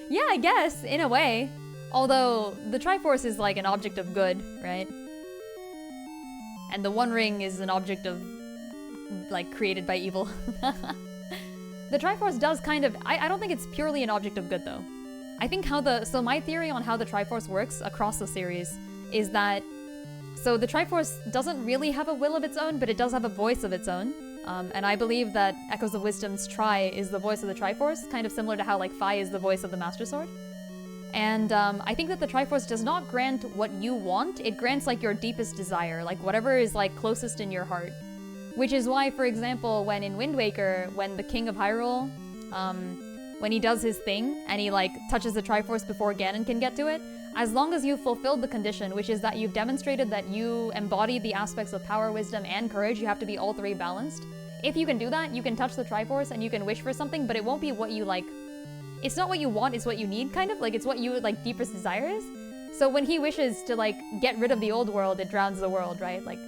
Yeah, I guess, in a way. Although, the Triforce is like an object of good, right? And the One Ring is an object of, like, created by evil. The Triforce does kind of... I don't think it's purely an object of good, though. I think how the... So my theory on how the Triforce works across the series is that... So the Triforce doesn't really have a will of its own, but it does have a voice of its own. And I believe that Echoes of Wisdom's Tri is the voice of the Triforce, kind of similar to how, like, Phi is the voice of the Master Sword. And I think that the Triforce does not grant what you want, it grants, like, your deepest desire, like, whatever is, like, closest in your heart. Which is why, for example, when in Wind Waker, when the King of Hyrule, when he does his thing, and he, like, touches the Triforce before Ganon can get to it, as long as you've fulfilled the condition, which is that you've demonstrated that you embody the aspects of power, wisdom, and courage, you have to be all three balanced. If you can do that, you can touch the Triforce and you can wish for something, but it won't be what you, like... It's not what you want, it's what you need, kind of. Like, it's what you, like, deepest desire is. So when he wishes to, like, get rid of the old world, it drowns the world, right? Like,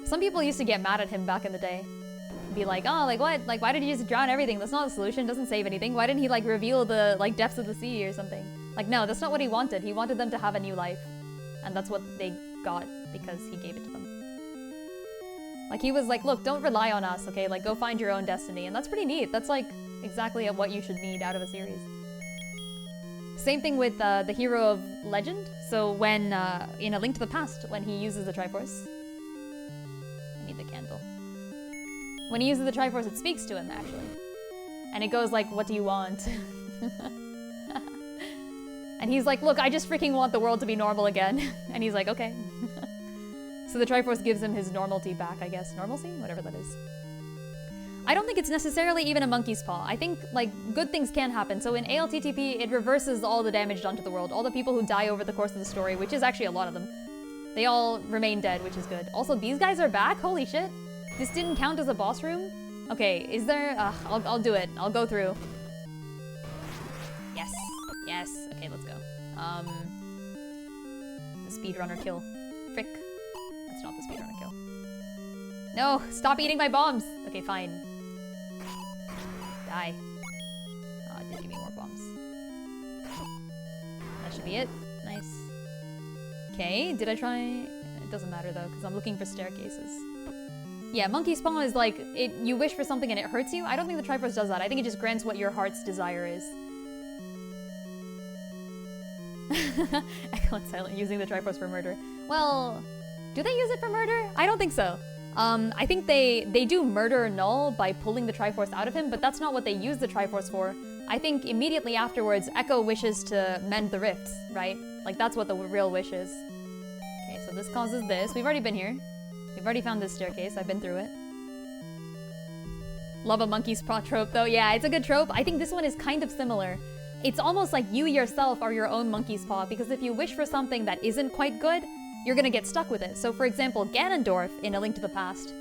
some people used to get mad at him back in the day. Be like, oh, like, what? Like, why did he just drown everything? That's not a solution, doesn't save anything. Why didn't he, like, reveal the, like, depths of the sea or something? Like, no, that's not what he wanted. He wanted them to have a new life. And that's what they got because he gave it to them. Like, he was like, look, don't rely on us, okay? Like, go find your own destiny. And that's pretty neat. That's, like, exactly what you should need out of a series. Same thing with the hero of legend. So when, in A Link to the Past, when he uses the Triforce... I need the candle. When he uses the Triforce, it speaks to him, actually. And it goes like, what do you want? And he's like, look, I just freaking want the world to be normal again. And he's like, okay. So the Triforce gives him his normality back, I guess. Normalcy? Whatever that is. I don't think it's necessarily even a monkey's paw. I think, like, good things can happen. So in ALTTP, it reverses all the damage done to the world. All the people who die over the course of the story, which is actually a lot of them. They all remain dead, which is good. Also, these guys are back? Holy shit. This didn't count as a boss room? Okay, is there... I'll do it. I'll go through. Yes. Yes. Okay, let's go. The speedrunner kill. Frick. That's not the speedrunner kill. No! Stop eating my bombs! Okay, fine. Die. Oh, it did give me more bombs. That should be it. Nice. Okay, did I try... It doesn't matter though, because I'm looking for staircases. Yeah, monkey's paw is like, you wish for something and it hurts you. I don't think the Triforce does that. I think it just grants what your heart's desire is. Echo and Silent using the Triforce for murder. Well, do they use it for murder? I don't think so. I think they do murder Null by pulling the Triforce out of him, but that's not what they use the Triforce for. I think immediately afterwards, Echo wishes to mend the rifts, right? Like, that's what the real wish is. Okay, so this causes this. We've already been here. We've already found this staircase. I've been through it. Love a monkey's paw trope, though. Yeah, it's a good trope. I think this one is kind of similar. It's almost like you yourself are your own monkey's paw, because if you wish for something that isn't quite good, you're gonna get stuck with it. So for example, Ganondorf in A Link to the Past,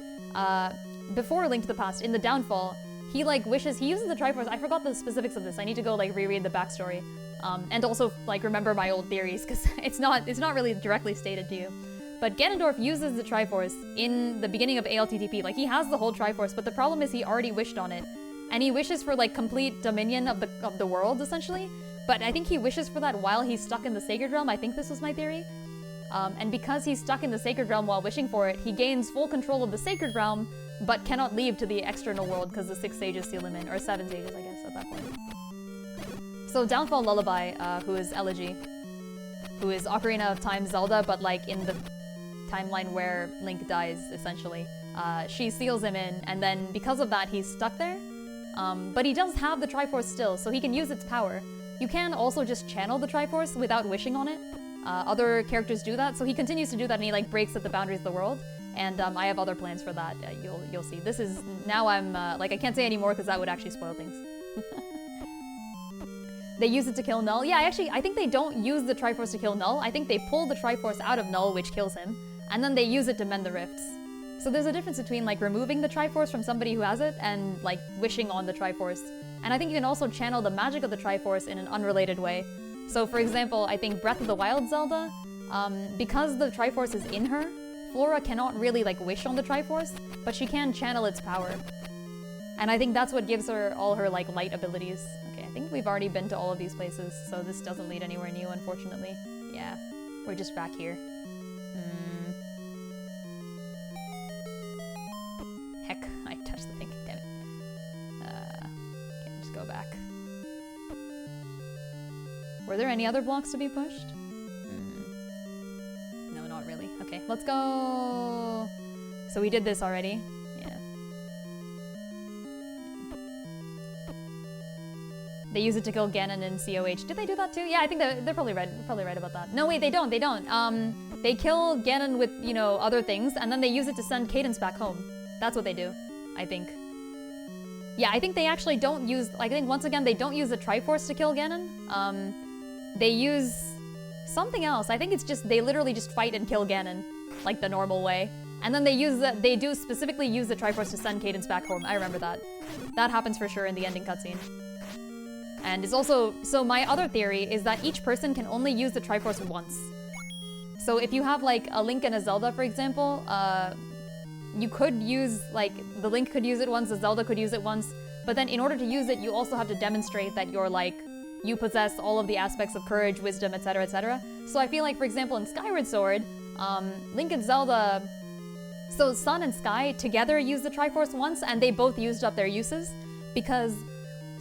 before A Link to the Past, in the Downfall, he like wishes, he uses the Triforce, I forgot the specifics of this, I need to go like reread the backstory. And also, like, remember my old theories, because it's not really directly stated to you. But Ganondorf uses the Triforce in the beginning of ALTTP. Like, he has the whole Triforce, but the problem is he already wished on it. And he wishes for, like, complete dominion of the world, essentially. But I think he wishes for that while he's stuck in the Sacred Realm. I think this was my theory. And because he's stuck in the Sacred Realm while wishing for it, he gains full control of the Sacred Realm, but cannot leave to the external world because the 6 sages seal him in. Or 7 sages, I guess, at that point. So Downfall Lullaby, who is Elegy, who is Ocarina of Time Zelda, but, like, in the timeline where Link dies, essentially. She seals him in, and then because of that, he's stuck there. But he does have the Triforce still, so he can use its power. You can also just channel the Triforce without wishing on it. Other characters do that, so he continues to do that, and he, like, breaks at the boundaries of the world. And I have other plans for that. You'll see. This is now I'm like, I can't say anymore because that would actually spoil things. They use it to kill Null. Yeah, I think they don't use the Triforce to kill Null. I think they pull the Triforce out of Null, which kills him, and then they use it to mend the rifts. So there's a difference between, like, removing the Triforce from somebody who has it and, like, wishing on the Triforce. And I think you can also channel the magic of the Triforce in an unrelated way. So, for example, I think Breath of the Wild Zelda, because the Triforce is in her, Flora cannot really, like, wish on the Triforce, but she can channel its power. And I think that's what gives her all her, like, light abilities. Okay, I think we've already been to all of these places, so this doesn't lead anywhere new, unfortunately. Yeah, we're just back here. Heck, I touched the thing, damn it. Okay, just go back. Were there any other blocks to be pushed? No, not really. Okay, let's go. So we did this already. Yeah. They use it to kill Ganon in COH. Did they do that too? Yeah, I think they're probably right about that. No, wait, they don't. They kill Ganon with, you know, other things, and then they use it to send Cadence back home. That's what they do, I think. Yeah, I think they actually don't use, I think once again, they don't use the Triforce to kill Ganon. They use something else. I think it's just, they literally just fight and kill Ganon, like the normal way. And then they do specifically use the Triforce to send Cadence back home. I remember that. That happens for sure in the ending cutscene. And it's also, so my other theory is that each person can only use the Triforce once. So if you have, like, a Link and a Zelda, for example, you could use, like, the Link could use it once, the Zelda could use it once, but then in order to use it, you also have to demonstrate that you're, like, you possess all of the aspects of courage, wisdom, etc., etc. So I feel like, for example, in Skyward Sword, Link and Zelda, so Sun and Sky together used the Triforce once, and they both used up their uses, because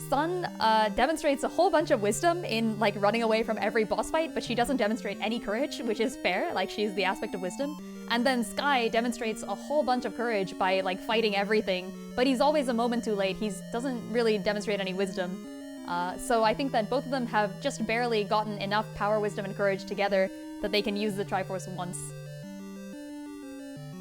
Sun demonstrates a whole bunch of wisdom in, like, running away from every boss fight, but she doesn't demonstrate any courage, which is fair, like, she's the aspect of wisdom. And then Sky demonstrates a whole bunch of courage by, like, fighting everything, but he's always a moment too late. He doesn't really demonstrate any wisdom. So I think that both of them have just barely gotten enough power, wisdom, and courage together that they can use the Triforce once.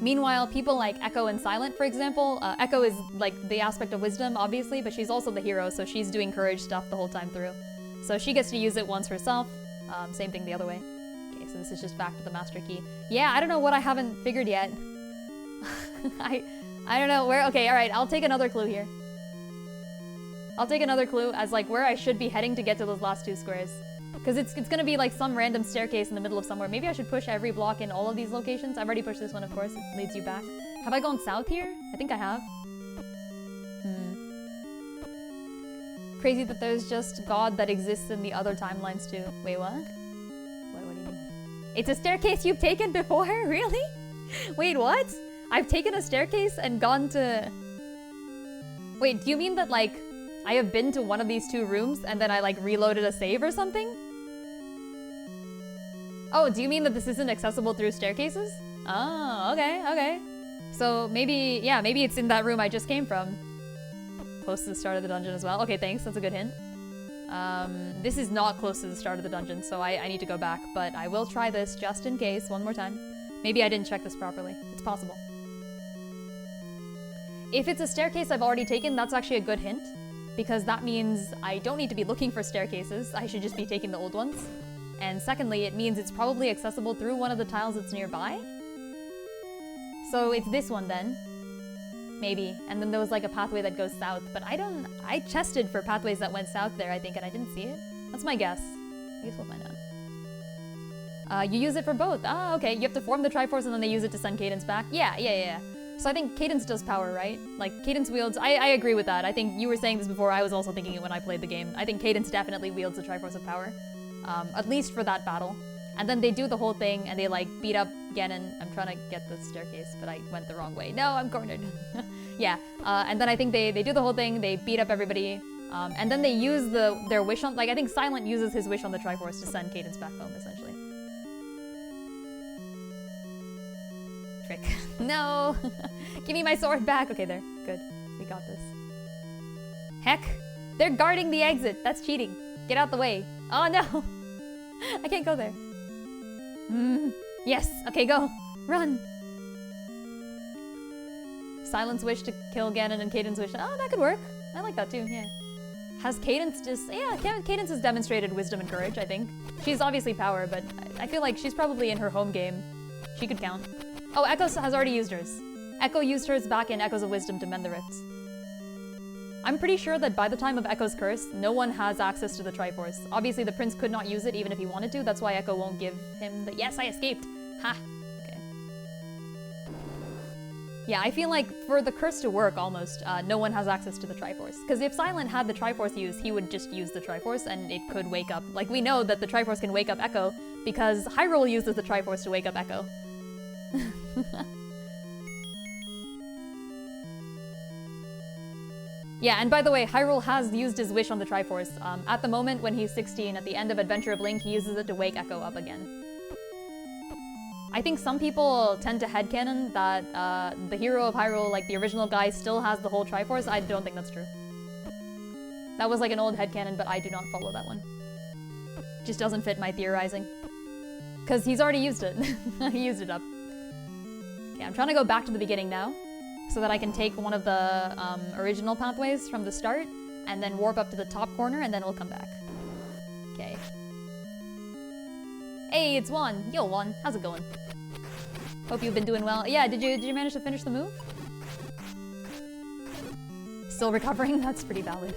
Meanwhile, people like Echo and Silent, for example, Echo is, like, the aspect of wisdom, obviously, but she's also the hero, so she's doing courage stuff the whole time through. So she gets to use it once herself. Same thing the other way. Okay, so this is just back to the Master Key. Yeah, I don't know what I haven't figured yet. I don't know where. Okay, alright, I'll take another clue here. I'll take another clue as, like, where I should be heading to get to those last 2 squares. Because it's gonna be, like, some random staircase in the middle of somewhere. Maybe I should push every block in all of these locations. I've already pushed this one, of course. It leads you back. Have I gone south here? I think I have. Crazy that there's just God that exists in the other timelines, too. Wait, what? What do you mean? It's a staircase you've taken before? Really? Wait, what? I've taken a staircase and gone to... Wait, do you mean that, like, I have been to one of these 2 rooms and then I, like, reloaded a save or something? Oh, do you mean that this isn't accessible through staircases? Oh, okay. So maybe, yeah, maybe it's in that room I just came from. Close to the start of the dungeon as well. Okay, thanks, that's a good hint. This is not close to the start of the dungeon, so I need to go back, but I will try this just in case one more time. Maybe I didn't check this properly. It's possible. If it's a staircase I've already taken, that's actually a good hint, because that means I don't need to be looking for staircases. I should just be taking the old ones. And secondly, it means it's probably accessible through one of the tiles that's nearby. So it's this one then. Maybe. And then there was, like, a pathway that goes south, but I chested for pathways that went south there, I think, and I didn't see it. That's my guess. I guess we'll find out. You use it for both. Ah, okay. You have to form the Triforce and then they use it to send Cadence back. Yeah. So I think Cadence does power, right? Like, Cadence wields... I agree with that. I think you were saying this before. I was also thinking it when I played the game. I think Cadence definitely wields the Triforce of Power. At least for that battle. And then they do the whole thing, and they, like, beat up Ganon. I'm trying to get the staircase, but I went the wrong way. No, I'm cornered. Yeah. And then I think they do the whole thing. They beat up everybody. And then they use their wish on... Like, I think Silent uses his wish on the Triforce to send Cadence back home, essentially. Frick. No! Give me my sword back! Okay, there. Good. We got this. Heck! They're guarding the exit! That's cheating. Get out the way. Oh, no! I can't go there. Yes! Okay, go! Run! Silent's wish to kill Ganon and Cadence wish... Oh, that could work. I like that too, yeah. Has Cadence just... Yeah, Cadence has demonstrated wisdom and courage, I think. She's obviously power, but I feel like she's probably in her home game. She could count. Oh, Echo has already used hers. Echo used hers back in Echoes of Wisdom to mend the rifts. I'm pretty sure that by the time of Echo's curse, no one has access to the Triforce. Obviously, the prince could not use it even if he wanted to. That's why Echo won't give him the... Yes, I escaped! Ha! Okay. Yeah, I feel like for the curse to work, almost, no one has access to the Triforce. Because if Silent had the Triforce used, he would just use the Triforce and it could wake up. Like, we know that the Triforce can wake up Echo because Hyrule uses the Triforce to wake up Echo. Yeah, and by the way, Hyrule has used his wish on the Triforce. At the moment, when he's 16, at the end of Adventure of Link, he uses it to wake Echo up again. I think some people tend to headcanon that the hero of Hyrule, like the original guy, still has the whole Triforce. I don't think that's true. That was like an old headcanon, but I do not follow that one. Just doesn't fit my theorizing. Because he's already used it. He used it up. Okay, I'm trying to go back to the beginning now, so that I can take one of the original pathways from the start, and then warp up to the top corner, and then we'll come back. Okay. Hey, it's Juan. Yo, Juan. How's it going? Hope you've been doing well. Yeah, did you manage to finish the move? Still recovering? That's pretty valid.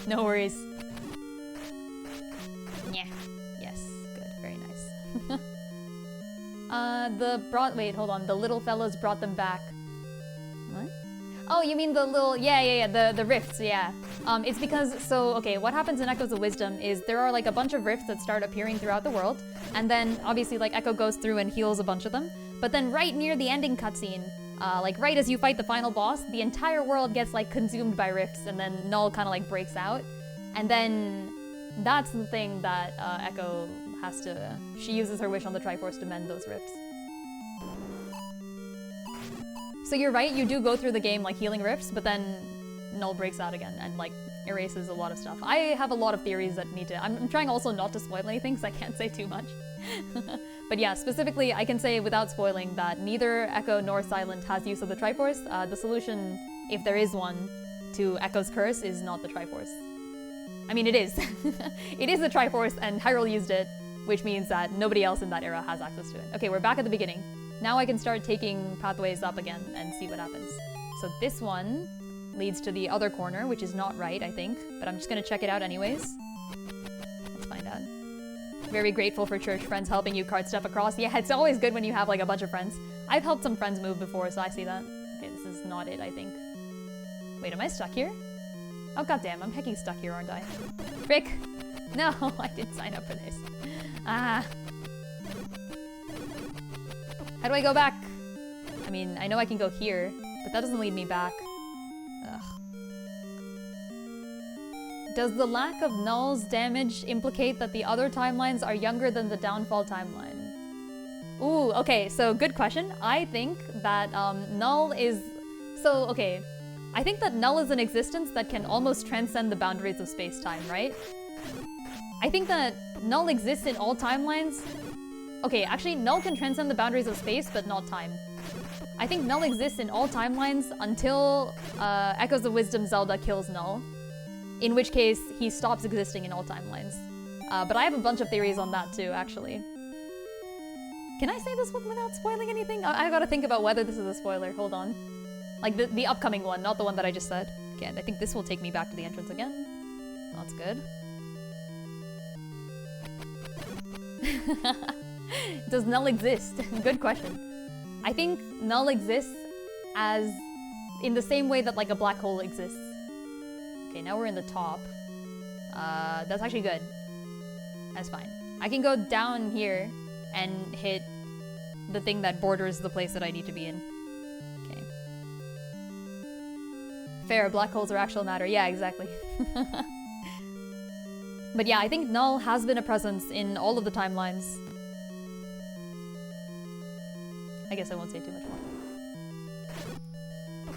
No worries. Yeah. Yes. Good. Very nice. Wait, hold on. The little fellows brought them back. What? Oh, you mean the little... Yeah, the rifts, yeah. It's because... So, okay, what happens in Echoes of Wisdom is there are, like, a bunch of rifts that start appearing throughout the world, and then, obviously, like, Echo goes through and heals a bunch of them, but then right near the ending cutscene, like, right as you fight the final boss, the entire world gets, like, consumed by rifts, and then Null kind of, like, breaks out, and then that's the thing that Echo has to... She uses her wish on the Triforce to mend those rifts. So you're right, you do go through the game, like, healing rifts, but then Null breaks out again and, like, erases a lot of stuff. I have a lot of theories that need to... I'm trying also not to spoil anything, so I can't say too much. But yeah, specifically, I can say without spoiling that neither Echo nor Silent has use of the Triforce. The solution, if there is one, to Echo's curse is not the Triforce. I mean, it is. It is the Triforce, and Hyrule used it, which means that nobody else in that era has access to it. Okay, we're back at the beginning. Now I can start taking pathways up again and see what happens. So this one leads to the other corner, which is not right, I think, but I'm just gonna check it out anyways. Let's find out. Very grateful for church friends helping you cart stuff across. Yeah, it's always good when you have, like, a bunch of friends. I've helped some friends move before, so I see that. Okay, this is not it, I think. Wait, am I stuck here? Oh, goddamn, I'm hecking stuck here, aren't I? Frick! No, I didn't sign up for this. Ah. How do I go back? I mean, I know I can go here, but that doesn't lead me back. Ugh. Does the lack of Null's damage implicate that the other timelines are younger than the Downfall timeline? Ooh, okay, so good question. I think that Null is... So, okay. I think that Null is an existence that can almost transcend the boundaries of space-time, right? I think that Null exists in all timelines. Okay, actually, Null can transcend the boundaries of space, but not time. I think Null exists in all timelines until Echoes of Wisdom Zelda kills Null, in which case he stops existing in all timelines. But I have a bunch of theories on that too, actually. Can I say this one without spoiling anything? I gotta think about whether this is a spoiler. Hold on. Like the upcoming one, not the one that I just said. Okay, I think this will take me back to the entrance again. That's good. Does null exist? Good question. I think null exists as in the same way that like a black hole exists. Okay, now we're in the top. That's actually good. That's fine. I can go down here and hit the thing that borders the place that I need to be in. Okay. Fair, black holes are actual matter. Yeah, exactly. But yeah, I think null has been a presence in all of the timelines. I guess I won't say too much more.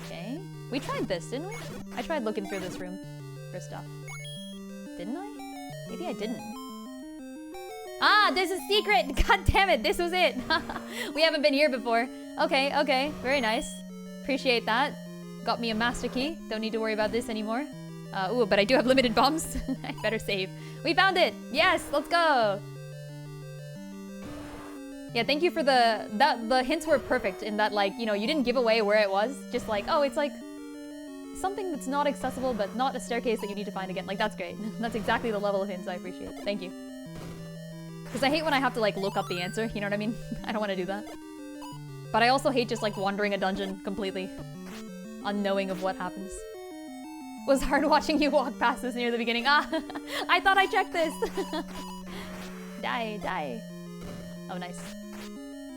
Okay. We tried this, didn't we? I tried looking through this room for stuff. Didn't I? Maybe I didn't. Ah, there's a secret! God damn it, this was it! We haven't been here before. Okay, okay, very nice. Appreciate that. Got me a master key. Don't need to worry about this anymore. Ooh, but I do have limited bombs. I better save. We found it! Yes, let's go! Yeah, thank you for the hints were perfect in that, like, you know, you didn't give away where it was. Just like, oh, it's like something that's not accessible, but not a staircase that you need to find again. Like, that's great. That's exactly the level of hints I appreciate. Thank you. Because I hate when I have to, like, look up the answer, you know what I mean? I don't want to do that. But I also hate just, like, wandering a dungeon completely, unknowing of what happens. Was hard watching you walk past this near the beginning. Ah, I thought I checked this. Die, die. Oh, nice.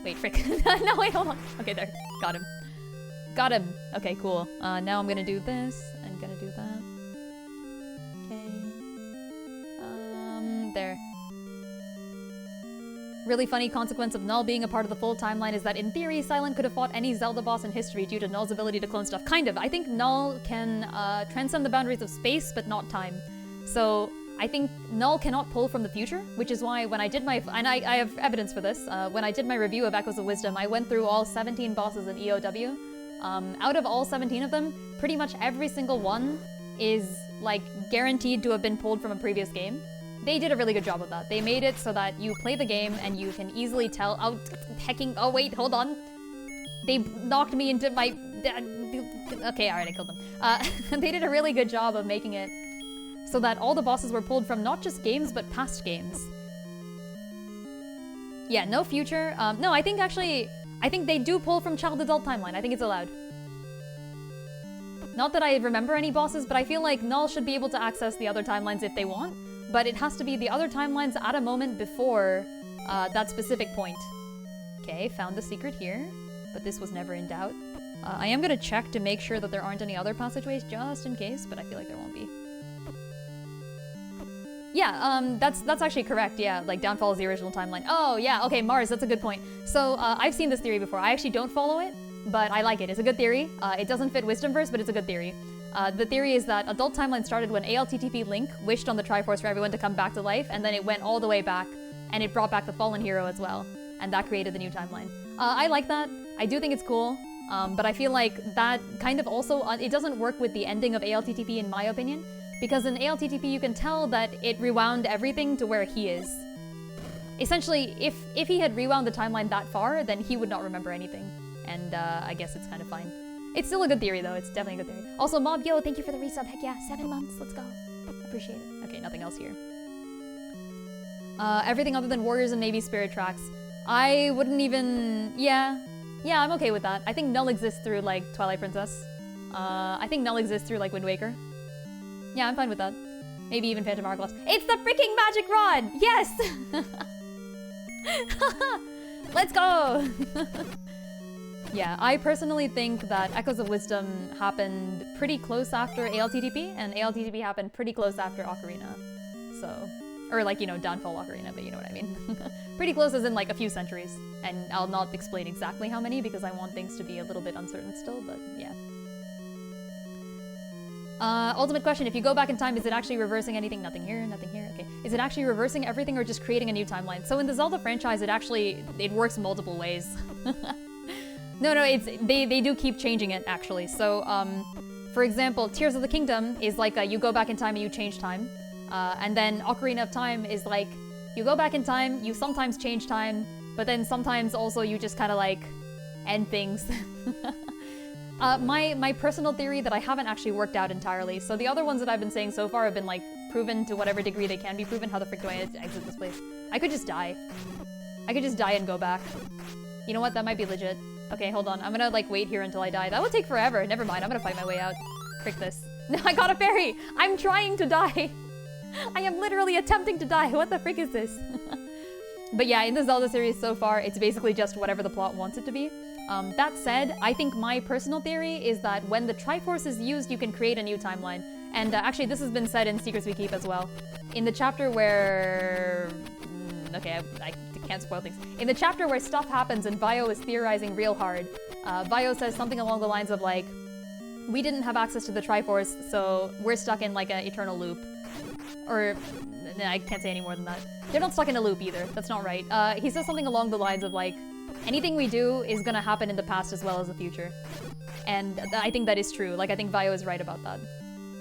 Wait, frick. No, wait, hold on. Okay, there. Got him. Got him. Okay, cool. Now I'm gonna do this. I'm gonna do that. Okay. There. Really funny consequence of null being a part of the full timeline is that in theory, Silent could have fought any Zelda boss in history due to null's ability to clone stuff. Kind of. I think null can transcend the boundaries of space, but not time. So I think null cannot pull from the future, which is why when I did my... And I have evidence for this. When I did my review of Echoes of Wisdom, I went through all 17 bosses in EOW. Out of all 17 of them, pretty much every single one is, like, guaranteed to have been pulled from a previous game. They did a really good job of that. They made it so that you play the game and you can easily tell... Oh, hecking... Oh, wait, hold on. They knocked me into my... Okay, alright, I killed them. They did a really good job of making it so that all the bosses were pulled from not just games, but past games. Yeah, no future. No, I think actually... I think they do pull from child-adult timeline. I think it's allowed. Not that I remember any bosses, but I feel like null should be able to access the other timelines if they want. But it has to be the other timelines at a moment before that specific point. Okay, found the secret here, but this was never in doubt. I am gonna check to make sure that there aren't any other passageways, just in case, but I feel like there won't be. Yeah, that's actually correct, yeah, like Downfall is the original timeline. Oh, yeah, okay, Mars, that's a good point. So, I've seen this theory before. I actually don't follow it, but I like it. It's a good theory. It doesn't fit Wisdomverse, but it's a good theory. The theory is that adult timeline started when ALTTP Link wished on the Triforce for everyone to come back to life, and then it went all the way back, and it brought back the fallen hero as well, and that created the new timeline. I like that. I do think it's cool, but I feel like that kind of also, it doesn't work with the ending of ALTTP in my opinion, because in ALTTP you can tell that it rewound everything to where he is. Essentially, if he had rewound the timeline that far, then he would not remember anything, and I guess it's kind of fine. It's still a good theory, though. It's definitely a good theory. Also, Mob, yo, thank you for the resub. Heck yeah, 7 months. Let's go. Appreciate it. Okay, nothing else here. Everything other than Warriors and maybe Spirit Tracks. I wouldn't even... Yeah, I'm okay with that. I think null exists through, like, Twilight Princess. I think null exists through, like, Wind Waker. Yeah, I'm fine with that. Maybe even Phantom Hourglass. It's the freaking magic rod! Yes! Let's go! Yeah, I personally think that Echoes of Wisdom happened pretty close after ALTTP, and ALTTP happened pretty close after Ocarina. So, or like, you know, Downfall Ocarina, but you know what I mean. Pretty close as in like a few centuries. And I'll not explain exactly how many because I want things to be a little bit uncertain still, but yeah. Ultimate question, if you go back in time, is it actually reversing anything? Nothing here, nothing here, okay. Is it actually reversing everything or just creating a new timeline? So in the Zelda franchise, it works multiple ways. No, they do keep changing it, actually. So, for example, Tears of the Kingdom is like you go back in time and you change time. And then Ocarina of Time is like, you go back in time, you sometimes change time, but then sometimes also you just kind of like end things. My personal theory that I haven't actually worked out entirely. So the other ones that I've been saying so far have been like proven to whatever degree they can be proven. How the frick do I exit this place? I could just die. I could just die and go back. You know what? That might be legit. Okay, hold on. I'm gonna like wait here until I die. That would take forever. Never mind. I'm gonna fight my way out. Frick this. No, I got a fairy! I'm trying to die! I am literally attempting to die. What the frick is this? But yeah, in the Zelda series so far, it's basically just whatever the plot wants it to be. That said, I think my personal theory is that when the Triforce is used, you can create a new timeline. And actually, this has been said in Secrets We Keep as well. In the chapter where... okay, I can't spoil things. In the chapter where stuff happens and Vio is theorizing real hard, Vio says something along the lines of like, we didn't have access to the Triforce, so we're stuck in like an eternal loop. Or, I can't say any more than that. They're not stuck in a loop either. That's not right. He says something along the lines of like, anything we do is gonna happen in the past as well as the future. And I think that is true. Like, I think Vio is right about that.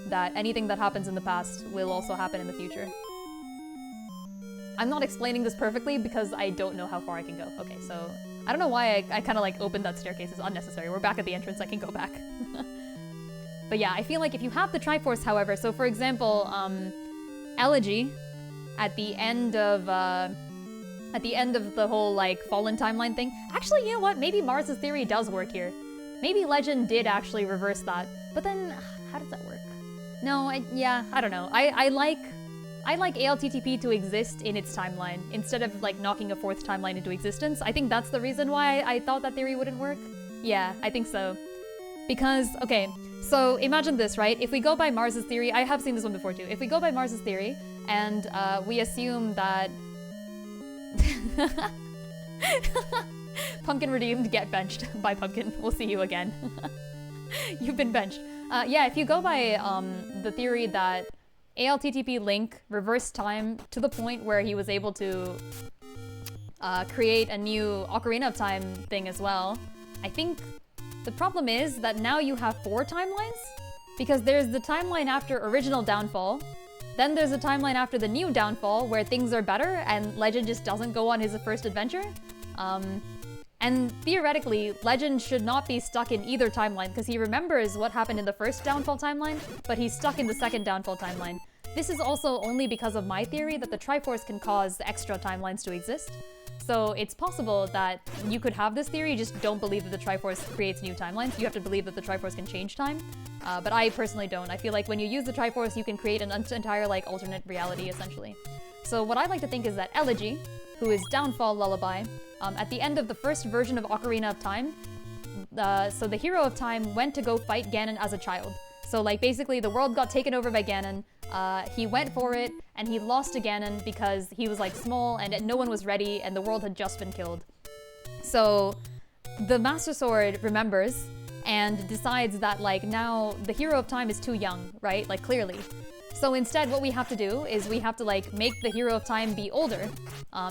That anything that happens in the past will also happen in the future. I'm not explaining this perfectly because I don't know how far I can go. Okay, so I don't know why I kind of like opened that staircase. It's unnecessary. We're back at the entrance. I can go back. But yeah, I feel like if you have the Triforce, however, so for example, Elegy at the end of the whole like fallen timeline thing. Actually, you know what? Maybe Mars's theory does work here. Maybe Legend did actually reverse that. But then, how does that work? No, yeah, I don't know. I like ALTTP to exist in its timeline instead of like knocking a fourth timeline into existence. I think that's the reason why I thought that theory wouldn't work. Yeah, I think so. Because, okay, so imagine this, right? If we go by Mars's theory, I have seen this one before too. If we go by Mars's theory and we assume that Pumpkin redeemed, get benched by Pumpkin. We'll see you again. You've been benched. Yeah, if you go by the theory that ALTTP Link reversed time to the point where he was able to create a new Ocarina of Time thing as well, I think the problem is that now you have 4 timelines, because there's the timeline after original Downfall, then there's a timeline after the new Downfall where things are better and Legend just doesn't go on his first adventure. And theoretically, Legend should not be stuck in either timeline because he remembers what happened in the first Downfall timeline, but he's stuck in the second Downfall timeline. This is also only because of my theory that the Triforce can cause extra timelines to exist. So it's possible that you could have this theory, you just don't believe that the Triforce creates new timelines. You have to believe that the Triforce can change time. But I personally don't. I feel like when you use the Triforce, you can create an entire like alternate reality, essentially. So what I like to think is that Elegy, who is Downfall Lullaby, at the end of the first version of Ocarina of Time, so the hero of time went to go fight Ganon as a child. So like basically the world got taken over by Ganon, he went for it, and he lost to Ganon because he was like small and no one was ready and the world had just been killed. So the Master Sword remembers and decides that like now the hero of time is too young, right? Like clearly. So instead what we have to do is we have to like make the hero of time be older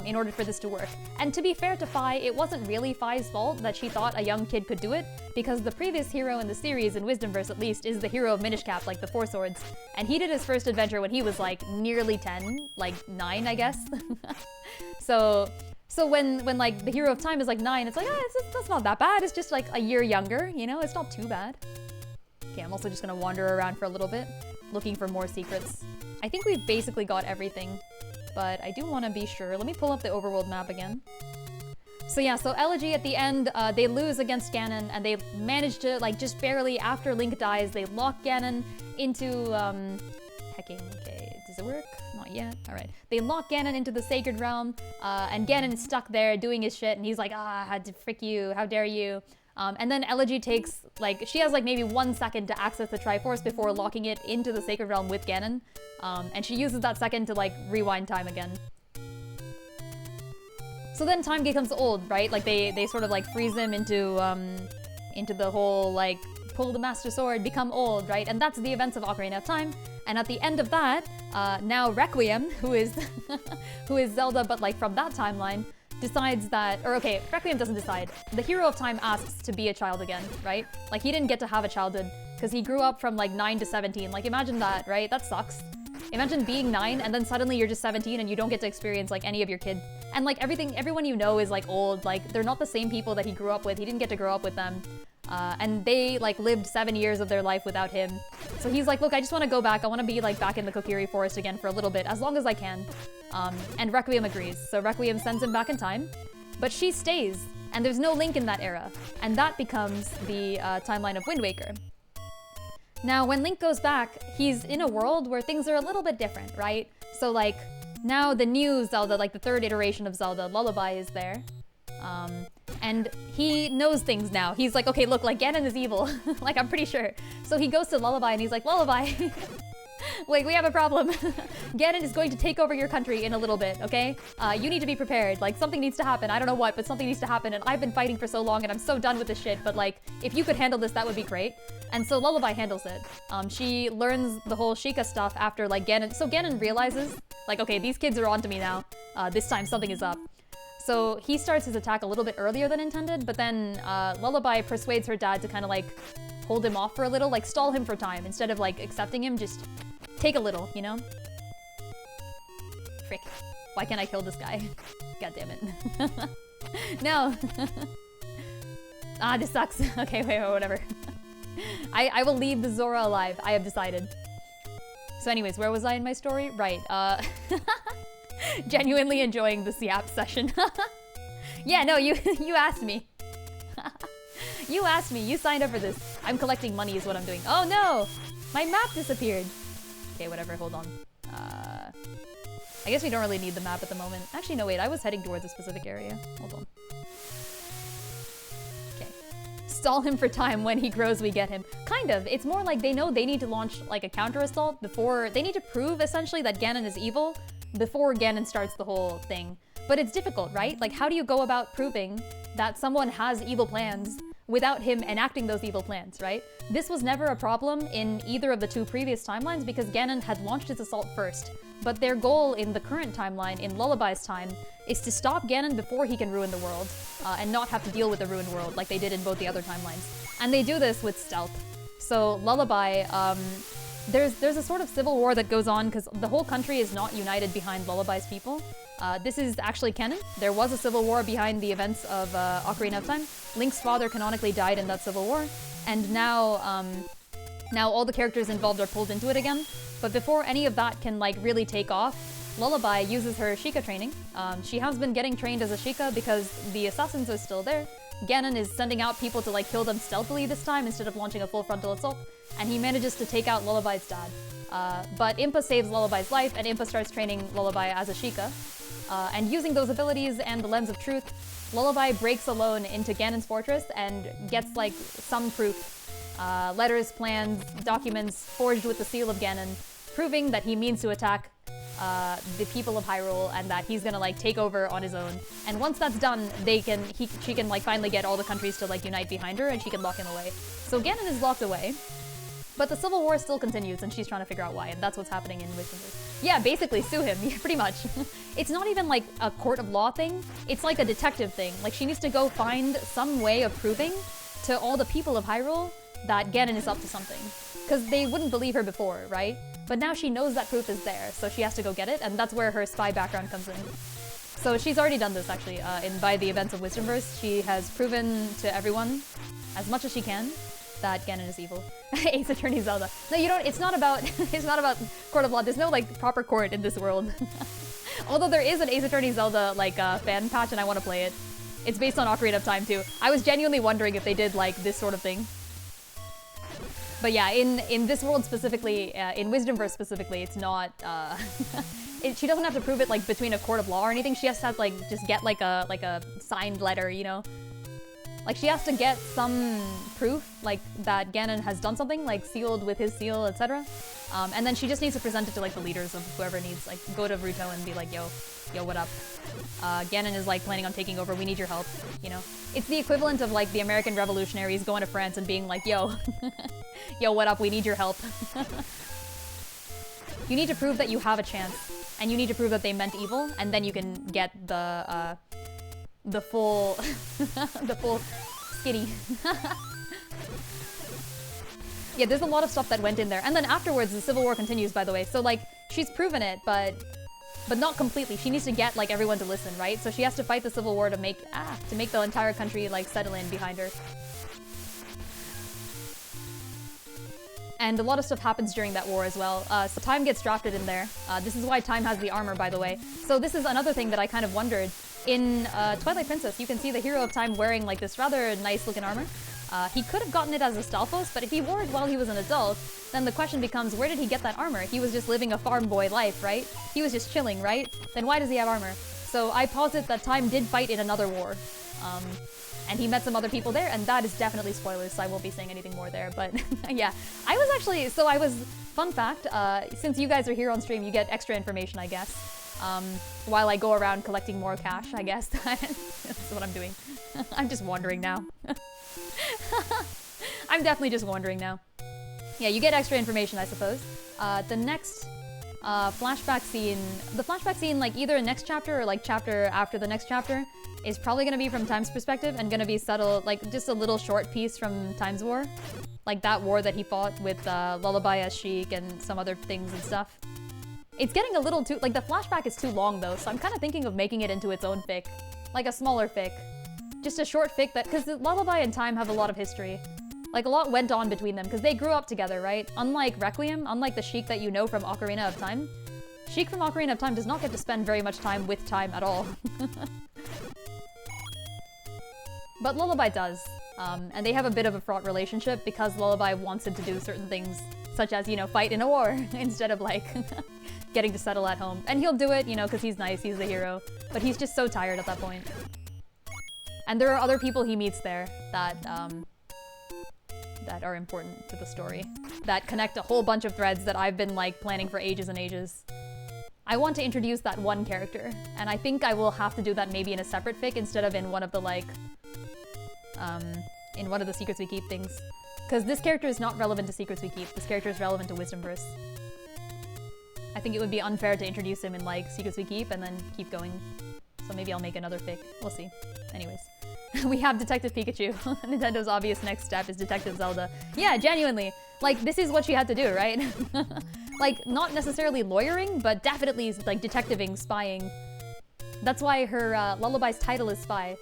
in order for this to work. And to be fair to Fi, it wasn't really Fi's fault that she thought a young kid could do it, because the previous hero in the series, in Wisdomverse at least, is the hero of Minish Cap, like the Four Swords. And he did his first adventure when he was like nearly 10, like 9 I guess. So when like the hero of time is like 9, it's like, that's not that bad, it's just like a year younger, you know, it's not too bad. Okay, I'm also just gonna wander around for a little bit, looking for more secrets. I think we've basically got everything, but I do want to be sure. Let me pull up the overworld map again. So yeah, so Elegy at the end, they lose against Ganon, and they manage to, like, just barely after Link dies, they lock Ganon into, hecking, okay, does it work? Not yet, alright. They lock Ganon into the Sacred Realm, and Ganon is stuck there doing his shit, and he's like, frick you, how dare you. And then Elegy takes, like, she has like maybe 1 second to access the Triforce before locking it into the Sacred Realm with Ganon. And she uses that second to like rewind time again. So then time becomes old, right? Like they sort of like freeze him into the whole like pull the Master Sword, become old, right? And that's the events of Ocarina of Time. And at the end of that, now Requiem, who is who is Zelda, but like from that timeline, decides that, or okay, Requiem doesn't decide. The hero of time asks to be a child again, right? Like he didn't get to have a childhood because he grew up from like 9 to 17. Like imagine that, right? That sucks. Imagine being 9 and then suddenly you're just 17 and you don't get to experience like any of your kids. And like everyone you know is like old. Like they're not the same people that he grew up with. He didn't get to grow up with them. And they like lived 7 years of their life without him. So he's like, look, I just want to go back. I want to be like back in the Kokiri forest again for a little bit, as long as I can. And Requiem agrees. So Requiem sends him back in time, but she stays, and there's no Link in that era. And that becomes the timeline of Wind Waker. Now, when Link goes back, he's in a world where things are a little bit different, right? So like, now the new Zelda, like the third iteration of Zelda, Lullaby, is there. And he knows things now. He's like, okay, look, like Ganon is evil. Like, I'm pretty sure. So he goes to Lullaby and he's like, Lullaby, wait, we have a problem. Ganon is going to take over your country in a little bit, okay? You need to be prepared. Like, something needs to happen. I don't know what, but something needs to happen. And I've been fighting for so long and I'm so done with this shit. But like, if you could handle this, that would be great. And so Lullaby handles it. She learns the whole Sheikah stuff after like Ganon. So Ganon realizes, like, okay, these kids are onto me now. This time something is up. So he starts his attack a little bit earlier than intended, but then Lullaby persuades her dad to kind of like hold him off for a little, like stall him for time. Instead of like accepting him, just take a little, you know? Frick. Why can't I kill this guy? God damn it. No. This sucks. Okay, wait, whatever. I will leave the Zora alive. I have decided. So anyways, where was I in my story? Right, genuinely enjoying the Siap session. Yeah, no, you asked me. You asked me. You signed up for this. I'm collecting money is what I'm doing. Oh no! My map disappeared. Okay, whatever. Hold on. I guess we don't really need the map at the moment. Actually, no, wait. I was heading towards a specific area. Hold on. Okay. Stall him for time. When he grows, we get him. Kind of. It's more like they know they need to launch like a counter-assault before... They need to prove, essentially, that Ganon is evil before Ganon starts the whole thing. But it's difficult, right? Like, how do you go about proving that someone has evil plans without him enacting those evil plans, right? This was never a problem in either of the two previous timelines because Ganon had launched his assault first. But their goal in the current timeline, in Lullaby's time, is to stop Ganon before he can ruin the world, and not have to deal with the ruined world like they did in both the other timelines. And they do this with stealth. So Lullaby, there's a sort of civil war that goes on because the whole country is not united behind Lullaby's people. This is actually canon. There was a civil war behind the events of Ocarina of Time. Link's father canonically died in that civil war, and now all the characters involved are pulled into it again. But before any of that can like really take off, Lullaby uses her Sheikah training. She has been getting trained as a Sheikah because the assassins are still there. Ganon is sending out people to like kill them stealthily this time instead of launching a full frontal assault, and he manages to take out Lullaby's dad. But Impa saves Lullaby's life, and Impa starts training Lullaby as a Sheikah. And using those abilities and the Lens of Truth, Lullaby breaks alone into Ganon's fortress and gets like some proof. Letters, plans, documents forged with the seal of Ganon, proving that he means to attack the people of Hyrule and that he's gonna like take over on his own. And once that's done, she can like finally get all the countries to like unite behind her and she can lock him away. So Ganon is locked away, but the civil war still continues and she's trying to figure out why, and that's what's happening in Wisdomverse. Yeah, basically sue him, pretty much. It's not even like a court of law thing, it's like a detective thing. Like she needs to go find some way of proving to all the people of Hyrule that Ganon is up to something. Because they wouldn't believe her before, right? But now she knows that proof is there, so she has to go get it, and that's where her spy background comes in. So she's already done this, actually, by the events of Wisdomverse. She has proven to everyone, as much as she can, that Ganon is evil. Ace Attorney Zelda. No, you don't, it's not about court of law. There's no, like, proper court in this world. Although there is an Ace Attorney Zelda, like, fan patch, and I want to play it. It's based on Ocarina of Time, too. I was genuinely wondering if they did, like, this sort of thing. But yeah, in this world specifically, in Wisdomverse specifically, it's not, she doesn't have to prove it like between a court of law or anything. She has to like just get like a signed letter, you know? Like she has to get some proof like that Ganon has done something, like sealed with his seal, etc. And then she just needs to present it to like the leaders of whoever needs, like go to Ruto and be like, yo, what up? Ganon is like planning on taking over, we need your help, you know? It's the equivalent of like the American revolutionaries going to France and being like, yo, yo, what up, we need your help. You need to prove that you have a chance, and you need to prove that they meant evil, and then you can get the full, the full skinny. Yeah, there's a lot of stuff that went in there. And then afterwards, the Civil War continues, by the way. So, like, she's proven it, but not completely. She needs to get, like, everyone to listen, right? So she has to fight the Civil War to make the entire country, like, settle in behind her. And a lot of stuff happens during that war as well. So Time gets drafted in there. This is why Time has the armor, by the way. So this is another thing that I kind of wondered. In Twilight Princess, you can see the hero of Time wearing like this rather nice looking armor. He could have gotten it as a Stalfos, but if he wore it while he was an adult, then the question becomes, where did he get that armor? He was just living a farm boy life, right? He was just chilling, right? Then why does he have armor? So I posit that Time did fight in another war. And he met some other people there, and that is definitely spoilers, so I won't be saying anything more there, but yeah. Fun fact, since you guys are here on stream, you get extra information, I guess. While I go around collecting more cash, I guess. That's what I'm doing. I'm just wandering now. I'm definitely just wandering now. Yeah, you get extra information, I suppose. The next flashback scene, like either next chapter or like chapter after the next chapter, is probably gonna be from Time's perspective and gonna be subtle, like just a little short piece from Time's war. Like that war that he fought with Lullaby as Sheik and some other things and stuff. It's getting a little too, like the flashback is too long though, so I'm kind of thinking of making it into its own fic. Like a smaller fic. Just a short fic that, because Lullaby and Time have a lot of history. Like a lot went on between them, because they grew up together, right? Unlike Requiem, unlike the Sheik that you know from Ocarina of Time, Sheik from Ocarina of Time does not get to spend very much time with Time at all. But Lullaby does, and they have a bit of a fraught relationship because Lullaby wants him to do certain things, such as, you know, fight in a war, instead of like getting to settle at home. And he'll do it, you know, because he's nice, he's the hero, but he's just so tired at that point. And there are other people he meets there that are important to the story, that connect a whole bunch of threads that I've been like planning for ages and ages. I want to introduce that one character, and I think I will have to do that maybe in a separate fic instead of in one of the like, in one of the Secrets We Keep things. Because this character is not relevant to Secrets We Keep, this character is relevant to Wisdomverse. I think it would be unfair to introduce him in like Secrets We Keep and then keep going. So maybe I'll make another fic, we'll see. Anyways. We have Detective Pikachu. Nintendo's obvious next step is Detective Zelda. Yeah, genuinely. Like, this is what she had to do, right? Like, not necessarily lawyering, but definitely, like, detectiving, spying. That's why her Lullaby's title is Spy.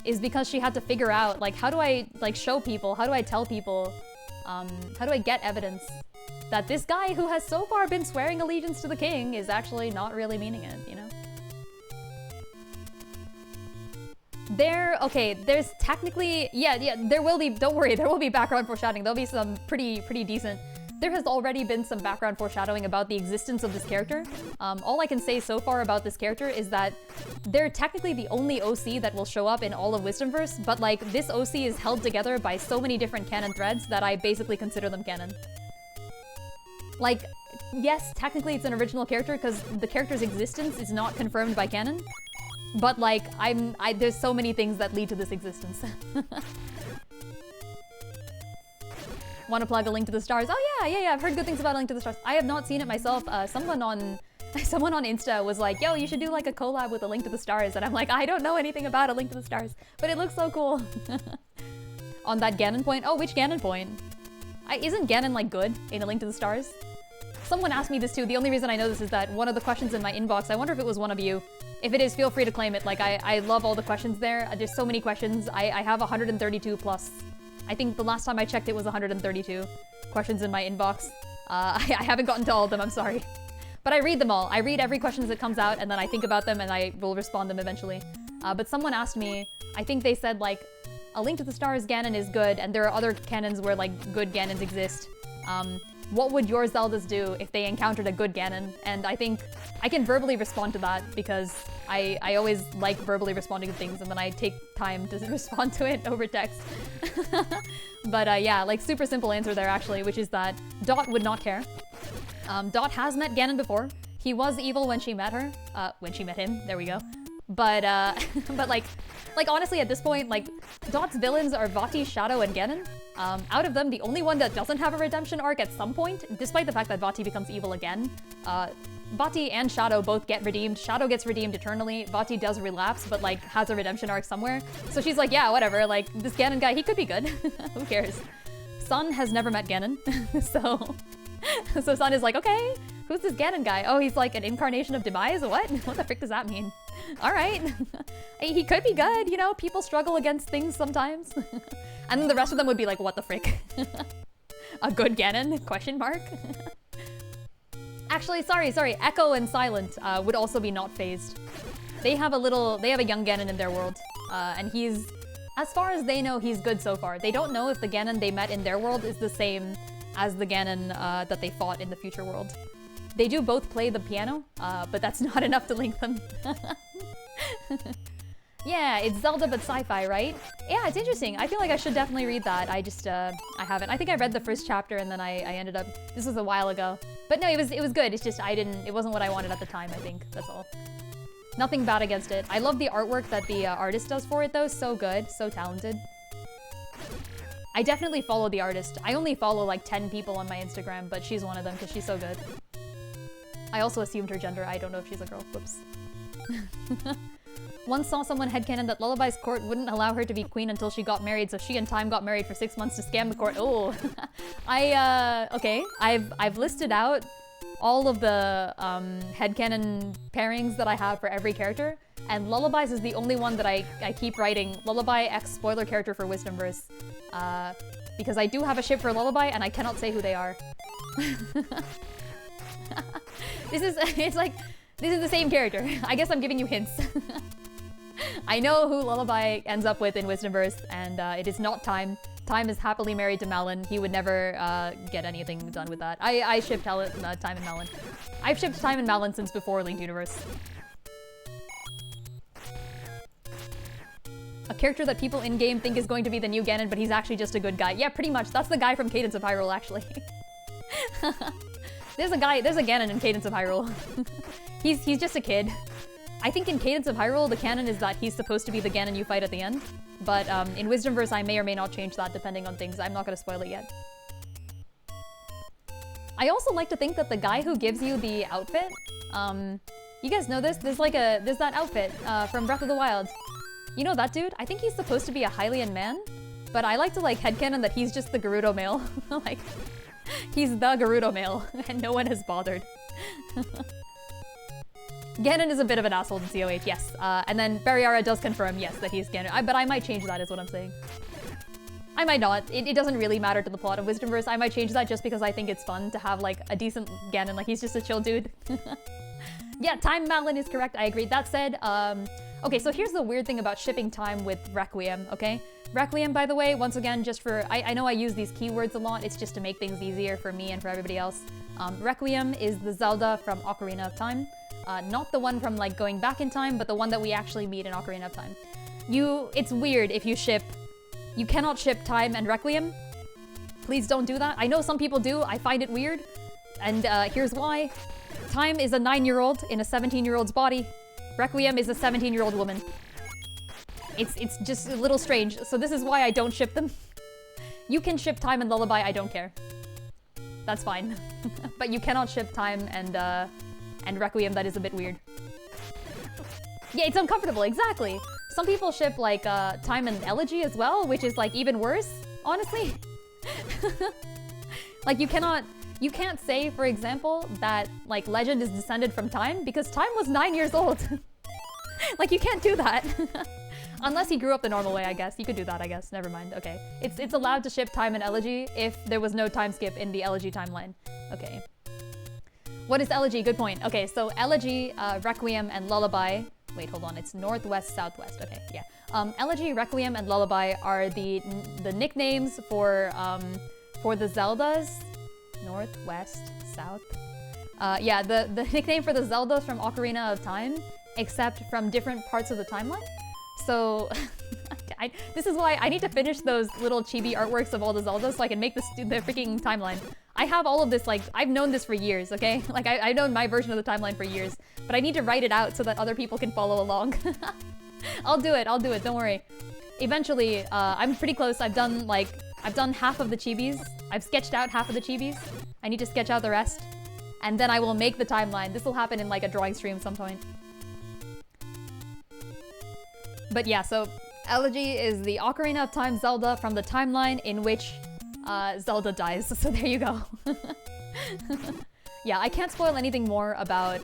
Is because she had to figure out, like, how do I, like, show people, how do I tell people, how do I get evidence that this guy who has so far been swearing allegiance to the king is actually not really meaning it, you know? There's technically, yeah, there will be, don't worry, there will be background foreshadowing. There'll be some pretty decent. There has already been some background foreshadowing about the existence of this character. All I can say so far about this character is that they're technically the only OC that will show up in all of Wisdomverse, but like, this OC is held together by so many different canon threads that I basically consider them canon. Like, yes, technically it's an original character because the character's existence is not confirmed by canon. But like, there's so many things that lead to this existence. Want to plug A Link to the Stars? Oh yeah, I've heard good things about A Link to the Stars. I have not seen it myself. Someone on Insta was like, yo, you should do like a collab with A Link to the Stars. And I'm like, I don't know anything about A Link to the Stars, but it looks so cool. On that Ganon point? Oh, which Ganon point? Isn't Ganon like good in A Link to the Stars? Someone asked me this too. The only reason I know this is that one of the questions in my inbox, I wonder if it was one of you. If it is, feel free to claim it. Like, I love all the questions there. There's so many questions. I have 132 plus. I think the last time I checked it was 132 questions in my inbox. I haven't gotten to all of them, I'm sorry. But I read them all. I read every question as it comes out, and then I think about them, and I will respond them eventually. But someone asked me, I think they said, like, A Link to the Stars Ganon is good, and there are other canons where, like, good Ganons exist. What would your Zeldas do if they encountered a good Ganon? And I think I can verbally respond to that because I always like verbally responding to things and then I take time to respond to it over text. But yeah, like super simple answer there actually, which is that Dot would not care. Dot has met Ganon before. He was evil when she met her. When she met him, there we go. But but like honestly at this point, like Dot's villains are Vati, Shadow, and Ganon. Out of them, the only one that doesn't have a redemption arc at some point, despite the fact that Vati becomes evil again, Vati and Shadow both get redeemed. Shadow gets redeemed eternally. Vati does relapse, but like has a redemption arc somewhere. So she's like, yeah, whatever. Like this Ganon guy, he could be good. Who cares? Sun has never met Ganon, so Sun is like, okay, who's this Ganon guy? Oh, he's like an incarnation of Demise? What? What the frick does that mean? All right. He could be good, you know? People struggle against things sometimes. And then the rest of them would be like, what the frick? A good Ganon? Question mark? Actually, sorry. Echo and Silent would also be not phased. They have a young Ganon in their world. And he's, as far as they know, he's good so far. They don't know if the Ganon they met in their world is the same as the Ganon that they fought in the future world. They do both play the piano, but that's not enough to link them. Yeah, it's Zelda but sci-fi, right? Yeah, it's interesting. I feel like I should definitely read that. I just, I haven't. I think I read the first chapter and then I ended up, this was a while ago. But no, it was good. It's just it wasn't what I wanted at the time, I think. That's all. Nothing bad against it. I love the artwork that the artist does for it though. So good, so talented. I definitely follow the artist. I only follow like 10 people on my Instagram, but she's one of them because she's so good. I also assumed her gender. I don't know if she's a girl. Whoops. Once saw someone headcanon that Lullaby's court wouldn't allow her to be queen until she got married, so she and Time got married for 6 months to scam the court. Oh, okay. I've listed out all of the headcanon pairings that I have for every character, and Lullaby's is the only one that I keep writing Lullaby X spoiler character for Wisdomverse, because I do have a ship for Lullaby and I cannot say who they are. This is the same character. I guess I'm giving you hints. I know who Lullaby ends up with in Wisdomverse, and it is not Time. Time is happily married to Malin. He would never get anything done with that. I shipped Time and Malin. I've shipped Time and Malin since before Linked Universe. A character that people in-game think is going to be the new Ganon, but he's actually just a good guy. Yeah, pretty much. That's the guy from Cadence of Hyrule, actually. There's a Ganon in Cadence of Hyrule. He's just a kid. I think in Cadence of Hyrule, the canon is that he's supposed to be the Ganon you fight at the end. But in Wisdomverse, I may or may not change that depending on things. I'm not going to spoil it yet. I also like to think that the guy who gives you the outfit, you guys know this? There's that outfit from Breath of the Wild. You know that dude? I think he's supposed to be a Hylian man, but I like to headcanon that he's just the Gerudo male. Like, he's the Gerudo male, and no one has bothered. Ganon is a bit of an asshole in COH, yes. And then Bariara does confirm, yes, that he's Ganon. But I might change that, is what I'm saying. I might not. It doesn't really matter to the plot of Wisdomverse. I might change that just because I think it's fun to have, a decent Ganon. Like, he's just a chill dude. Yeah, Time Malin is correct. I agree. That said, okay, so here's the weird thing about shipping Time with Requiem, okay? Requiem, by the way, once again, just for... I know I use these keywords a lot. It's just to make things easier for me and for everybody else. Requiem is the Zelda from Ocarina of Time. Not the one from, going back in time, but the one that we actually meet in Ocarina of Time. It's weird if you ship... You cannot ship Time and Requiem. Please don't do that. I know some people do. I find it weird. And here's why. Time is a 9-year-old in a 17-year-old's body. Requiem is a 17-year-old woman. It's just a little strange, so this is why I don't ship them. You can ship Time and Lullaby, I don't care. That's fine. But you cannot ship Time and Requiem, that is a bit weird. Yeah, it's uncomfortable, exactly. Some people ship, Time and Elegy as well, which is, even worse, honestly. You can't say, for example, that, Legend is descended from Time, because Time was 9 years old. You can't do that. Unless he grew up the normal way, I guess. You could do that, I guess. Never mind. Okay. It's allowed to ship Time and Elegy if there was no time skip in the Elegy timeline. Okay. What is Elegy? Good point. Okay, so Elegy, Requiem, and Lullaby... Wait, hold on. It's northwest, southwest. Okay, yeah. Elegy, Requiem, and Lullaby are the nicknames for the Zeldas. Northwest, south. Yeah, the nickname for the Zeldas from Ocarina of Time, except from different parts of the timeline. So, this is why I need to finish those little chibi artworks of all the Zeldas so I can make the freaking timeline. I have all of this, I've known this for years, okay? I've known my version of the timeline for years, but I need to write it out so that other people can follow along. I'll do it, don't worry. Eventually, I'm pretty close. I've done half of the chibis. I've sketched out half of the chibis. I need to sketch out the rest. And then I will make the timeline. This will happen in, a drawing stream at some point. But yeah, so Elegy is the Ocarina of Time Zelda from the timeline in which Zelda dies. So there you go. Yeah, I can't spoil anything more about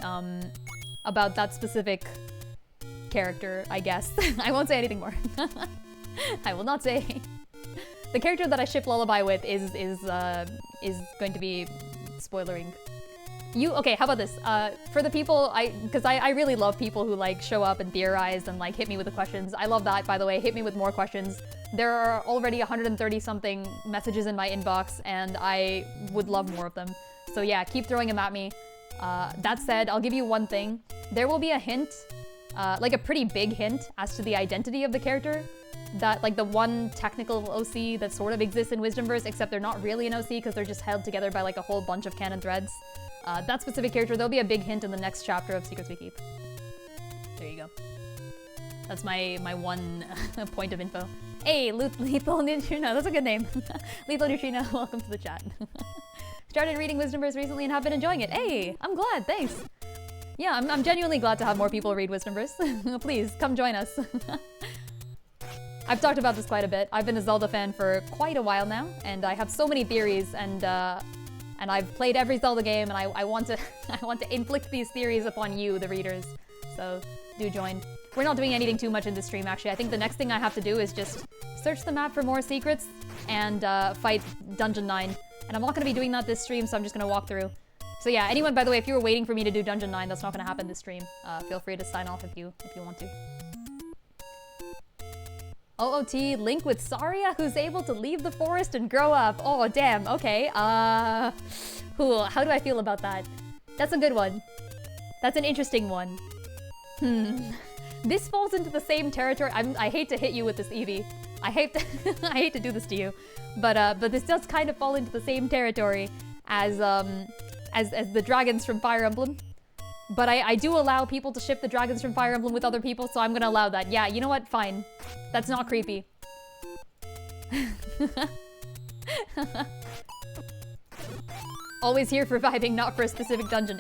that specific character, I guess. I won't say anything more. I will not say. The character that I ship Lullaby with is going to be spoilering. Okay, how about this? For the people, because I really love people who like show up and theorize and like hit me with the questions. I love that, by the way. Hit me with more questions. There are already 130 something messages in my inbox, and I would love more of them. So yeah, keep throwing them at me. That said, I'll give you one thing. There will be a hint, like a pretty big hint as to the identity of the character. That, like, the one technical OC that sort of exists in Wisdomverse, except they're not really an OC because they're just held together by like a whole bunch of canon threads. That specific character, there'll be a big hint in the next chapter of Secrets We Keep. There you go. That's my one point of info. Hey, Lethal Neutrino, that's a good name. Lethal Neutrino, welcome to the chat. Started reading Wisdomverse recently and have been enjoying it. Hey, I'm glad, thanks. Yeah, I'm genuinely glad to have more people read Wisdomverse. Please, come join us. I've talked about this quite a bit. I've been a Zelda fan for quite a while now, and I have so many theories, and I've played every Zelda game, and I want to inflict these theories upon you, the readers. So do join. We're not doing anything too much in this stream, actually. I think the next thing I have to do is just search the map for more secrets and fight Dungeon 9. And I'm not going to be doing that this stream, so I'm just going to walk through. So yeah, anyone, by the way, if you were waiting for me to do Dungeon 9, that's not going to happen this stream. Feel free to sign off if you want to. OOT, Link with Saria, who's able to leave the forest and grow up. Oh, damn, okay. Cool. How do I feel about that? That's a good one. That's an interesting one. This falls into the same territory. I hate to hit you with this, Eevee. I hate to do this to you. But this does kind of fall into the same territory as the dragons from Fire Emblem. But I do allow people to ship the dragons from Fire Emblem with other people, so I'm gonna allow that. Yeah, you know what? Fine. That's not creepy. Always here for vibing, not for a specific dungeon.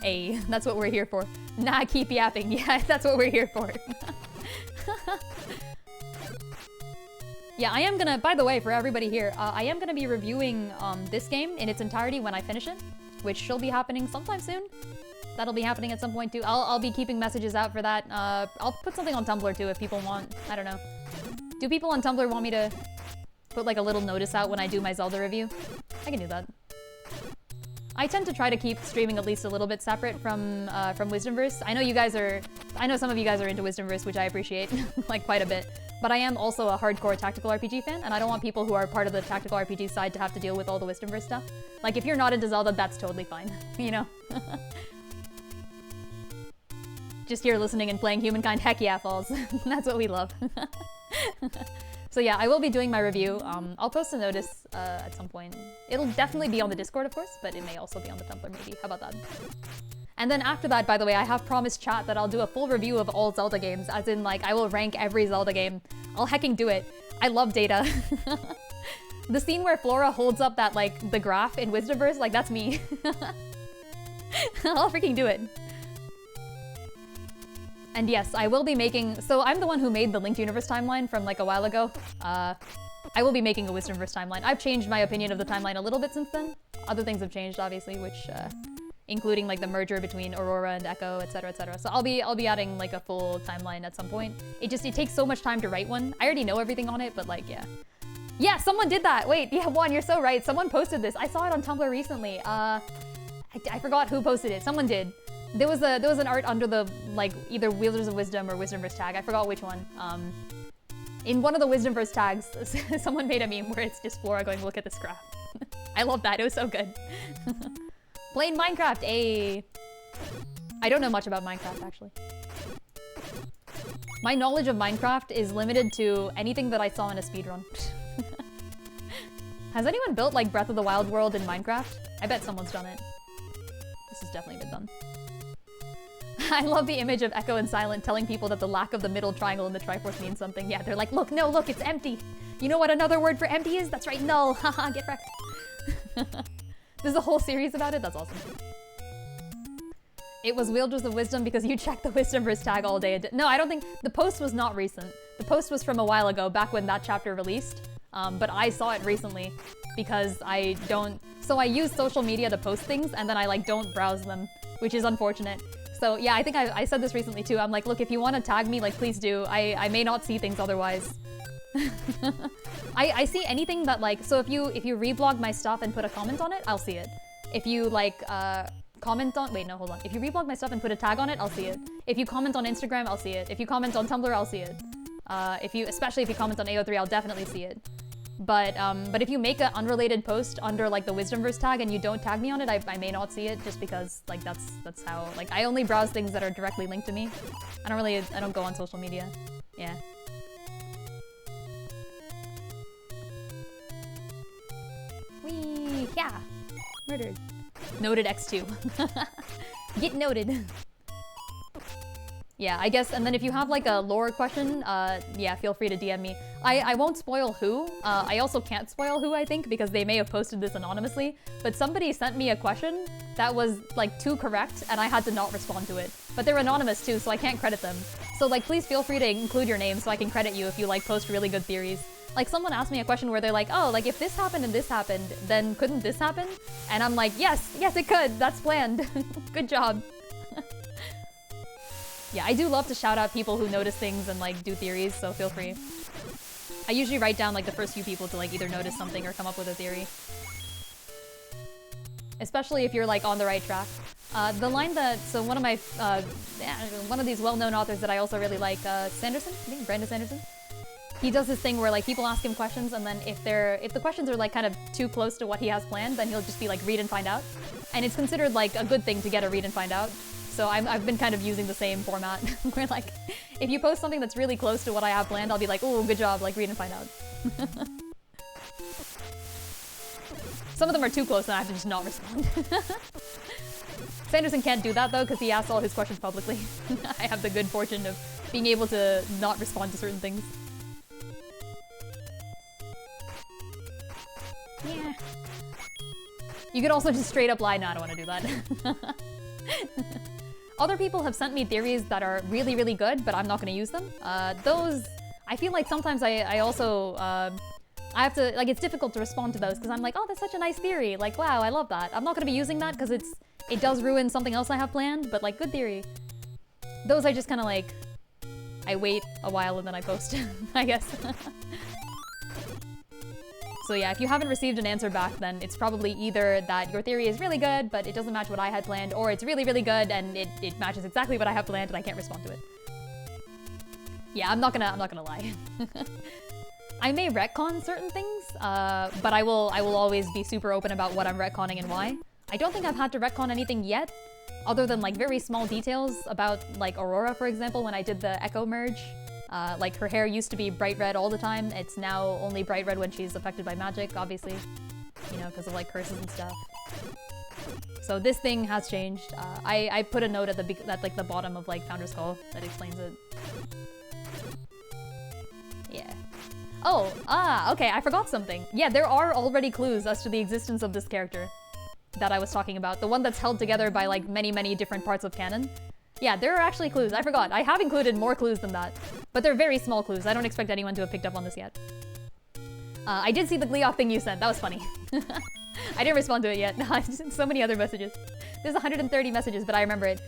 That's what we're here for. Nah, keep yapping. Yeah, that's what we're here for. Yeah, I am gonna, by the way, for everybody here, I am gonna be reviewing this game in its entirety when I finish it, which should be happening sometime soon. That'll be happening at some point too. I'll be keeping messages out for that. I'll put something on Tumblr too if people want. I don't know. Do people on Tumblr want me to put like a little notice out when I do my Zelda review? I can do that. I tend to try to keep streaming at least a little bit separate from Wisdomverse. I know some of you guys are into Wisdomverse, which I appreciate like quite a bit. But I am also a hardcore tactical RPG fan, and I don't want people who are part of the tactical RPG side to have to deal with all the Wisdomverse stuff. Like, if you're not into Zelda, that's totally fine, you know? Just here listening and playing Humankind, heck yeah, Falls. That's what we love. So yeah, I will be doing my review. I'll post a notice at some point. It'll definitely be on the Discord, of course, but it may also be on the Tumblr, maybe. How about that? And then after that, by the way, I have promised chat that I'll do a full review of all Zelda games, as in, like, I will rank every Zelda game. I'll hecking do it. I love data. The scene where Flora holds up that, like, the graph in Wisdomverse, like, that's me. I'll freaking do it. And yes, I will be making... So I'm the one who made the Linked Universe timeline from, like, a while ago. I will be making a Wisdomverse timeline. I've changed my opinion of the timeline a little bit since then. Other things have changed, obviously, which... including like the merger between Aurora and Echo, etc., etc. So I'll be adding like a full timeline at some point. It takes so much time to write one. I already know everything on it, but like, yeah. Yeah, someone did that! Wait, yeah, Juan, you're so right. Someone posted this. I saw it on Tumblr recently. I forgot who posted it. Someone did. There was an art under the, like, either Wielders of Wisdom or Wisdomverse tag. I forgot which one. In one of the Wisdomverse tags, someone made a meme where it's just Flora going, look at this graph. I love that. It was so good. Playing Minecraft, I don't know much about Minecraft, actually. My knowledge of Minecraft is limited to anything that I saw in a speedrun. Has anyone built, like, Breath of the Wild world in Minecraft? I bet someone's done it. This has definitely been done. I love the image of Echo and Silent telling people that the lack of the middle triangle in the Triforce means something. Yeah, they're like, look, no, look, it's empty. You know what another word for empty is? That's right, null. Haha, get wrecked. There's a whole series about it? That's awesome. It was Wielders of Wisdom because you checked the Wisdomverse tag all day. No, I don't think... The post was not recent. The post was from a while ago, back when that chapter released. But I saw it recently because I don't... So I use social media to post things, and then I, like, don't browse them, which is unfortunate. So yeah, I think I said this recently too. I'm like, look, if you want to tag me, like, please do. I may not see things otherwise. I see anything that like, so if you reblog my stuff and put a comment on it, I'll see it. If you like comment on, wait, no, hold on. If you reblog my stuff and put a tag on it, I'll see it. If you comment on Instagram, I'll see it. If you comment on Tumblr, I'll see it. Especially if you comment on AO3, I'll definitely see it. But if you make an unrelated post under like the Wisdomverse tag and you don't tag me on it, I may not see it just because like that's how, like I only browse things that are directly linked to me. I don't go on social media. Yeah. Wee, yeah. Murdered. Noted X2. Get noted. Yeah, I guess, and then if you have like a lore question, yeah, feel free to DM me. I won't spoil who. I also can't spoil who, I think, because they may have posted this anonymously, but somebody sent me a question that was like too correct, and I had to not respond to it. But they're anonymous too, so I can't credit them. So like, please feel free to include your name so I can credit you if you like post really good theories. Like someone asked me a question where they're like, oh, like if this happened and this happened, then couldn't this happen? And I'm like, yes, it could, that's planned. Good job. Yeah, I do love to shout out people who notice things and like do theories, so feel free. I usually write down like the first few people to like either notice something or come up with a theory. Especially if you're like on the right track. The line that, so one of these well-known authors that I also really like, Sanderson, I think Brandon Sanderson. He does this thing where like people ask him questions and then if the questions are like kind of too close to what he has planned, then he'll just be like read and find out. And it's considered like a good thing to get a read and find out. So I've been kind of using the same format where like, if you post something that's really close to what I have planned, I'll be like, oh, good job, like read and find out. Some of them are too close and I have to just not respond. Sanderson can't do that though because he asks all his questions publicly. I have the good fortune of being able to not respond to certain things. Yeah. You could also just straight up lie, no, I don't want to do that. Other people have sent me theories that are really, really good, but I'm not going to use them. Those, I feel like sometimes I also, I have to, like, it's difficult to respond to those because I'm like, oh, that's such a nice theory. Like, wow, I love that. I'm not going to be using that because it does ruin something else I have planned, but like, good theory. Those I just kind of like, I wait a while and then I post, I guess. So yeah, if you haven't received an answer back, then it's probably either that your theory is really good, but it doesn't match what I had planned, or it's really, really good and it matches exactly what I have planned and I can't respond to it. Yeah, I'm not gonna lie. I may retcon certain things, but I will always be super open about what I'm retconning and why. I don't think I've had to retcon anything yet, other than like very small details about like Aurora, for example, when I did the Echo merge. Like her hair used to be bright red all the time. It's now only bright red when she's affected by magic, obviously. You know, because of like curses and stuff. So this thing has changed. I put a note at like the bottom of like Founder's Call that explains it. Yeah. Oh, okay, I forgot something. Yeah, there are already clues as to the existence of this character that I was talking about. The one that's held together by like many, many different parts of canon. Yeah, there are actually clues. I forgot. I have included more clues than that. But they're very small clues. I don't expect anyone to have picked up on this yet. I did see the Gleeok thing you sent. That was funny. I didn't respond to it yet. So many other messages. There's 130 messages, but I remember it.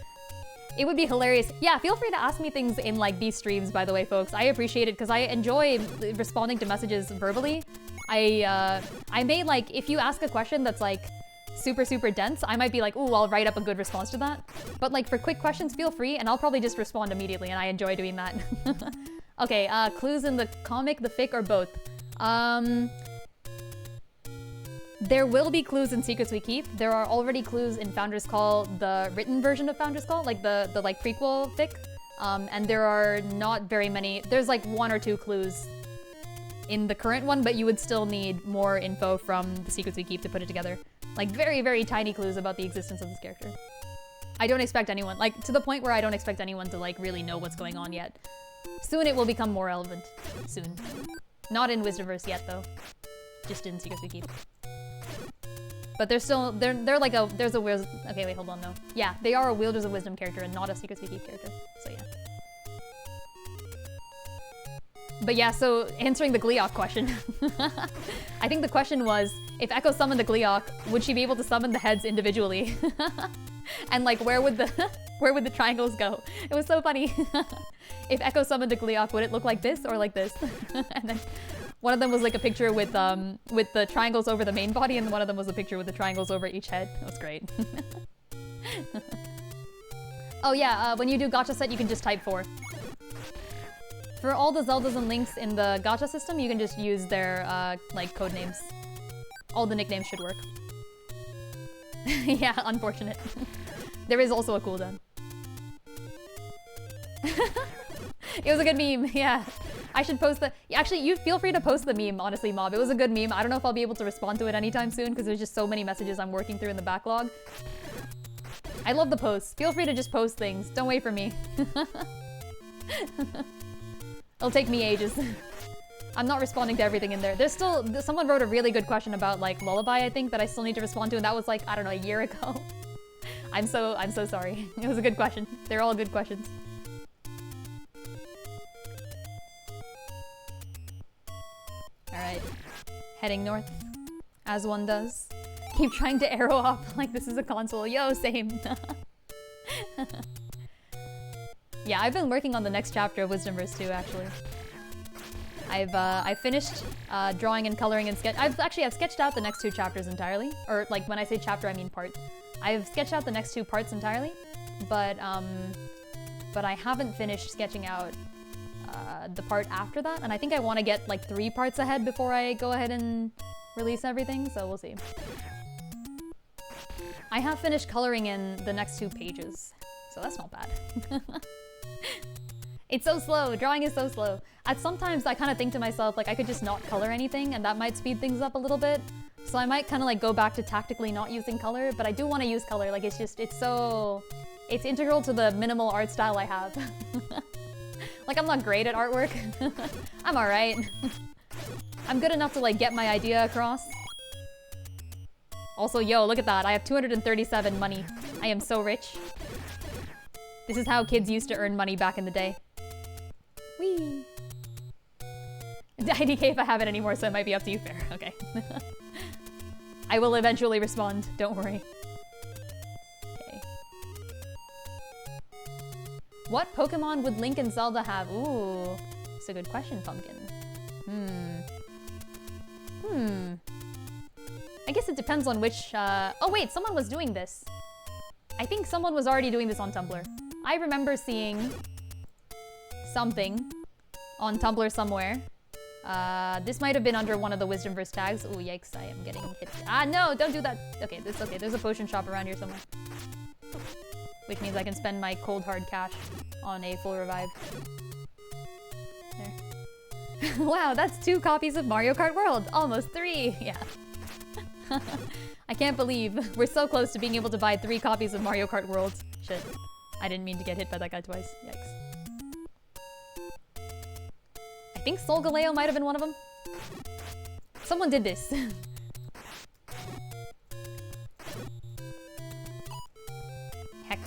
It would be hilarious. Yeah, feel free to ask me things in like these streams, by the way, folks. I appreciate it because I enjoy responding to messages verbally. I may like, if you ask a question that's like, super, super dense, I might be like, ooh, I'll write up a good response to that. But like for quick questions, feel free, and I'll probably just respond immediately, and I enjoy doing that. Okay, clues in the comic, the fic, or both? There will be clues in Secrets We Keep. There are already clues in Founder's Call, the written version of Founder's Call, like the like prequel fic. And there are not very many, there's like 1 or 2 clues in the current one, but you would still need more info from the Secrets We Keep to put it together. Like very, very tiny clues about the existence of this character. I don't expect anyone, like to the point where I don't expect anyone to like really know what's going on yet. Soon it will become more relevant. Soon. Not in Wisdomverse yet though. Just in Secrets We Keep. But they're still, they're like a, there's a, okay wait, hold on though. Yeah, they are a Wielders of Wisdom character and not a Secrets We Keep character. So yeah. But yeah, so answering the Gleeok question. I think the question was, if Echo summoned the Gleeok, would she be able to summon the heads individually? And like, where would the triangles go? It was so funny. If Echo summoned a Gleeok, would it look like this or like this? And then one of them was like a picture with the triangles over the main body, and one of them was a picture with the triangles over each head. That was great. Oh yeah, when you do gacha set, you can just type 4. For all the Zeldas and Links in the gacha system, you can just use their like code names. All the nicknames should work. Yeah, unfortunate. There is also a cooldown. It was a good meme, yeah. I should post the... Actually, you feel free to post the meme, honestly, Mob. It was a good meme. I don't know if I'll be able to respond to it anytime soon because there's just so many messages I'm working through in the backlog. I love the posts. Feel free to just post things. Don't wait for me. It'll take me ages. I'm not responding to everything in there. There's still... Someone wrote a really good question about, like, Lullaby, I think, that I still need to respond to, and that was, like, I don't know, a year ago. I'm so sorry. It was a good question. They're all good questions. Alright. Heading north. As one does. Keep trying to arrow up like this is a console. Yo, same. Yeah, I've been working on the next chapter of Wisdomverse too, actually. I've finished drawing and coloring and sketch. I've sketched out the next 2 chapters entirely. Or like when I say chapter, I mean part. I've sketched out the next 2 parts entirely, but I haven't finished sketching out the part after that. And I think I want to get like 3 parts ahead before I go ahead and release everything. So we'll see. I have finished coloring in the next 2 pages, so that's not bad. It's so slow. Drawing is so slow. Sometimes I kind of think to myself, like, I could just not color anything, and that might speed things up a little bit. So I might kind of, like, go back to tactically not using color, but I do want to use color. Like, it's integral to the minimal art style I have. Like, I'm not great at artwork. I'm alright. I'm good enough to, like, get my idea across. Also, yo, look at that. I have 237 money. I am so rich. This is how kids used to earn money back in the day. Whee! IDK if I have it anymore, so it might be up to you, fair. Okay. I will eventually respond, don't worry. Okay. What Pokemon would Link and Zelda have? Ooh, it's a good question, Pumpkin. I guess it depends on which, oh wait, someone was doing this. I think someone was already doing this on Tumblr. I remember seeing something on Tumblr somewhere. This might have been under one of the Wisdomverse tags. Oh, yikes, I am getting hit. Ah, no, don't do that. Okay, it's okay. There's a potion shop around here somewhere. Which means I can spend my cold hard cash on a full revive. There. Wow, that's 2 copies of Mario Kart World. Almost 3. Yeah. I can't believe we're so close to being able to buy 3 copies of Mario Kart World. Shit. I didn't mean to get hit by that guy twice. Yikes. I think Solgaleo might have been one of them. Someone did this. Heck.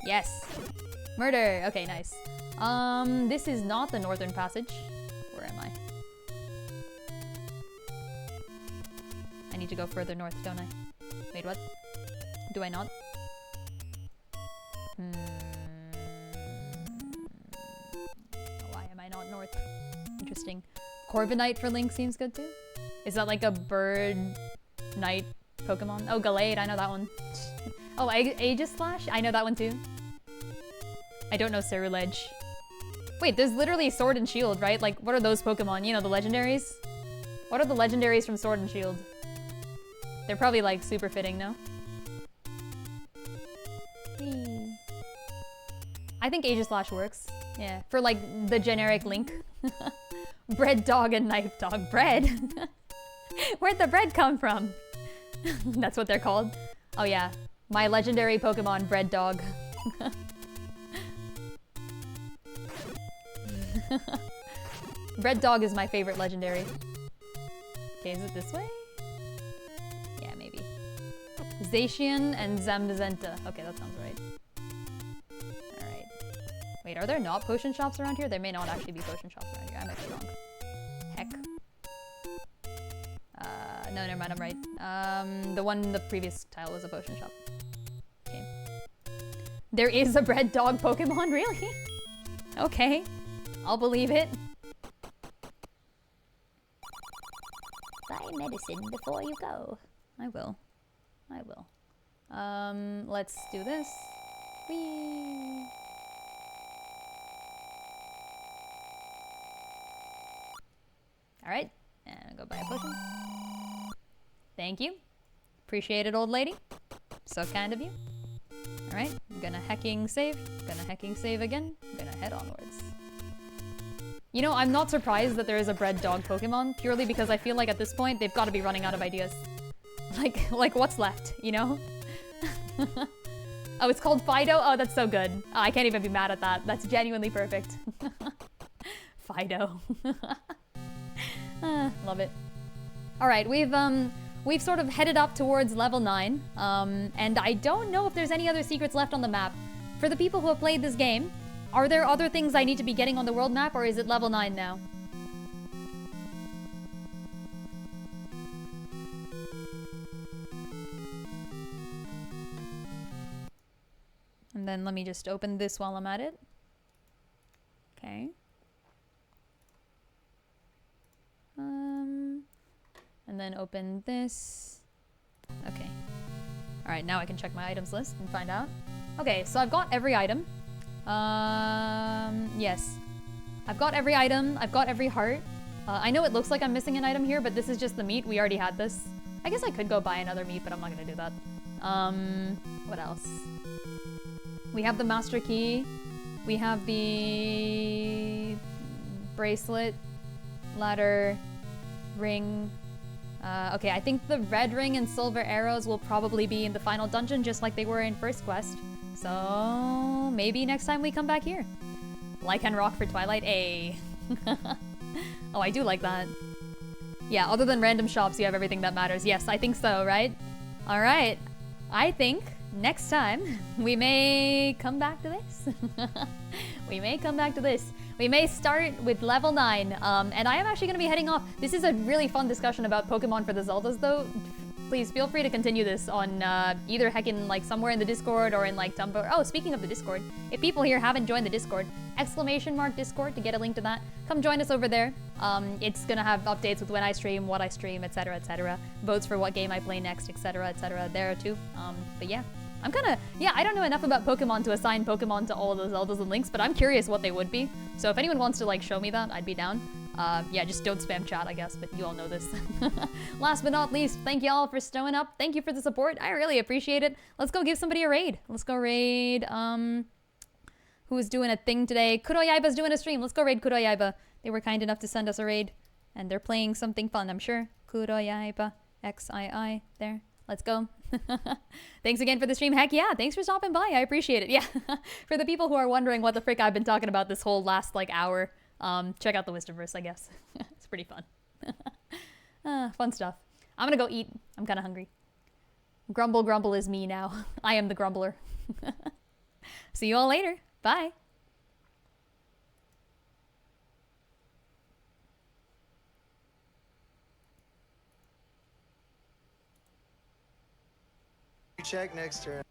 Yes. Murder. Okay, nice. This is not the Northern Passage. Where am I? I need to go further north, don't I? Wait, what? Do I not? Why am I not north? Interesting. Corviknight for Link seems good too. Is that like a bird knight Pokemon? Oh, Gallade, I know that one. Oh, Aegislash? I know that one too. I don't know Ceruledge. Wait, there's literally Sword and Shield, right? Like, what are those Pokemon? You know, the legendaries? What are the legendaries from Sword and Shield? They're probably, like, super fitting, no? Whee. I think Aegislash works. Yeah, for, like, the generic Link. Bread dog and knife dog. Bread? Where'd the bread come from? That's what they're called? Oh, yeah. My legendary Pokemon, Bread Dog. Bread Dog is my favorite legendary. Okay, is it this way? Yeah, maybe. Zacian and Zamazenta. Okay, that sounds right. Alright. Wait, are there not potion shops around here? There may not actually be potion shops around here. I might be wrong. Heck. no, never mind, I'm right. The one, the previous tile was a potion shop. Okay. There is a bread dog Pokemon, really? Okay. I'll believe it. Buy medicine before you go. I will. I will. Let's do this. Whee! Alright, and go buy a potion. Thank you. Appreciate it, old lady. So kind of you. Alright, I'm gonna hacking save. Gonna hacking save again. Gonna head onwards. You know, I'm not surprised that there is a bread dog Pokemon, purely because I feel like at this point, they've got to be running out of ideas. Like what's left, you know? Oh, it's called Fido? Oh, that's so good. Oh, I can't even be mad at that. That's genuinely perfect. Fido. Love it. Alright, we've sort of headed up towards level 9, and I don't know if there's any other secrets left on the map. For the people who have played this game, are there other things I need to be getting on the world map, or is it level 9 now? And then let me just open this while I'm at it. Okay. And then open this. Okay. Alright, now I can check my items list and find out. Okay, so I've got every item. Yes. I've got every item. I've got every heart. I know it looks like I'm missing an item here, but this is just the meat. We already had this. I guess I could go buy another meat, but I'm not gonna do that. What else? We have the master key. We have the bracelet, ladder, ring. Okay, I think the red ring and silver arrows will probably be in the final dungeon, just like they were in first quest. So maybe next time we come back here. Lycan Rock for Twilight. A. Oh, I do like that. Yeah, other than random shops, you have everything that matters. Yes, I think so, right? All right. I think next time we may come back to this. We may come back to this. We may start with level 9, and I am actually going to be heading off. This is a really fun discussion about Pokemon for the Zeldas, though. Please feel free to continue this on either heckin' like somewhere in the Discord or in like Tumblr. Oh, speaking of the Discord, if people here haven't joined the Discord, !Discord to get a link to that. Come join us over there. It's gonna have updates with when I stream, what I stream, etc., etc. Votes for what game I play next, etc., etc. there too. But yeah. I don't know enough about Pokemon to assign Pokemon to all of those Zeldas and Links, but I'm curious what they would be. So if anyone wants to like show me that, I'd be down. Yeah, just don't spam chat, I guess, but you all know this. Last but not least, thank you all for stowing up. Thank you for the support. I really appreciate it. Let's go give somebody a raid. Let's go raid, who's doing a thing today? Kuroyaiba's doing a stream. Let's go raid Kuroyaiba. They were kind enough to send us a raid, and they're playing something fun, I'm sure. Kuroyaiba, XII, there. Let's go. Thanks again for the stream. Heck yeah, thanks for stopping by. I appreciate it. Yeah, for the people who are wondering what the frick I've been talking about this whole last like hour, check out the Wisdomverse, I guess. It's pretty fun. Fun stuff. I'm gonna go eat. I'm kind of hungry. Grumble is me now. I am the grumbler. See you all later. Bye. Check next turn.